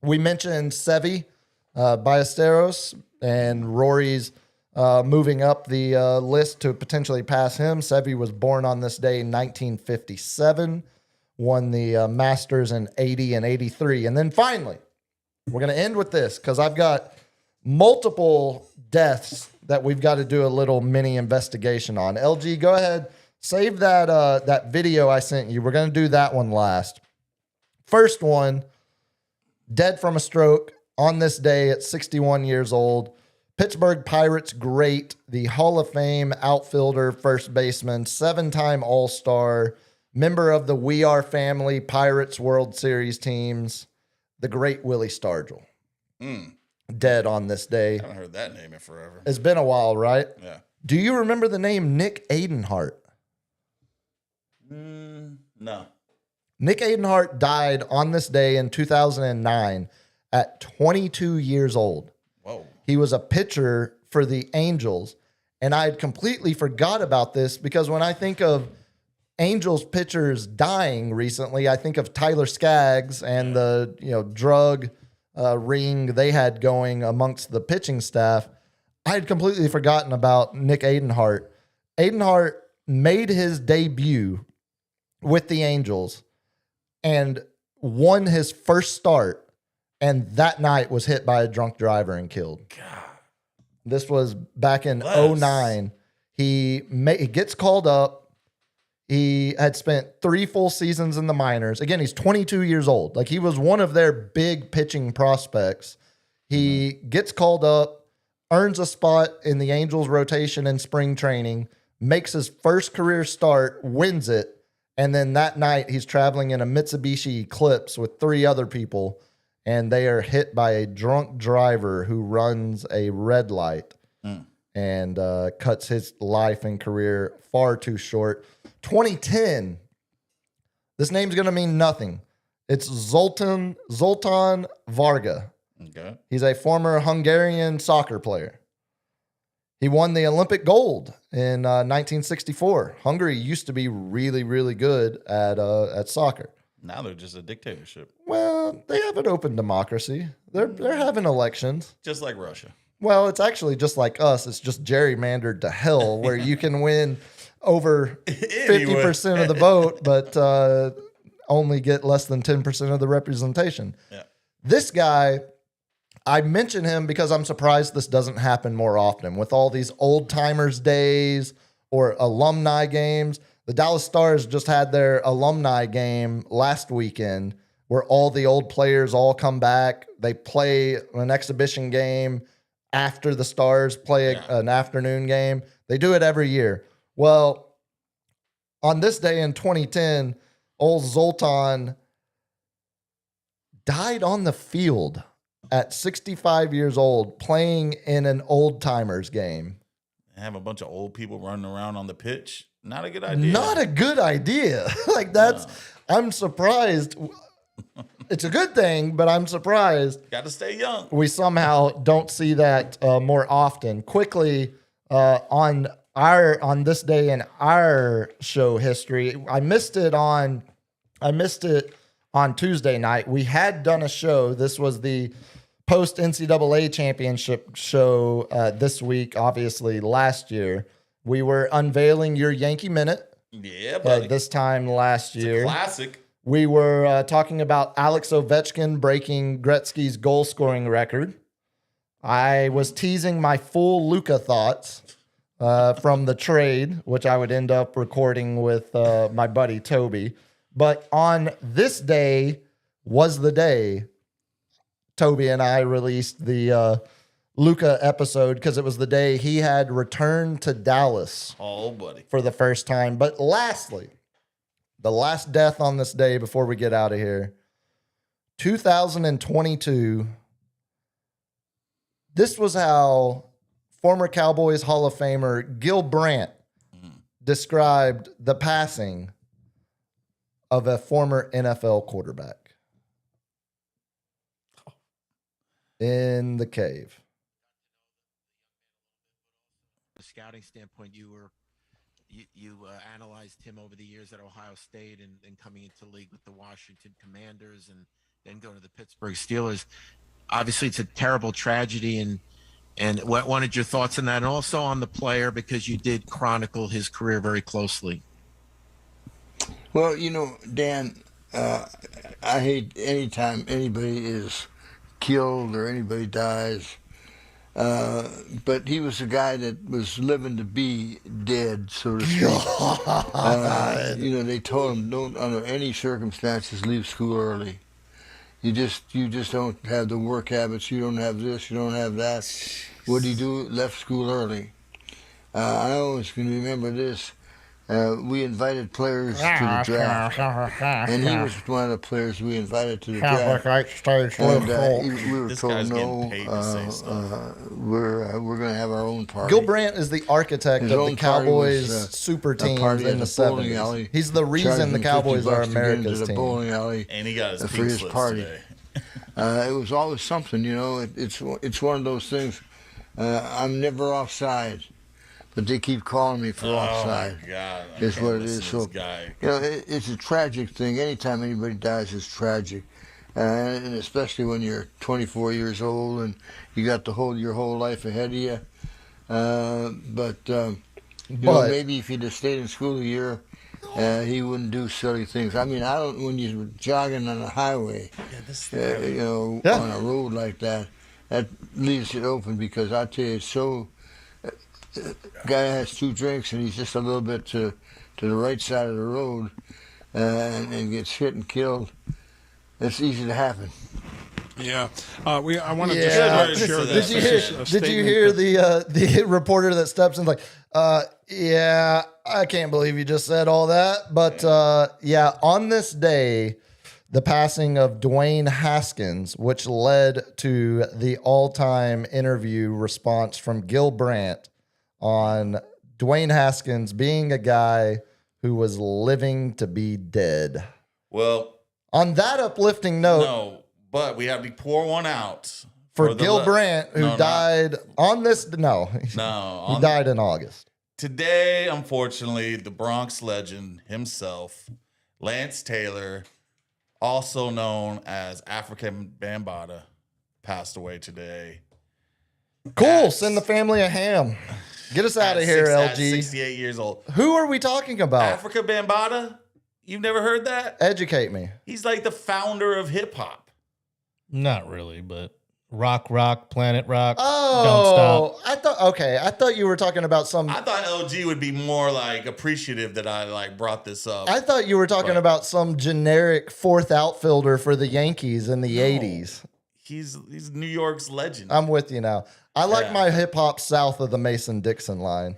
We mentioned Seve Ballesteros and Rory's moving up the list to potentially pass him. Seve was born on this day in 1957, won the Masters in 80 and 83. And then finally, we're going to end with this because I've got multiple deaths that we've got to do a little mini investigation on. LG, go ahead. Save that video I sent you. We're going to do that one last. First one, dead from a stroke on this day at 61 years old. Pittsburgh Pirates great, the Hall of Fame outfielder, first baseman, 7-time All-Star, member of the We Are Family Pirates World Series teams, the great Willie Stargell. Dead on this day. I haven't heard that name in forever. It's been a while, right? Yeah. Do you remember the name Nick Adenhart? No. Nick Adenhart died on this day in 2009 at 22 years old. Whoa. He was a pitcher for the Angels, and I had completely forgot about this because when I think of Angels pitchers dying recently, I think of Tyler Skaggs and the drug ring they had going amongst the pitching staff. I had completely forgotten about Nick Adenhart. Adenhart made his debut with the Angels and won his first start, and that night was hit by a drunk driver and killed. God. This was back in 2009. He gets called up. He had spent 3 full seasons in the minors. Again, he's 22 years old. Like, he was one of their big pitching prospects. He gets called up, earns a spot in the Angels rotation in spring training, makes his first career start, wins it, and then that night he's traveling in a Mitsubishi Eclipse with 3 other people, and they are hit by a drunk driver who runs a red light and cuts his life and career far too short. 2010, this name's going to mean nothing. It's Zoltan Varga. Okay. He's a former Hungarian soccer player. He won the Olympic gold in 1964. Hungary used to be really, really good at soccer. Now they're just a dictatorship. Well, they have an open democracy. They're having elections. Just like Russia. Well, it's actually just like us. It's just gerrymandered to hell, where you can win over 50% of the vote, but only get less than 10% of the representation. Yeah. This guy, I mention him because I'm surprised this doesn't happen more often. With all these old timers days or alumni games, the Dallas Stars just had their alumni game last weekend where all the old players all come back. They play an exhibition game after the Stars play an afternoon game. They do it every year. Well, on this day in 2010, old Zoltan died on the field at 65 years old playing in an old timers game. Have a bunch of old people running around on the pitch. Not a good idea. Not a good idea. I'm surprised. It's a good thing, but I'm surprised. Got to stay young. We somehow don't see that more often. Quickly, on this day in our show history, I missed it on Tuesday night. We had done a show. This was the post NCAA championship show this week. Obviously, last year we were unveiling your Yankee Minute. Yeah, buddy. This time last year, It's a classic. we were talking about Alex Ovechkin breaking Gretzky's goal scoring record. I was teasing my full Luka thoughts from the trade, which I would end up recording with my buddy Toby. But on this day was the day Toby and I released the Luka episode because it was the day he had returned to Dallas Oh, buddy. for the first time. But lastly, the last death on this day before we get out of here, 2022. This was how former Cowboys Hall of Famer Gil Brandt described the passing of a former NFL quarterback in the cave. Scouting standpoint, you analyzed him over the years at Ohio State and coming into the league with the Washington Commanders and then going to the Pittsburgh Steelers. Obviously, it's a terrible tragedy, and what wanted your thoughts on that, and also on the player because you did chronicle his career very closely. Well, Dan, I hate anytime anybody is killed or anybody dies. But he was a guy that was living to be dead, so to speak. They told him don't under any circumstances leave school early. You just don't have the work habits. You don't have this. You don't have that. What did he do? Left school early. I always can remember this. We invited players to the draft, and he was one of the players we invited to the draft. And we were told no. We're going to have our own party. Gil Brandt is the architect of the Cowboys super teams in the 70s. He's the reason the Cowboys are America's team. Bowling alley And he got his for his party. today. It was always something, It's one of those things. I'm never offside. But they keep calling me for offside. Oh, my God. That's what it is. So, it's a tragic thing. Anytime anybody dies, it's tragic. And especially when you're 24 years old and you got your whole life ahead of you. But maybe if he'd have stayed in school a year, he wouldn't do silly things. I mean, when you're jogging on a highway, on a road like that, that leaves it open because I tell you, it's so... Guy has 2 drinks and he's just a little bit to the right side of the road and gets hit and killed. It's easy to happen. Yeah, I want to just share that. Did you hear the reporter that steps in like, yeah, I can't believe you just said all that, but on this day, the passing of Dwayne Haskins, which led to the all-time interview response from Gil Brandt on Dwayne Haskins being a guy who was living to be dead. Well, on that uplifting note, no, but we have to pour one out for Gil Brandt, who died on this. No, he died in August. Today, unfortunately, the Bronx legend himself, Lance Taylor, also known as African Bambaataa, passed away today. Cool. Send the family a ham. Get us out of here, LG. At 68 years old. Who are we talking about? Africa Bambaataa? You've never heard that? Educate me. He's like the founder of hip hop. Not really, but Rock, Planet Rock. Oh, Don't Stop. I thought you were talking about some. I thought LG would be more like appreciative that I brought this up. I thought you were talking about some generic 4th outfielder for the Yankees in the 80s. He's New York's legend. I'm with you now. I like my hip hop south of the Mason-Dixon line.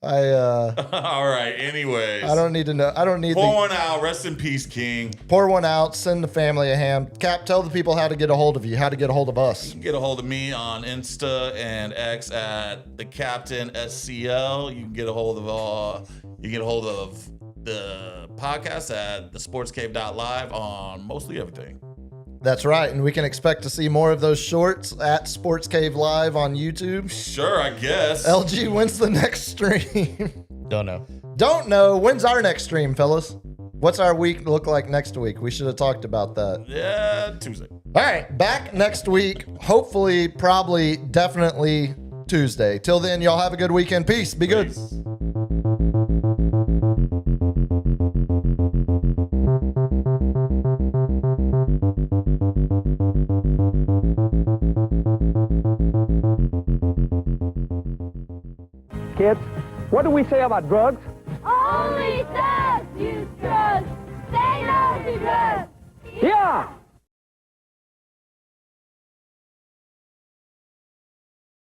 All right. Anyways, I don't need to know. I don't need. Pour one out. Rest in peace, King. Pour one out. Send the family a ham. Cap, tell the people how to get a hold of you. How to get a hold of us. You can get a hold of me on Insta and X at the Captain SCL. You can get a hold of the podcast at thesportscave.live on mostly everything. That's right. And we can expect to see more of those shorts at Sports Cave Live on YouTube. Sure, I guess. LG, when's the next stream? Don't know. Don't know. When's our next stream, fellas? What's our week look like next week? We should have talked about that. Yeah, Tuesday. All right, back next week. Hopefully, probably, definitely Tuesday. Till then, y'all have a good weekend. Peace. Be good. Peace. Kids, what do we say about drugs? Only